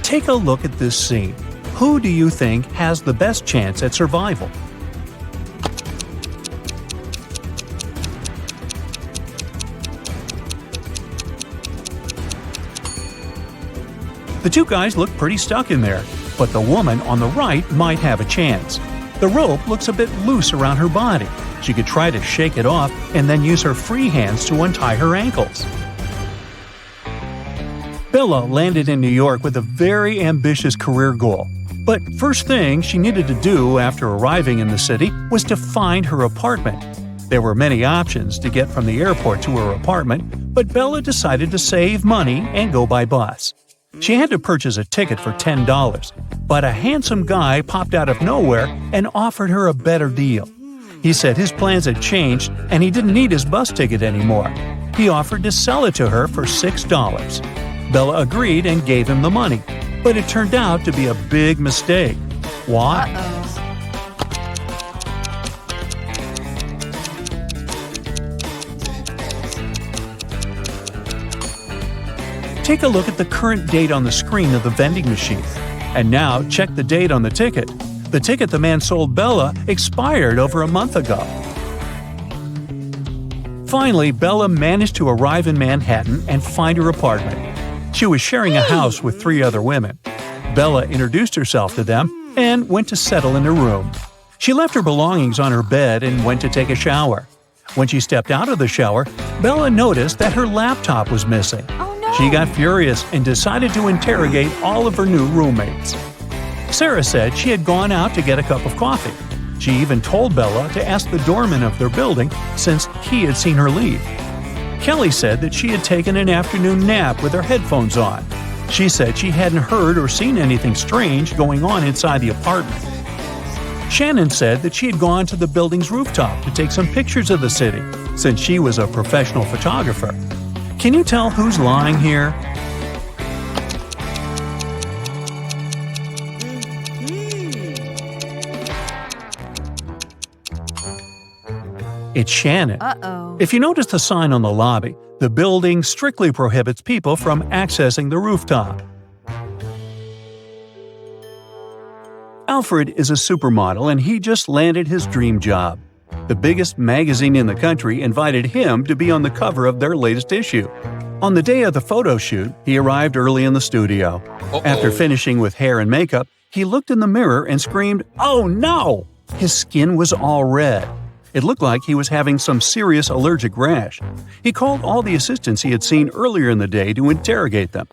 Take a look at this scene. Who do you think has the best chance at survival? The 2 guys look pretty stuck in there, but the woman on the right might have a chance. The rope looks a bit loose around her body. She could try to shake it off and then use her free hands to untie her ankles. Bella landed in New York with a very ambitious career goal. But first thing she needed to do after arriving in the city was to find her apartment. There were many options to get from the airport to her apartment, but Bella decided to save money and go by bus. She had to purchase a ticket for $10, but a handsome guy popped out of nowhere and offered her a better deal. He said his plans had changed and he didn't need his bus ticket anymore. He offered to sell it to her for $6. Bella agreed and gave him the money, but it turned out to be a big mistake. Why? Take a look at the current date on the screen of the vending machine. And now check the date on the ticket. The ticket the man sold Bella expired over a month ago. Finally, Bella managed to arrive in Manhattan and find her apartment. She was sharing a house with 3 other women. Bella introduced herself to them and went to settle in her room. She left her belongings on her bed and went to take a shower. When she stepped out of the shower, Bella noticed that her laptop was missing. She got furious and decided to interrogate all of her new roommates. Sarah said she had gone out to get a cup of coffee. She even told Bella to ask the doorman of their building since he had seen her leave. Kelly said that she had taken an afternoon nap with her headphones on. She said she hadn't heard or seen anything strange going on inside the apartment. Shannon said that she had gone to the building's rooftop to take some pictures of the city, since she was a professional photographer. Can you tell who's lying here? It's Shannon. If you notice the sign on the lobby, the building strictly prohibits people from accessing the rooftop. Alfred is a supermodel and he just landed his dream job. The biggest magazine in the country invited him to be on the cover of their latest issue. On the day of the photo shoot, he arrived early in the studio. After finishing with hair and makeup, he looked in the mirror and screamed, "Oh no!" His skin was all red. It looked like he was having some serious allergic rash. He called all the assistants he had seen earlier in the day to interrogate them.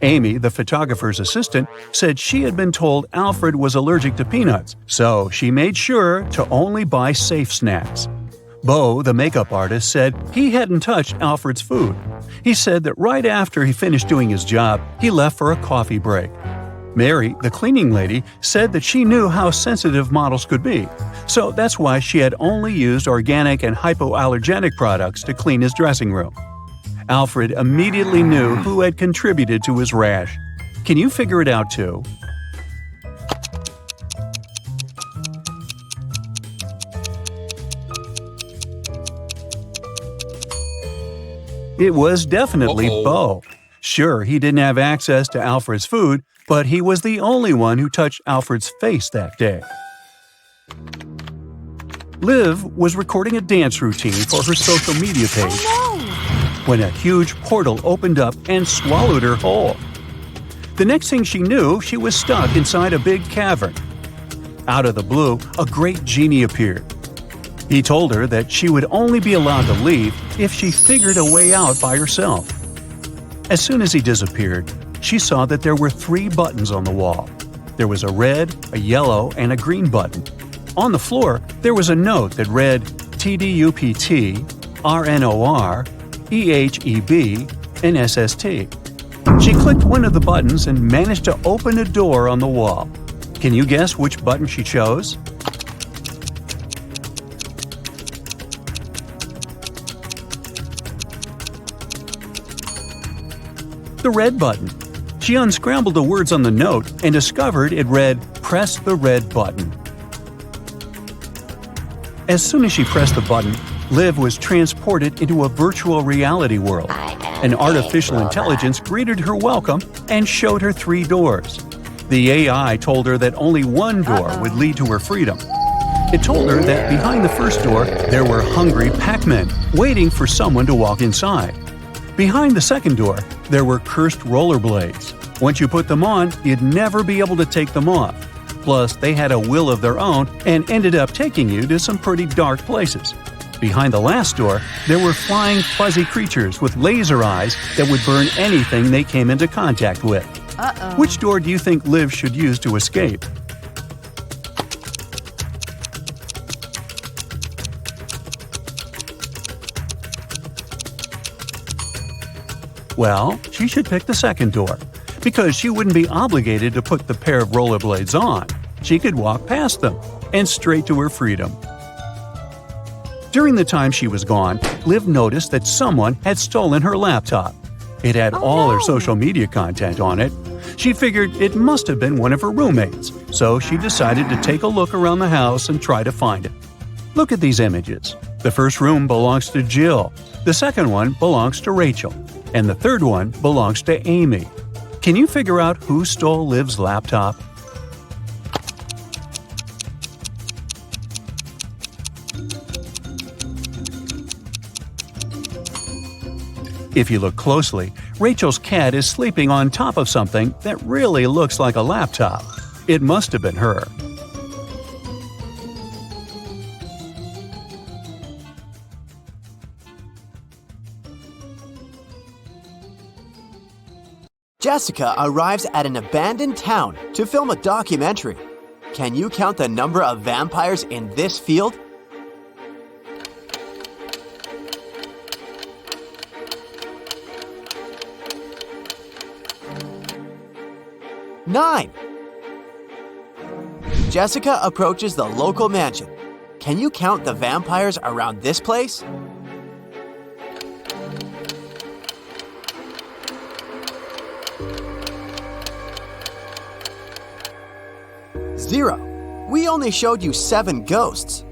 Amy, the photographer's assistant, said she had been told Alfred was allergic to peanuts, so she made sure to only buy safe snacks. Bo, the makeup artist, said he hadn't touched Alfred's food. He said that right after he finished doing his job, he left for a coffee break. Mary, the cleaning lady, said that she knew how sensitive models could be, so that's why she had only used organic and hypoallergenic products to clean his dressing room. Alfred immediately knew who had contributed to his rash. Can you figure it out too? It was definitely Bo. Sure, he didn't have access to Alfred's food, but he was the only one who touched Alfred's face that day. Liv was recording a dance routine for her social media page when a huge portal opened up and swallowed her whole. The next thing she knew, she was stuck inside a big cavern. Out of the blue, a great genie appeared. He told her that she would only be allowed to leave if she figured a way out by herself. As soon as he disappeared, she saw that there were 3 buttons on the wall. There was a red, a yellow, and a green button. On the floor, there was a note that read TDUPT, RNOR, EHEB, and SST. She clicked one of the buttons and managed to open a door on the wall. Can you guess which button she chose? The red button. She unscrambled the words on the note and discovered it read, "Press the red button." As soon as she pressed the button, Liv was transported into a virtual reality world. An artificial intelligence greeted her welcome and showed her 3 doors. The AI told her that only one door would lead to her freedom. It told her that behind the first door, there were hungry Pac-Men waiting for someone to walk inside. Behind the second door, there were cursed rollerblades. Once you put them on, you'd never be able to take them off. Plus, they had a will of their own and ended up taking you to some pretty dark places. Behind the last door, there were flying, fuzzy creatures with laser eyes that would burn anything they came into contact with. Which door do you think Liv should use to escape? Well, she should pick the second door, because she wouldn't be obligated to put the pair of rollerblades on. She could walk past them and straight to her freedom. During the time she was gone, Liv noticed that someone had stolen her laptop. It had all her social media content on it. She figured it must have been one of her roommates, so she decided to take a look around the house and try to find it. Look at these images. The first room belongs to Jill, the second one belongs to Rachel, and the third one belongs to Amy. Can you figure out who stole Liv's laptop? If you look closely, Rachel's cat is sleeping on top of something that really looks like a laptop. It must have been her. Jessica arrives at an abandoned town to film a documentary. Can you count the number of vampires in this field? Nine. Jessica approaches the local mansion. Can you count the vampires around this place? 0. We only showed you 7 ghosts.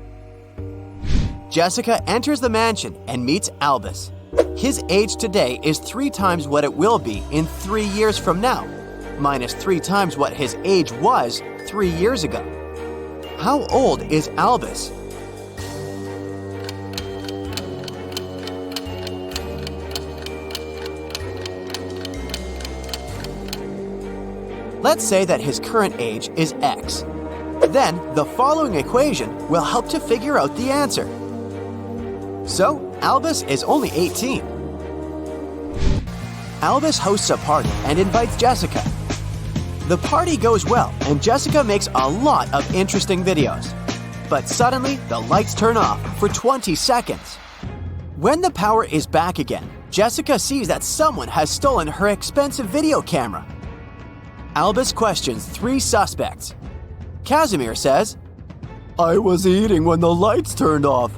Jessica enters the mansion and meets Albus. His age today is 3 times what it will be in 3 years from now, minus 3 times what his age was 3 years ago. How old is Albus? Let's say that his current age is X. Then, the following equation will help to figure out the answer. So, Albus is only 18. Albus hosts a party and invites Jessica. The party goes well, and Jessica makes a lot of interesting videos. But suddenly, the lights turn off for 20 seconds. When the power is back again, Jessica sees that someone has stolen her expensive video camera. Albus questions 3 suspects. Casimir says, "I was eating when the lights turned off.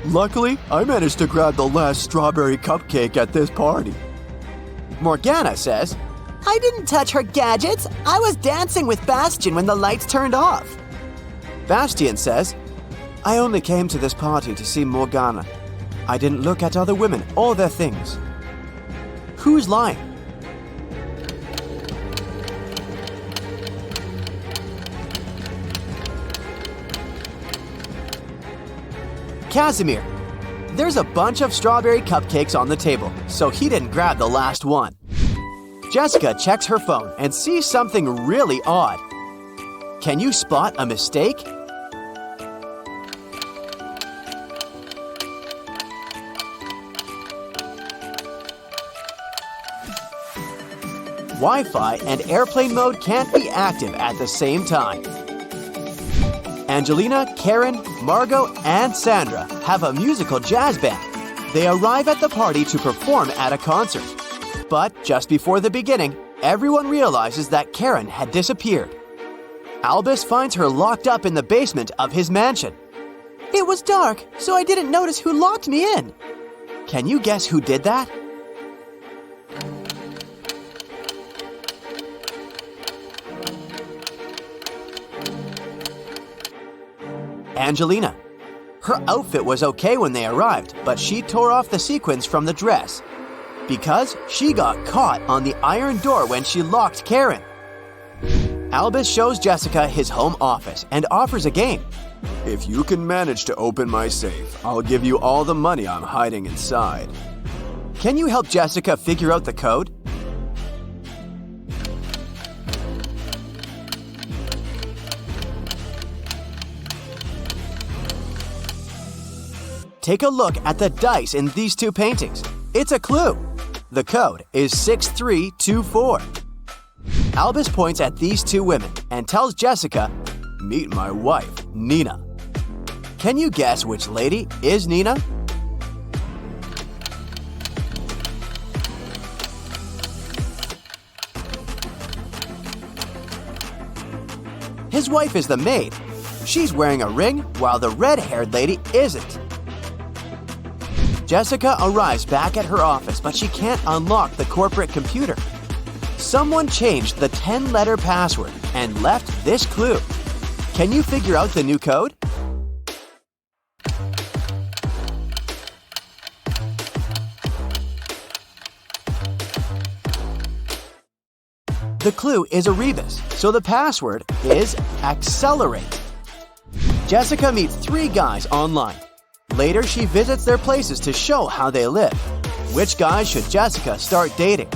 Luckily, I managed to grab the last strawberry cupcake at this party." Morgana says, "I didn't touch her gadgets. I was dancing with Bastian when the lights turned off." Bastian says, "I only came to this party to see Morgana. I didn't look at other women or their things." Who's lying? Casimir. There's a bunch of strawberry cupcakes on the table, so he didn't grab the last one. Jessica checks her phone and sees something really odd. Can you spot a mistake? Wi-Fi and airplane mode can't be active at the same time. Angelina, Karen, Margot, and Sandra have a musical jazz band. They arrive at the party to perform at a concert. But just before the beginning, everyone realizes that Karen had disappeared. Albus finds her locked up in the basement of his mansion. "It was dark, so I didn't notice who locked me in." Can you guess who did that? Angelina. Her outfit was okay when they arrived, but she tore off the sequins from the dress because she got caught on the iron door when she locked Karen. Albus shows Jessica his home office and offers a game. "If you can manage to open my safe, I'll give you all the money I'm hiding inside." Can you help Jessica figure out the code? Take a look at the dice in these two paintings. It's a clue. The code is 6324. Albus points at these two women and tells Jessica, "Meet my wife, Nina." Can you guess which lady is Nina? His wife is the maid. She's wearing a ring while the red-haired lady isn't. Jessica arrives back at her office, but she can't unlock the corporate computer. Someone changed the 10-letter password and left this clue. Can you figure out the new code? The clue is a rebus, so the password is accelerate. Jessica meets 3 guys online. Later, she visits their places to show how they live. Which guys should Jessica start dating?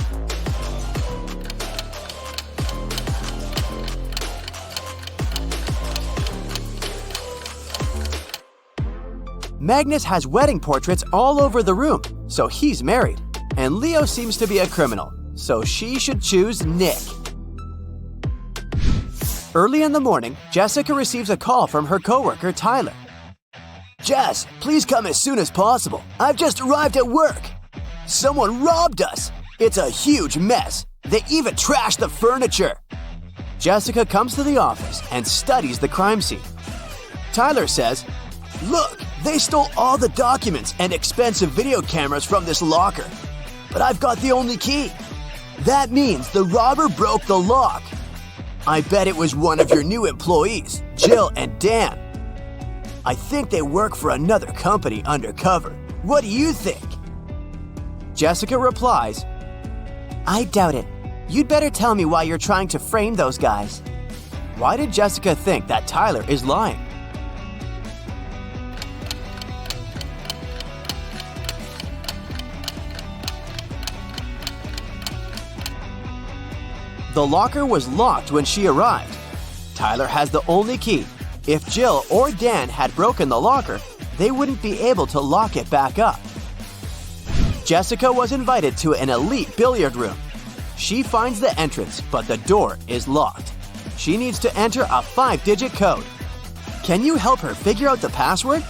Magnus has wedding portraits all over the room, so he's married. And Leo seems to be a criminal, so she should choose Nick. Early in the morning, Jessica receives a call from her coworker, Tyler. "Jess, please come as soon as possible. I've just arrived at work. Someone robbed us. It's a huge mess. They even trashed the furniture." Jessica comes to the office and studies the crime scene. Tyler says, "Look, they stole all the documents and expensive video cameras from this locker. But I've got the only key. That means the robber broke the lock. I bet it was one of your new employees, Jill and Dan. I think they work for another company undercover. What do you think?" Jessica replies, "I doubt it. You'd better tell me why you're trying to frame those guys." Why did Jessica think that Tyler is lying? The locker was locked when she arrived. Tyler has the only key. If Jill or Dan had broken the locker, they wouldn't be able to lock it back up. Jessica was invited to an elite billiard room. She finds the entrance, but the door is locked. She needs to enter a 5-digit code. Can you help her figure out the password?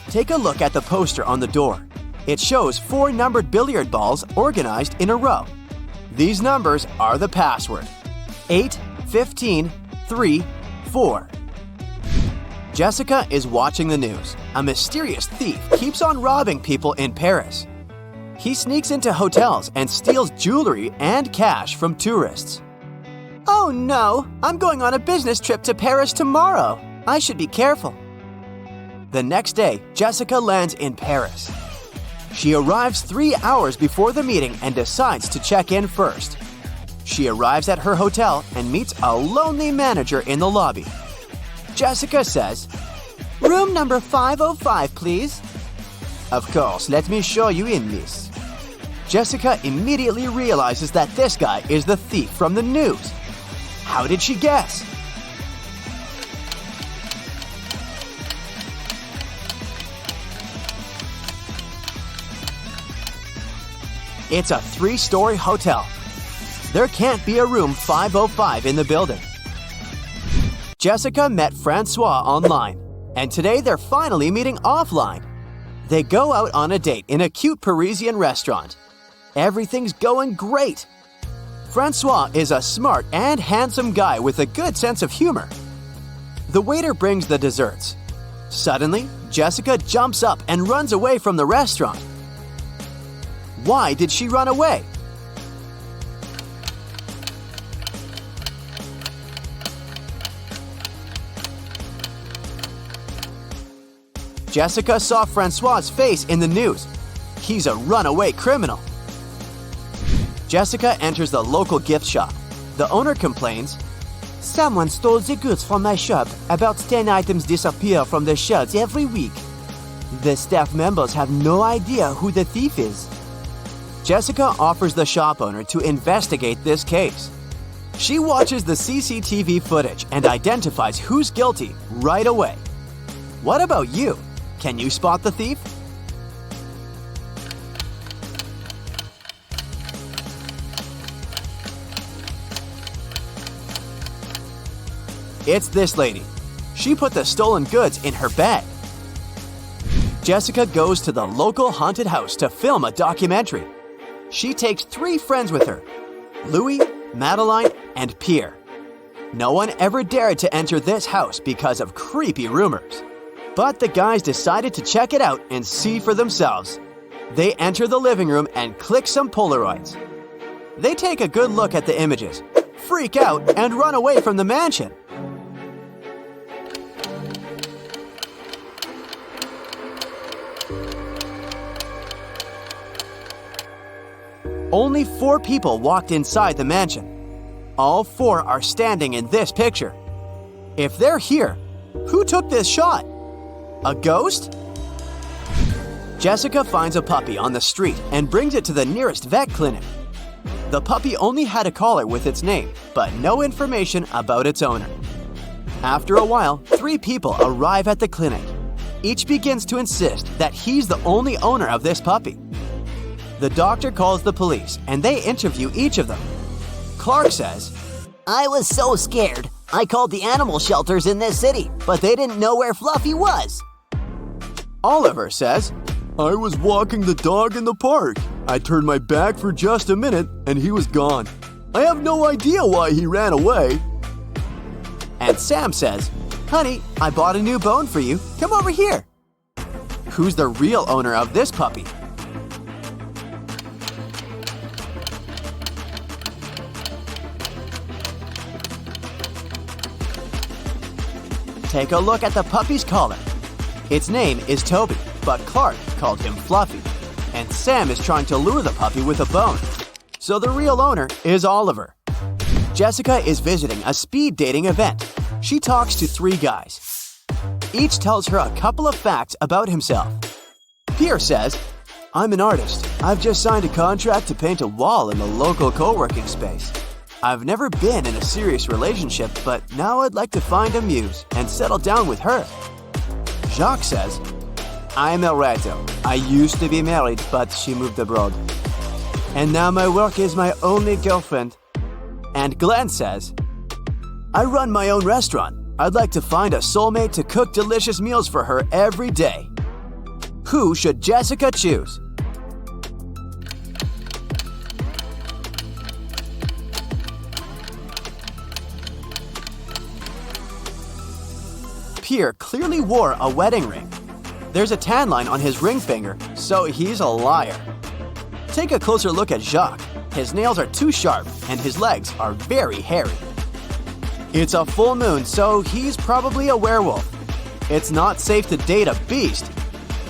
Take a look at the poster on the door. It shows 4 numbered billiard balls organized in a row. These numbers are the password: 8, 15, 3, 4. Jessica is watching the news. A mysterious thief keeps on robbing people in Paris. He sneaks into hotels and steals jewelry and cash from tourists. "Oh no, I'm going on a business trip to Paris tomorrow. I should be careful." The next day, Jessica lands in Paris. She arrives 3 hours before the meeting and decides to check in first. She arrives at her hotel and meets a lonely manager in the lobby. Jessica says, "Room number 505, please." "Of course, let me show you in, miss." Jessica immediately realizes that this guy is the thief from the news. How did she guess? It's a 3-story hotel. There can't be a room 505 in the building. Jessica met Francois online, and today they're finally meeting offline. They go out on a date in a cute Parisian restaurant. Everything's going great. Francois is a smart and handsome guy with a good sense of humor. The waiter brings the desserts. Suddenly, Jessica jumps up and runs away from the restaurant. Why did she run away? Jessica saw Francois's face in the news. He's a runaway criminal. Jessica enters the local gift shop. The owner complains, Someone stole the goods from my shop. About 10 items disappear from the shelves every week. The staff members have no idea who the thief is. Jessica offers the shop owner to investigate this case. She watches the CCTV footage and identifies who's guilty right away. What about you? Can you spot the thief? It's this lady. She put the stolen goods in her bag. Jessica goes to the local haunted house to film a documentary. She takes 3 friends with her: Louis, Madeline, and Pierre. No one ever dared to enter this house because of creepy rumors. But the guys decided to check it out and see for themselves. They enter the living room and click some Polaroids. They take a good look at the images, freak out, and run away from the mansion. Only 4 people walked inside the mansion. All 4 are standing in this picture. If they're here, who took this shot? A ghost? Jessica finds a puppy on the street and brings it to the nearest vet clinic. The puppy only had a collar with its name, but no information about its owner. After a while, 3 people arrive at the clinic. Each begins to insist that he's the only owner of this puppy. The doctor calls the police and they interview each of them. Clark says, I was so scared. I called the animal shelters in this city, but they didn't know where Fluffy was. Oliver says, I was walking the dog in the park. I turned my back for just a minute and he was gone. I have no idea why he ran away. And Sam says, honey, I bought a new bone for you. Come over here. Who's the real owner of this puppy? Take a look at the puppy's collar. Its name is Toby, but Clark called him Fluffy. And Sam is trying to lure the puppy with a bone. So the real owner is Oliver. Jessica is visiting a speed dating event. She talks to 3 guys. Each tells her a couple of facts about himself. Pierre says, I'm an artist. I've just signed a contract to paint a wall in the local co-working space. I've never been in a serious relationship, but now I'd like to find a muse and settle down with her. Jacques says, I'm El Reto. I used to be married, but she moved abroad. And now my work is my only girlfriend. And Glenn says, I run my own restaurant. I'd like to find a soulmate to cook delicious meals for her every day. Who should Jessica choose? Pierre clearly wore a wedding ring. There's a tan line on his ring finger, so he's a liar. Take a closer look at Jacques. His nails are too sharp and his legs are very hairy. It's a full moon, so he's probably a werewolf. It's not safe to date a beast,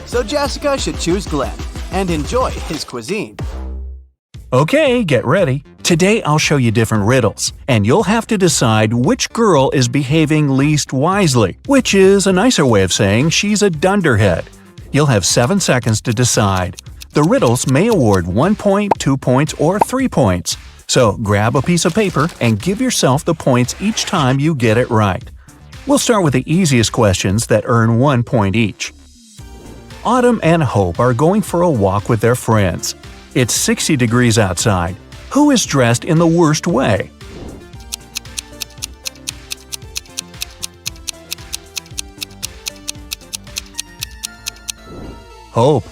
so Jessica should choose Glenn and enjoy his cuisine. Okay, get ready. Today I'll show you different riddles, and you'll have to decide which girl is behaving least wisely, which is a nicer way of saying she's a dunderhead. You'll have 7 seconds to decide. The riddles may award 1 point, 2 points, or 3 points. So grab a piece of paper and give yourself the points each time you get it right. We'll start with the easiest questions that earn 1 point each. Autumn and Hope are going for a walk with their friends. It's 60 degrees outside. Who is dressed in the worst way? Hope.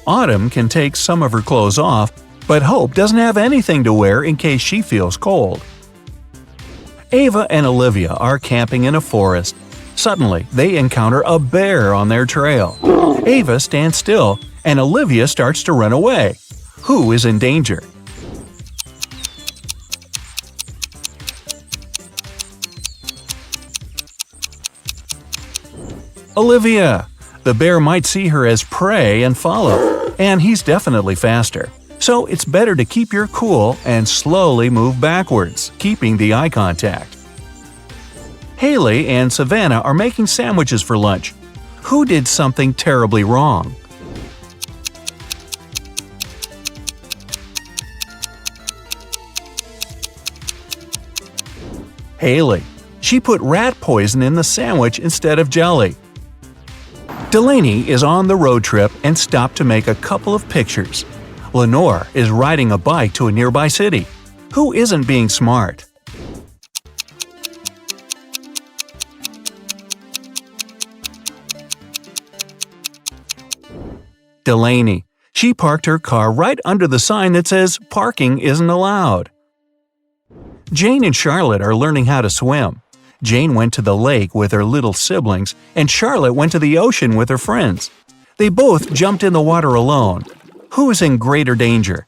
Autumn can take some of her clothes off, but Hope doesn't have anything to wear in case she feels cold. Ava and Olivia are camping in a forest. Suddenly, they encounter a bear on their trail. Ava stands still, and Olivia starts to run away. Who is in danger? Olivia. The bear might see her as prey and follow, and he's definitely faster. So it's better to keep your cool and slowly move backwards, keeping the eye contact. Haley and Savannah are making sandwiches for lunch. Who did something terribly wrong? Haley. She put rat poison in the sandwich instead of jelly. Delaney is on the road trip and stopped to make a couple of pictures. Lenore is riding a bike to a nearby city. Who isn't being smart? Delaney. She parked her car right under the sign that says "Parking isn't allowed." Jane and Charlotte are learning how to swim. Jane went to the lake with her little siblings, and Charlotte went to the ocean with her friends. They both jumped in the water alone. Who is in greater danger?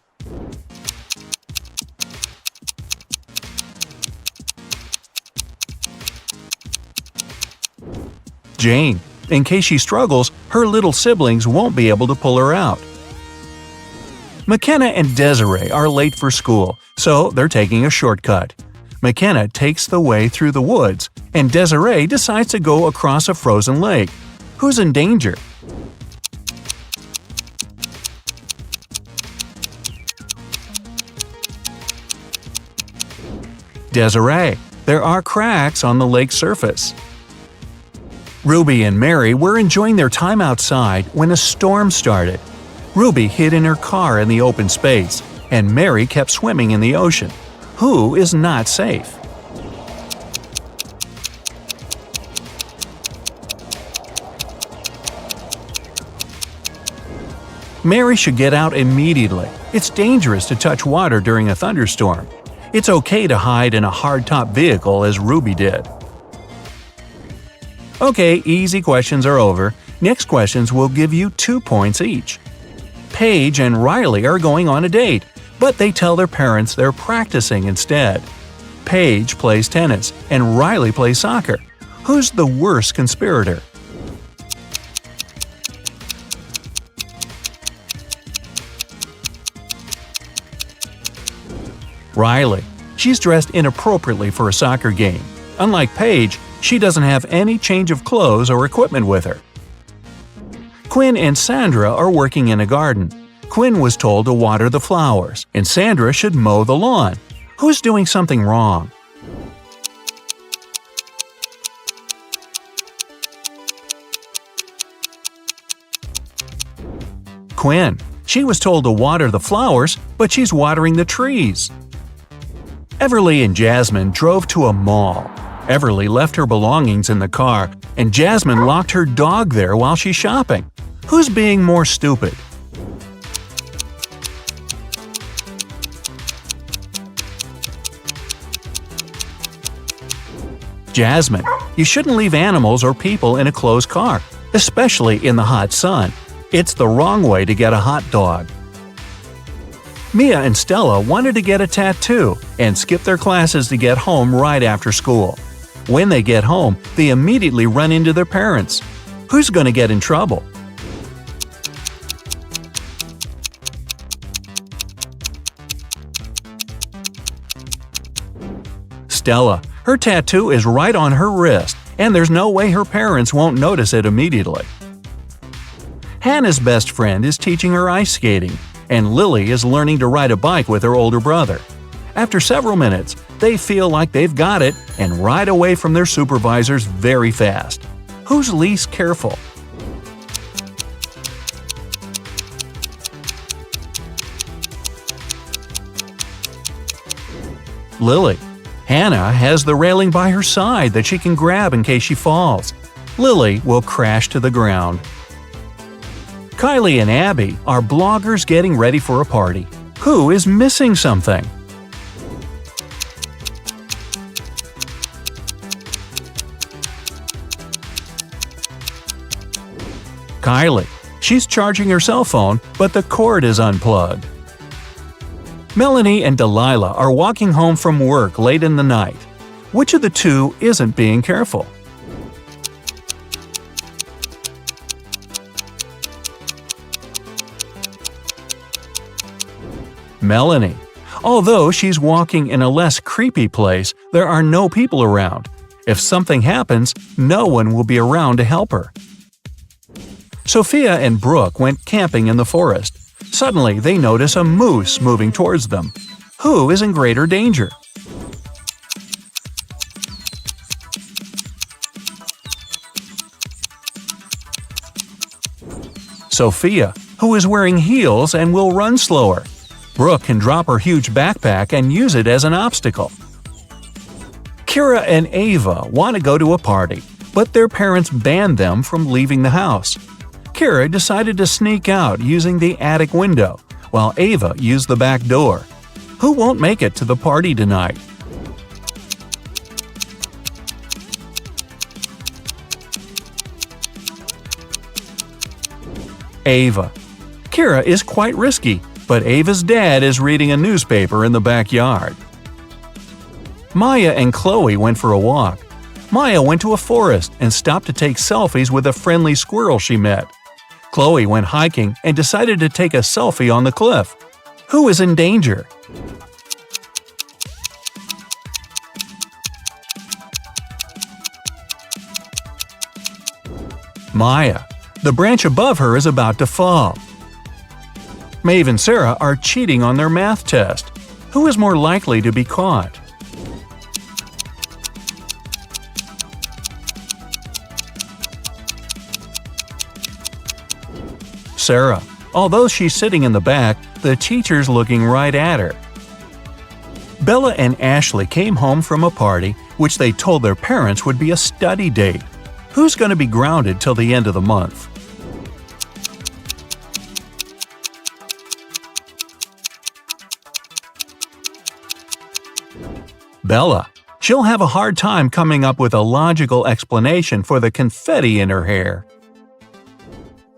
Jane. In case she struggles, her little siblings won't be able to pull her out. McKenna and Desiree are late for school, so they're taking a shortcut. McKenna takes the way through the woods, and Desiree decides to go across a frozen lake. Who's in danger? Desiree. There are cracks on the lake's surface. Ruby and Mary were enjoying their time outside when a storm started. Ruby hid in her car in the open space, and Mary kept swimming in the ocean. Who is not safe? Mary should get out immediately. It's dangerous to touch water during a thunderstorm. It's okay to hide in a hardtop vehicle as Ruby did. Okay, easy questions are over. Next questions will give you 2 points each. Paige and Riley are going on a date, but they tell their parents they're practicing instead. Paige plays tennis and Riley plays soccer. Who's the worst conspirator? Riley. She's dressed inappropriately for a soccer game. Unlike Paige, she doesn't have any change of clothes or equipment with her. Quinn and Sandra are working in a garden. Quinn was told to water the flowers, and Sandra should mow the lawn. Who's doing something wrong? Quinn. She was told to water the flowers, but she's watering the trees. Everly and Jasmine drove to a mall. Everly left her belongings in the car, and Jasmine locked her dog there while she's shopping. Who's being more stupid? Jasmine. You shouldn't leave animals or people in a closed car, especially in the hot sun. It's the wrong way to get a hot dog. Mia and Stella wanted to get a tattoo and skip their classes to get home right after school. When they get home, they immediately run into their parents. Who's going to get in trouble? Stella. Her tattoo is right on her wrist, and there's no way her parents won't notice it immediately. Hannah's best friend is teaching her ice skating, and Lily is learning to ride a bike with her older brother. After several minutes, they feel like they've got it and ride away from their supervisors very fast. Who's least careful? Lily. Hannah has the railing by her side that she can grab in case she falls. Lily will crash to the ground. Kylie and Abby are bloggers getting ready for a party. Who is missing something? Kylie. She's charging her cell phone, but the cord is unplugged. Melanie and Delilah are walking home from work late in the night. Which of the two isn't being careful? Melanie. Although she's walking in a less creepy place, there are no people around. If something happens, no one will be around to help her. Sophia and Brooke went camping in the forest. Suddenly, they notice a moose moving towards them. Who is in greater danger? Sophia, who is wearing heels and will run slower. Brooke can drop her huge backpack and use it as an obstacle. Kira and Ava want to go to a party, but their parents banned them from leaving the house. Kira decided to sneak out using the attic window, while Ava used the back door. Who won't make it to the party tonight? Ava. Kira is quite risky, but Ava's dad is reading a newspaper in the backyard. Maya and Chloe went for a walk. Maya went to a forest and stopped to take selfies with a friendly squirrel she met. Chloe went hiking and decided to take a selfie on the cliff. Who is in danger? Maya. The branch above her is about to fall. Maeve and Sarah are cheating on their math test. Who is more likely to be caught? Sarah. Although she's sitting in the back, the teacher's looking right at her. Bella and Ashley came home from a party which they told their parents would be a study date. Who's going to be grounded till the end of the month? Bella. She'll have a hard time coming up with a logical explanation for the confetti in her hair.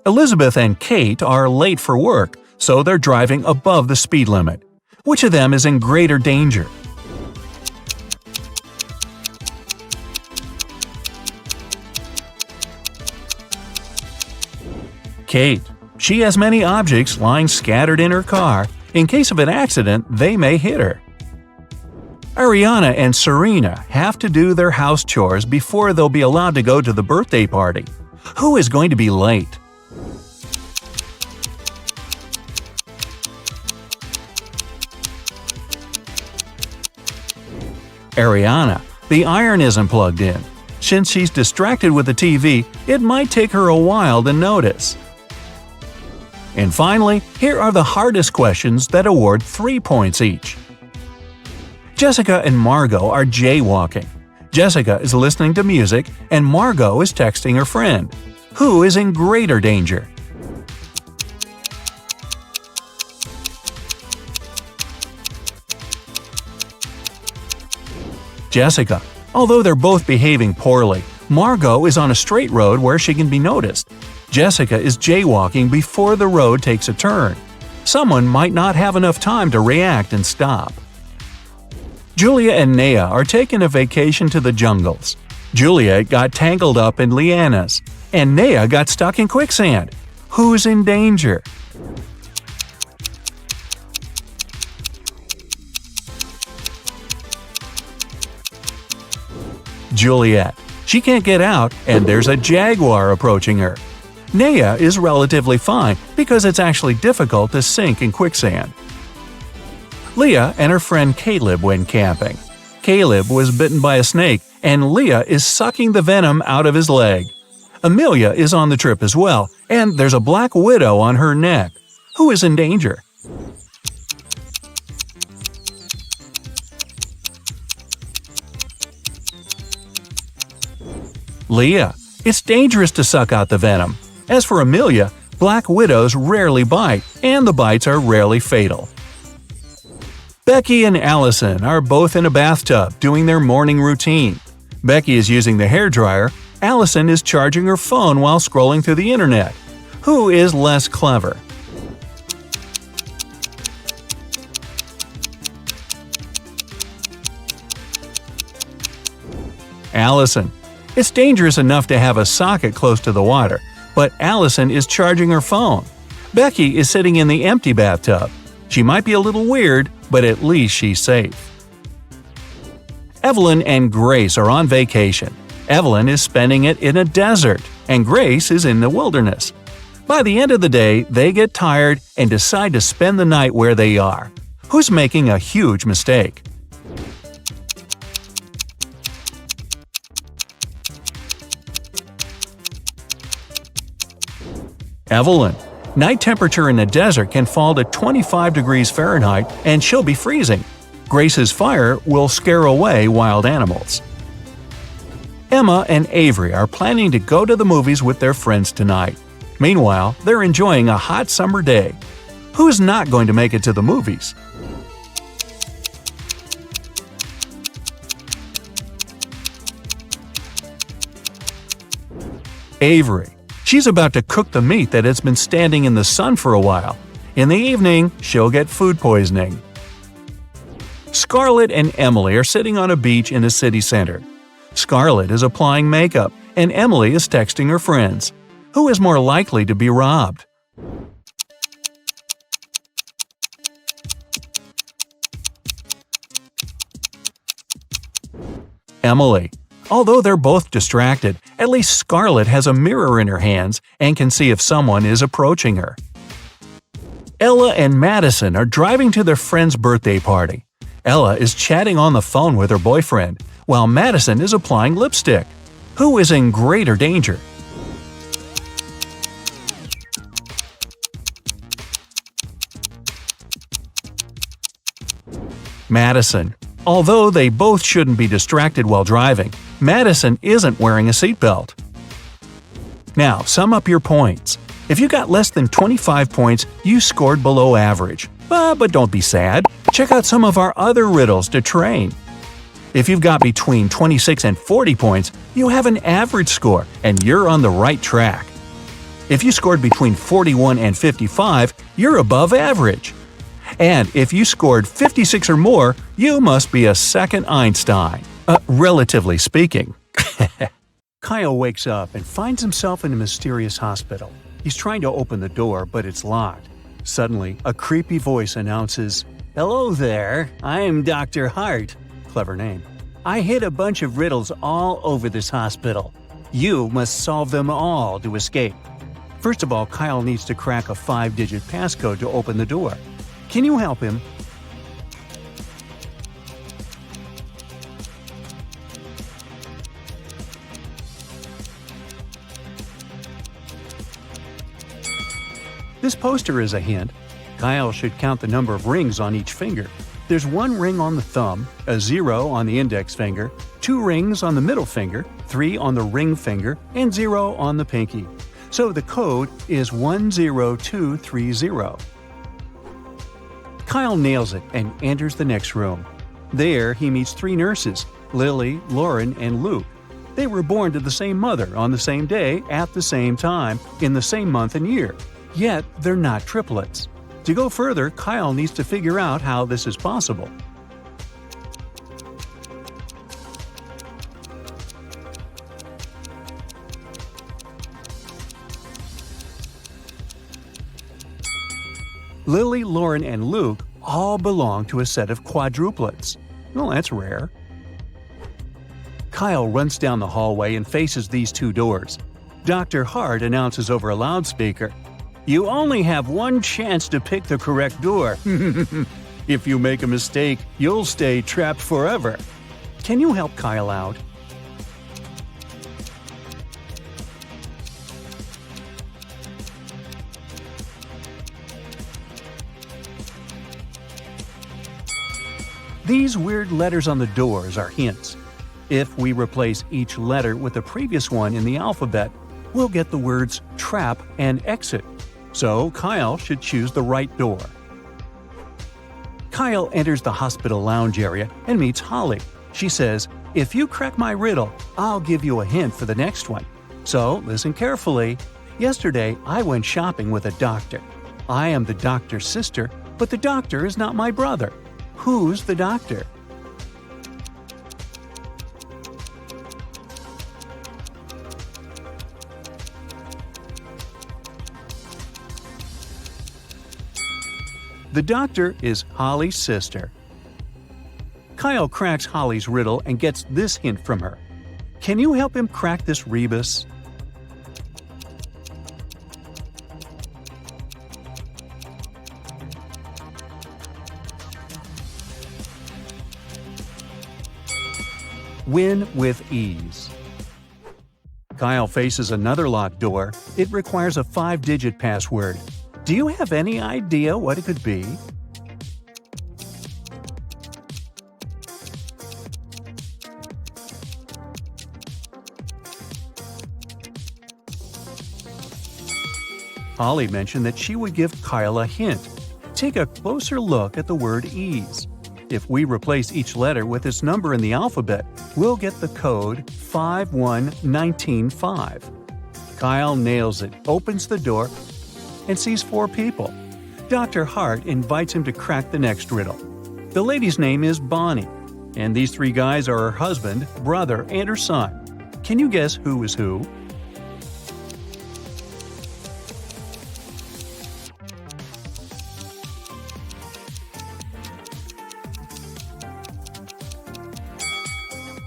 Elizabeth and Kate are late for work, so they're driving above the speed limit. Which of them is in greater danger? Kate. She has many objects lying scattered in her car. In case of an accident, they may hit her. Ariana and Serena have to do their house chores before they'll be allowed to go to the birthday party. Who is going to be late? Ariana. The iron isn't plugged in. Since she's distracted with the TV, it might take her a while to notice. And finally, here are the hardest questions that award 3 points each. Jessica and Margot are jaywalking. Jessica is listening to music, and Margot is texting her friend. Who is in greater danger? Jessica. Although they're both behaving poorly, Margot is on a straight road where she can be noticed. Jessica is jaywalking before the road takes a turn. Someone might not have enough time to react and stop. Julia and Naya are taking a vacation to the jungles. Julia got tangled up in lianas, and Naya got stuck in quicksand. Who's in danger? Juliet. She can't get out, and there's a jaguar approaching her. Naya is relatively fine because it's actually difficult to sink in quicksand. Leah and her friend Caleb went camping. Caleb was bitten by a snake, and Leah is sucking the venom out of his leg. Amelia is on the trip as well, and there's a black widow on her neck. Who is in danger? Leah. It's dangerous to suck out the venom. As for Amelia, black widows rarely bite, and the bites are rarely fatal. Becky and Allison are both in a bathtub doing their morning routine. Becky is using the hairdryer. Allison is charging her phone while scrolling through the internet. Who is less clever? Allison. It's dangerous enough to have a socket close to the water, but Allison is charging her phone. Becky is sitting in the empty bathtub. She might be a little weird, but at least she's safe. Evelyn and Grace are on vacation. Evelyn is spending it in a desert, and Grace is in the wilderness. By the end of the day, they get tired and decide to spend the night where they are. Who's making a huge mistake? Evelyn. Night temperature in the desert can fall to 25 degrees Fahrenheit and she'll be freezing. Grace's fire will scare away wild animals. Emma and Avery are planning to go to the movies with their friends tonight. Meanwhile, they're enjoying a hot summer day. Who's not going to make it to the movies? Avery. She's about to cook the meat that has been standing in the sun for a while. In the evening, she'll get food poisoning. Scarlett and Emily are sitting on a beach in a city center. Scarlett is applying makeup, and Emily is texting her friends. Who is more likely to be robbed? Emily. Although they're both distracted, at least Scarlett has a mirror in her hands and can see if someone is approaching her. Ella and Madison are driving to their friend's birthday party. Ella is chatting on the phone with her boyfriend, while Madison is applying lipstick. Who is in greater danger? Madison. Although they both shouldn't be distracted while driving, Madison isn't wearing a seatbelt. Now, sum up your points. If you got less than 25 points, you scored below average. But don't be sad. Check out some of our other riddles to train. If you've got between 26 and 40 points, you have an average score, and you're on the right track. If you scored between 41 and 55, you're above average. And if you scored 56 or more, you must be a second Einstein. Relatively speaking. Kyle wakes up and finds himself in a mysterious hospital. He's trying to open the door, but it's locked. Suddenly, a creepy voice announces, "Hello there, I'm Dr. Hart." Clever name. "I hid a bunch of riddles all over this hospital. You must solve them all to escape." First of all, Kyle needs to crack a 5-digit passcode to open the door. Can you help him? This poster is a hint. Kyle should count the number of rings on each finger. There's 1 ring on the thumb, a 0 on the index finger, 2 rings on the middle finger, 3 on the ring finger, and 0 on the pinky. So the code is 10230. Kyle nails it and enters the next room. There, he meets 3 nurses, Lily, Lauren, and Luke. They were born to the same mother on the same day at the same time in the same month and year. Yet, they're not triplets. To go further, Kyle needs to figure out how this is possible. Lily, Lauren, and Luke all belong to a set of quadruplets. Well, that's rare. Kyle runs down the hallway and faces these 2 doors. Dr. Hart announces over a loudspeaker, "You only have 1 chance to pick the correct door. If you make a mistake, you'll stay trapped forever." Can you help Kyle out? These weird letters on the doors are hints. If we replace each letter with the previous one in the alphabet, we'll get the words trap and exit. So Kyle should choose the right door. Kyle enters the hospital lounge area and meets Holly. She says, "If you crack my riddle, I'll give you a hint for the next one. So listen carefully. Yesterday, I went shopping with a doctor. I am the doctor's sister, but the doctor is not my brother. Who's the doctor?" The doctor is Holly's sister. Kyle cracks Holly's riddle and gets this hint from her. Can you help him crack this rebus? Win with ease. Kyle faces another locked door. It requires a 5-digit password. Do you have any idea what it could be? Holly mentioned that she would give Kyle a hint. Take a closer look at the word ease. If we replace each letter with its number in the alphabet, we'll get the code 51195. Kyle nails it, opens the door, and sees 4 people. Dr. Hart invites him to crack the next riddle. The lady's name is Bonnie, and these 3 guys are her husband, brother, and her son. Can you guess who is who?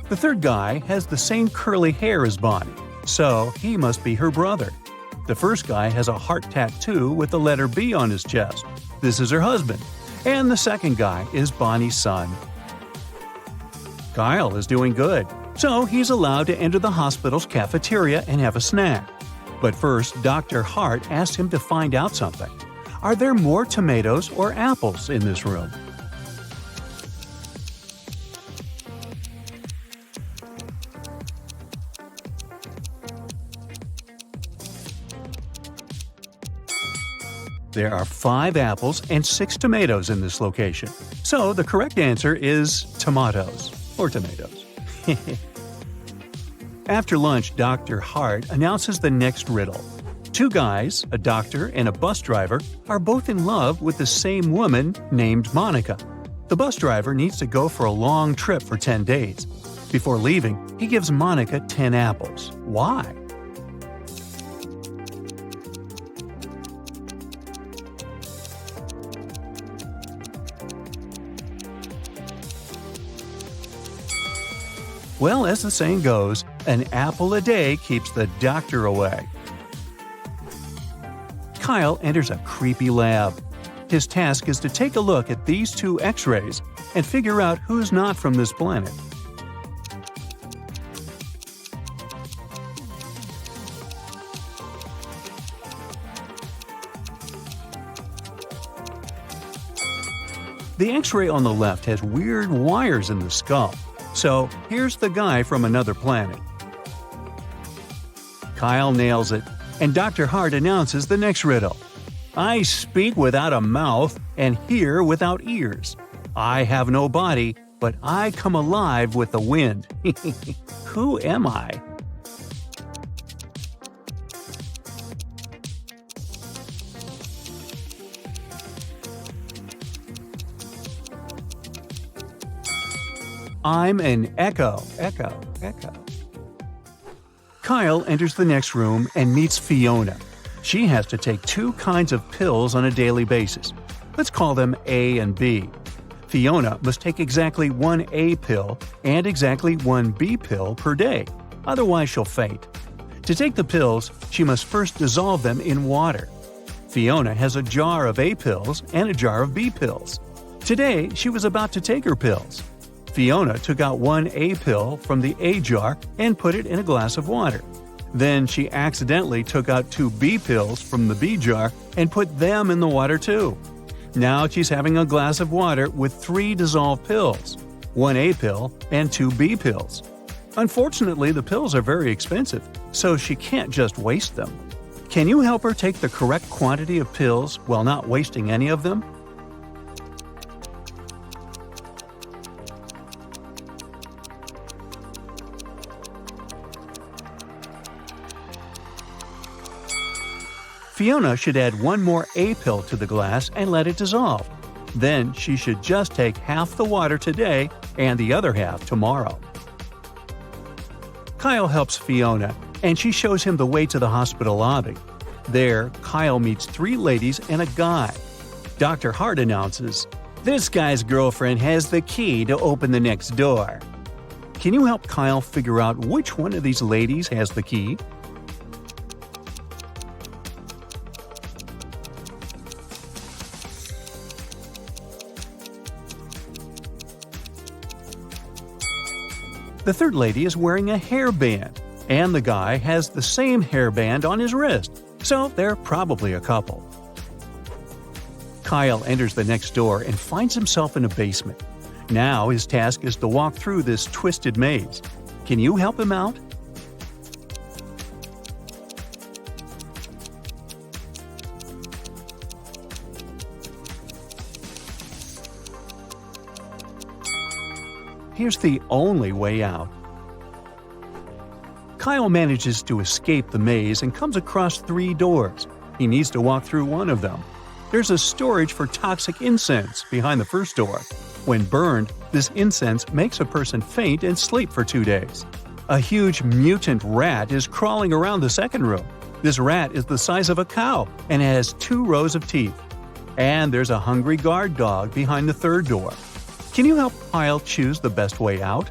The third guy has the same curly hair as Bonnie, so he must be her brother. The first guy has a heart tattoo with the letter B on his chest. This is her husband. And the second guy is Bonnie's son. Kyle is doing good, so he's allowed to enter the hospital's cafeteria and have a snack. But first, Dr. Hart asked him to find out something. Are there more tomatoes or apples in this room? There are 5 apples and 6 tomatoes in this location. So the correct answer is tomatoes, or tomatoes. After lunch, Dr. Hart announces the next riddle. 2 guys, a doctor and a bus driver, are both in love with the same woman named Monica. The bus driver needs to go for a long trip for 10 days. Before leaving, he gives Monica 10 apples. Why? Well, as the saying goes, an apple a day keeps the doctor away. Kyle enters a creepy lab. His task is to take a look at these 2 X-rays and figure out who's not from this planet. The X-ray on the left has weird wires in the skull. So here's the guy from another planet. Kyle nails it, and Dr. Hart announces the next riddle. I speak without a mouth and hear without ears. I have no body, but I come alive with the wind. Who am I? I'm an echo. Kyle enters the next room and meets Fiona. She has to take 2 kinds of pills on a daily basis. Let's call them A and B. Fiona must take exactly 1 A pill and exactly 1 B pill per day, otherwise she'll faint. To take the pills, she must first dissolve them in water. Fiona has a jar of A pills and a jar of B pills. Today, she was about to take her pills. Fiona took out 1 A pill from the A jar and put it in a glass of water. Then she accidentally took out 2 B pills from the B jar and put them in the water too. Now she's having a glass of water with 3 dissolved pills, 1 A pill and 2 B pills. Unfortunately, the pills are very expensive, so she can't just waste them. Can you help her take the correct quantity of pills while not wasting any of them? Fiona should add 1 more A pill to the glass and let it dissolve. Then she should just take half the water today and the other half tomorrow. Kyle helps Fiona, and she shows him the way to the hospital lobby. There, Kyle meets 3 ladies and a guy. Dr. Hart announces, "This guy's girlfriend has the key to open the next door." Can you help Kyle figure out which one of these ladies has the key? The third lady is wearing a hairband. And the guy has the same hairband on his wrist, so they're probably a couple. Kyle enters the next door and finds himself in a basement. Now his task is to walk through this twisted maze. Can you help him out? Here's the only way out. Kyle manages to escape the maze and comes across 3 doors. He needs to walk through one of them. There's a storage for toxic incense behind the first door. When burned, this incense makes a person faint and sleep for 2 days. A huge mutant rat is crawling around the second room. This rat is the size of a cow and has 2 rows of teeth. And there's a hungry guard dog behind the third door. Can you help Kyle choose the best way out?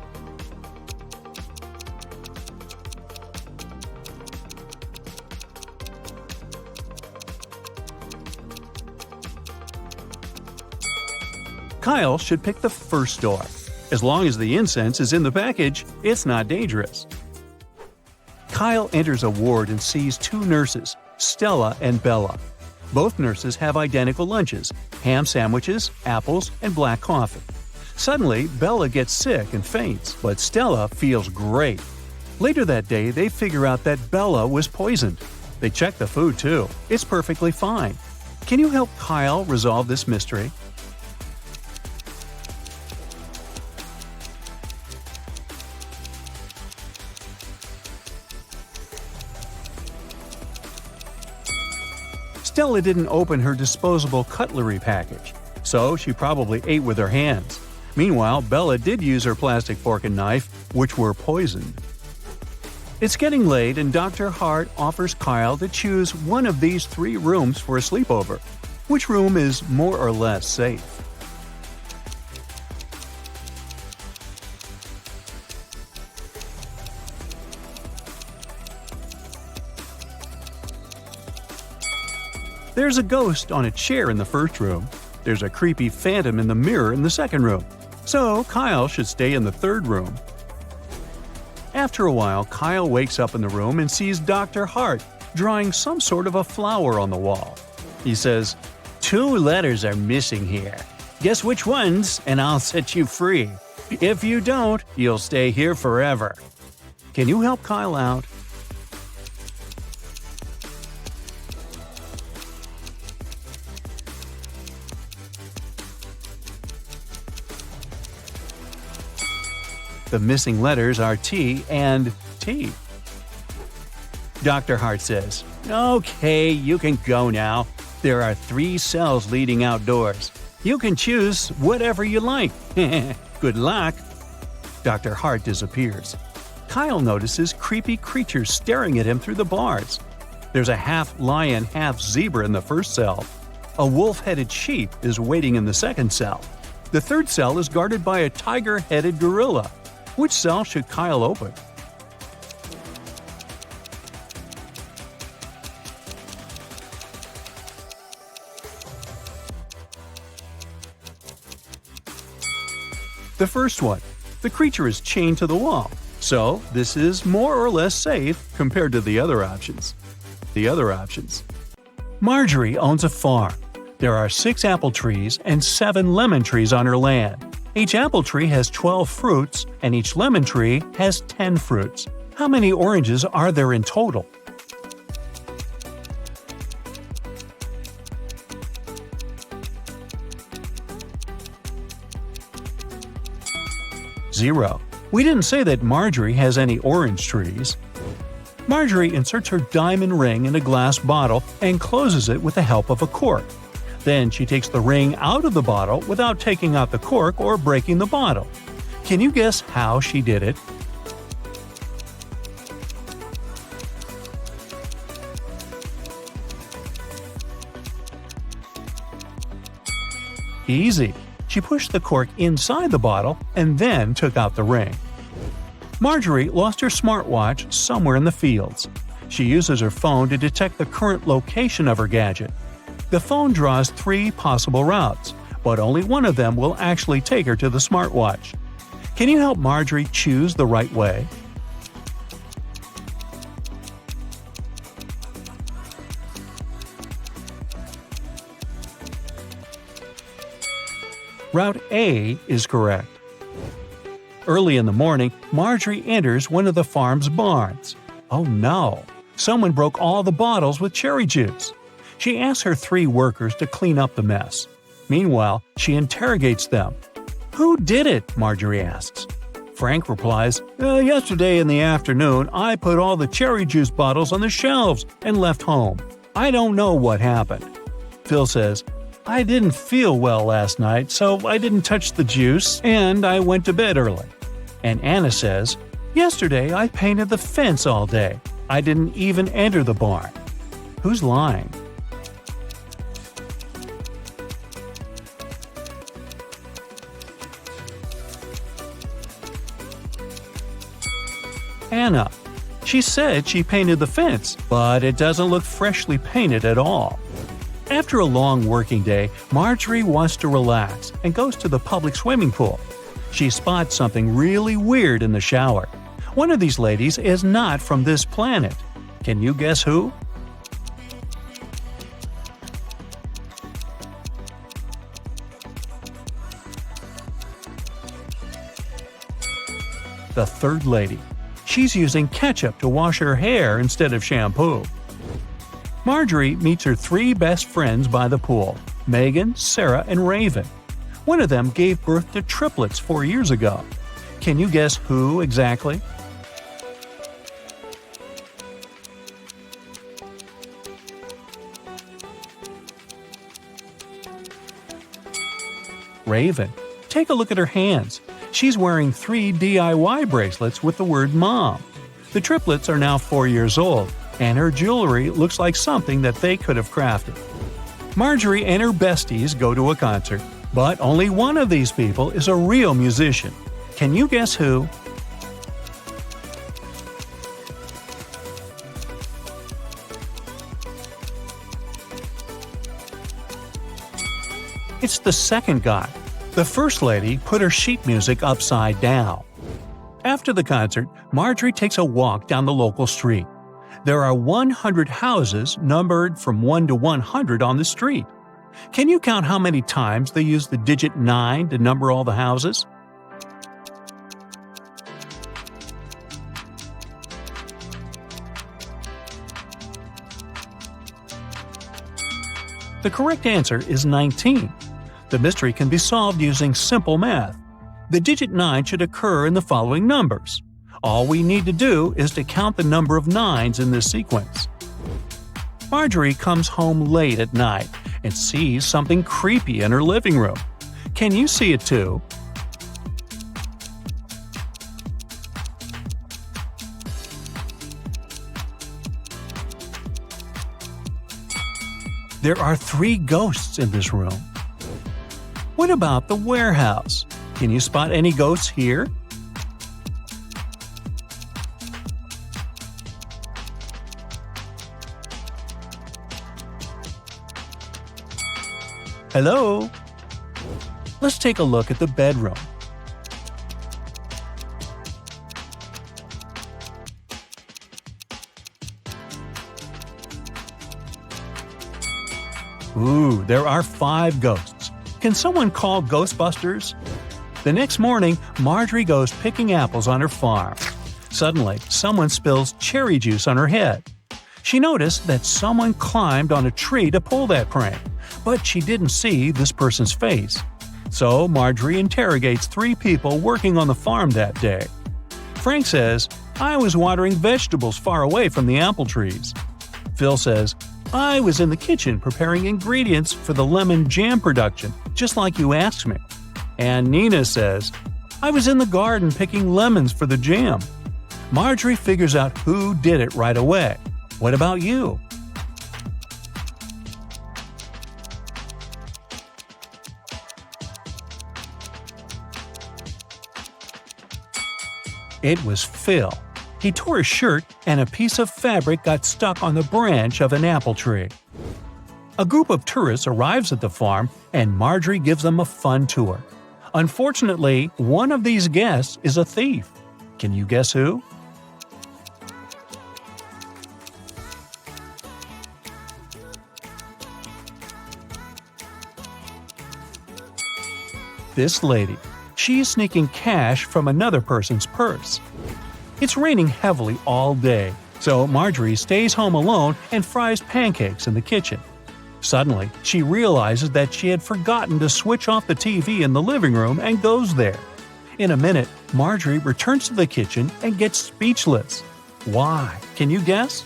Kyle should pick the first door. As long as the incense is in the package, it's not dangerous. Kyle enters a ward and sees 2 nurses, Stella and Bella. Both nurses have identical lunches: ham sandwiches, apples, and black coffee. Suddenly, Bella gets sick and faints, but Stella feels great. Later that day, they figure out that Bella was poisoned. They check the food too. It's perfectly fine. Can you help Kyle resolve this mystery? Stella didn't open her disposable cutlery package, so she probably ate with her hands. Meanwhile, Bella did use her plastic fork and knife, which were poisoned. It's getting late and Dr. Hart offers Kyle to choose one of these 3 rooms for a sleepover. Which room is more or less safe? There's a ghost on a chair in the first room. There's a creepy phantom in the mirror in the second room. So Kyle should stay in the third room. After a while, Kyle wakes up in the room and sees Dr. Hart drawing some sort of a flower on the wall. He says, "2 letters are missing here. Guess which ones, and I'll set you free. If you don't, you'll stay here forever." Can you help Kyle out? The missing letters are T and T. Dr. Hart says, "Okay, you can go now. There are 3 cells leading outdoors. You can choose whatever you like. Good luck." Dr. Hart disappears. Kyle notices creepy creatures staring at him through the bars. There's a half-lion, half-zebra in the first cell. A wolf-headed sheep is waiting in the second cell. The third cell is guarded by a tiger-headed gorilla. Which cell should Kyle open? The first one. The creature is chained to the wall, so this is more or less safe compared to the other options. Marjorie owns a farm. There are 6 apple trees and 7 lemon trees on her land. Each apple tree has 12 fruits, and each lemon tree has 10 fruits. How many oranges are there in total? Zero. We didn't say that Marjorie has any orange trees. Marjorie inserts her diamond ring in a glass bottle and closes it with the help of a cork. Then she takes the ring out of the bottle without taking out the cork or breaking the bottle. Can you guess how she did it? Easy. She pushed the cork inside the bottle and then took out the ring. Marjorie lost her smartwatch somewhere in the fields. She uses her phone to detect the current location of her gadget. The phone draws 3 possible routes, but only one of them will actually take her to the smartwatch. Can you help Marjorie choose the right way? Route A is correct. Early in the morning, Marjorie enters one of the farm's barns. Oh no! Someone broke all the bottles with cherry juice. She asks her 3 workers to clean up the mess. Meanwhile, she interrogates them. "Who did it?" Marjorie asks. Frank replies, "Yesterday in the afternoon, I put all the cherry juice bottles on the shelves and left home. I don't know what happened." Phil says, "I didn't feel well last night, so I didn't touch the juice, and I went to bed early." And Anna says, "Yesterday I painted the fence all day. I didn't even enter the barn." Who's lying? Anna. She said she painted the fence, but it doesn't look freshly painted at all. After a long working day, Marjorie wants to relax and goes to the public swimming pool. She spots something really weird in the shower. One of these ladies is not from this planet. Can you guess who? The third lady. She's using ketchup to wash her hair instead of shampoo. Marjorie meets her 3 best friends by the pool, Megan, Sarah, and Raven. One of them gave birth to triplets 4 years ago. Can you guess who exactly? Raven. Take a look at her hands. She's wearing 3 DIY bracelets with the word Mom. The triplets are now 4 years old, and her jewelry looks like something that they could have crafted. Marjorie and her besties go to a concert, but only one of these people is a real musician. Can you guess who? It's the second guy. The first lady put her sheet music upside down. After the concert, Marjorie takes a walk down the local street. There are 100 houses numbered from 1 to 100 on the street. Can you count how many times they use the digit 9 to number all the houses? The correct answer is 19. The mystery can be solved using simple math. The digit 9 should occur in the following numbers. All we need to do is to count the number of 9s in this sequence. Marjorie comes home late at night and sees something creepy in her living room. Can you see it too? There are 3 ghosts in this room. What about the warehouse? Can you spot any ghosts here? Hello? Let's take a look at the bedroom. Ooh, there are 5 ghosts. Can someone call Ghostbusters? The next morning, Marjorie goes picking apples on her farm. Suddenly, someone spills cherry juice on her head. She noticed that someone climbed on a tree to pull that prank, but she didn't see this person's face. So Marjorie interrogates 3 people working on the farm that day. Frank says, "I was watering vegetables far away from the apple trees." Phil says, "I was in the kitchen preparing ingredients for the lemon jam production, just like you asked me." And Nina says, "I was in the garden picking lemons for the jam." Marjorie figures out who did it right away. What about you? It was Phil. He tore his shirt and a piece of fabric got stuck on the branch of an apple tree. A group of tourists arrives at the farm and Marjorie gives them a fun tour. Unfortunately, one of these guests is a thief. Can you guess who? this lady. She's sneaking cash from another person's purse. It's raining heavily all day, so Marjorie stays home alone and fries pancakes in the kitchen. Suddenly, she realizes that she had forgotten to switch off the TV in the living room and goes there. In a minute, Marjorie returns to the kitchen and gets speechless. Why? Can you guess?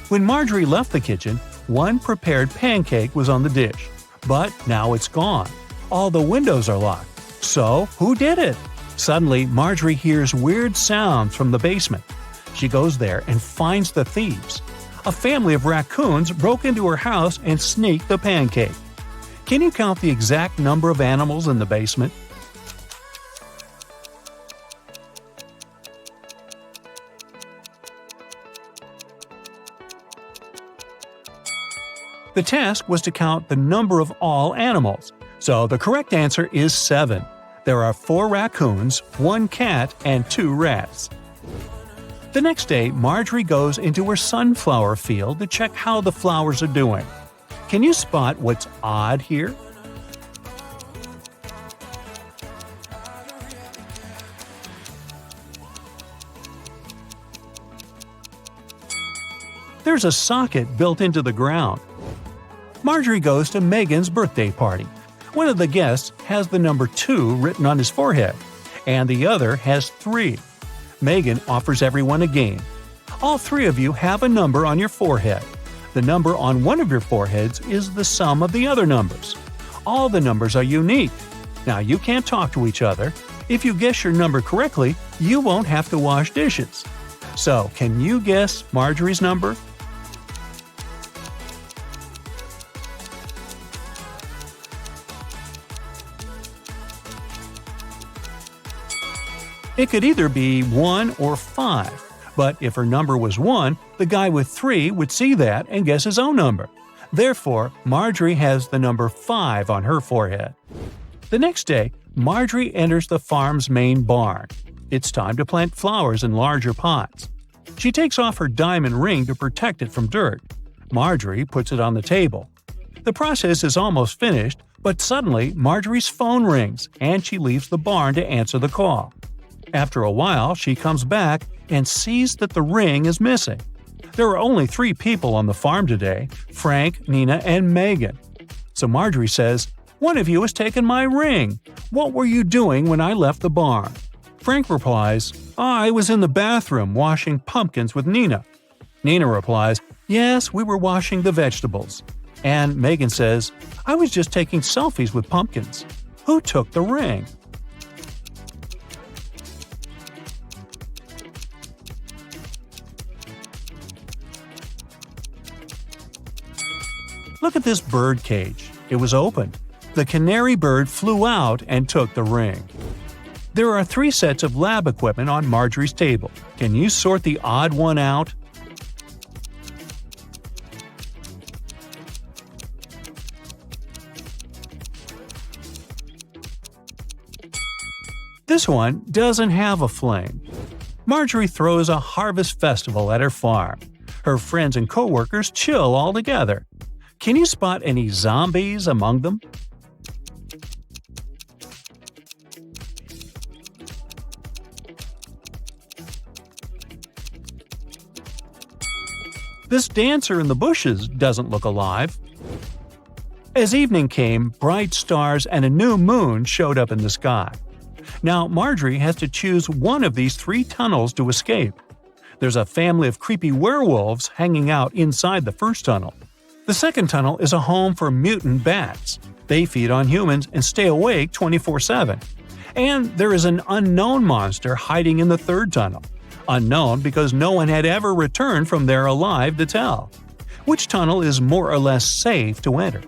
When Marjorie left the kitchen, one prepared pancake was on the dish, but now it's gone. All the windows are locked. So, who did it? Suddenly, Marjorie hears weird sounds from the basement. She goes there and finds the thieves. A family of raccoons broke into her house and sneaked the pancake. Can you count the exact number of animals in the basement? The task was to count the number of all animals, so the correct answer is 7. There are 4 raccoons, 1 cat, and 2 rats. The next day, Marjorie goes into her sunflower field to check how the flowers are doing. Can you spot what's odd here? There's a socket built into the ground. Marjorie goes to Megan's birthday party. One of the guests has the number 2 written on his forehead, and the other has 3. Megan offers everyone a game. All 3 of you have a number on your forehead. The number on one of your foreheads is the sum of the other numbers. All the numbers are unique. Now, you can't talk to each other. If you guess your number correctly, you won't have to wash dishes. So, can you guess Marjorie's number? It could either be 1 or 5, but if her number was 1, the guy with 3 would see that and guess his own number. Therefore, Marjorie has the number 5 on her forehead. The next day, Marjorie enters the farm's main barn. It's time to plant flowers in larger pots. She takes off her diamond ring to protect it from dirt. Marjorie puts it on the table. The process is almost finished, but suddenly Marjorie's phone rings and she leaves the barn to answer the call. After a while, she comes back and sees that the ring is missing. There are only 3 people on the farm today: Frank, Nina, and Megan. So Marjorie says, "One of you has taken my ring. What were you doing when I left the barn?" Frank replies, "I was in the bathroom washing pumpkins with Nina." Nina replies, "Yes, we were washing the vegetables." And Megan says, "I was just taking selfies with pumpkins. Who took the ring?" Look at this bird cage. It was opened. The canary bird flew out and took the ring. There are 3 sets of lab equipment on Marjorie's table. Can you sort the odd one out? This one doesn't have a flame. Marjorie throws a harvest festival at her farm. Her friends and coworkers chill all together. Can you spot any zombies among them? This dancer in the bushes doesn't look alive. As evening came, bright stars and a new moon showed up in the sky. Now Marjorie has to choose one of these 3 tunnels to escape. There's a family of creepy werewolves hanging out inside the first tunnel. The second tunnel is a home for mutant bats. They feed on humans and stay awake 24/7. And there is an unknown monster hiding in the third tunnel. Unknown because no one had ever returned from there alive to tell. Which tunnel is more or less safe to enter?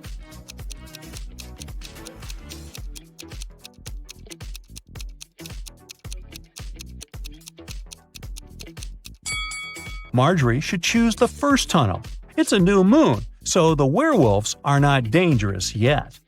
Marjorie should choose the first tunnel. It's a new moon, so the werewolves are not dangerous yet.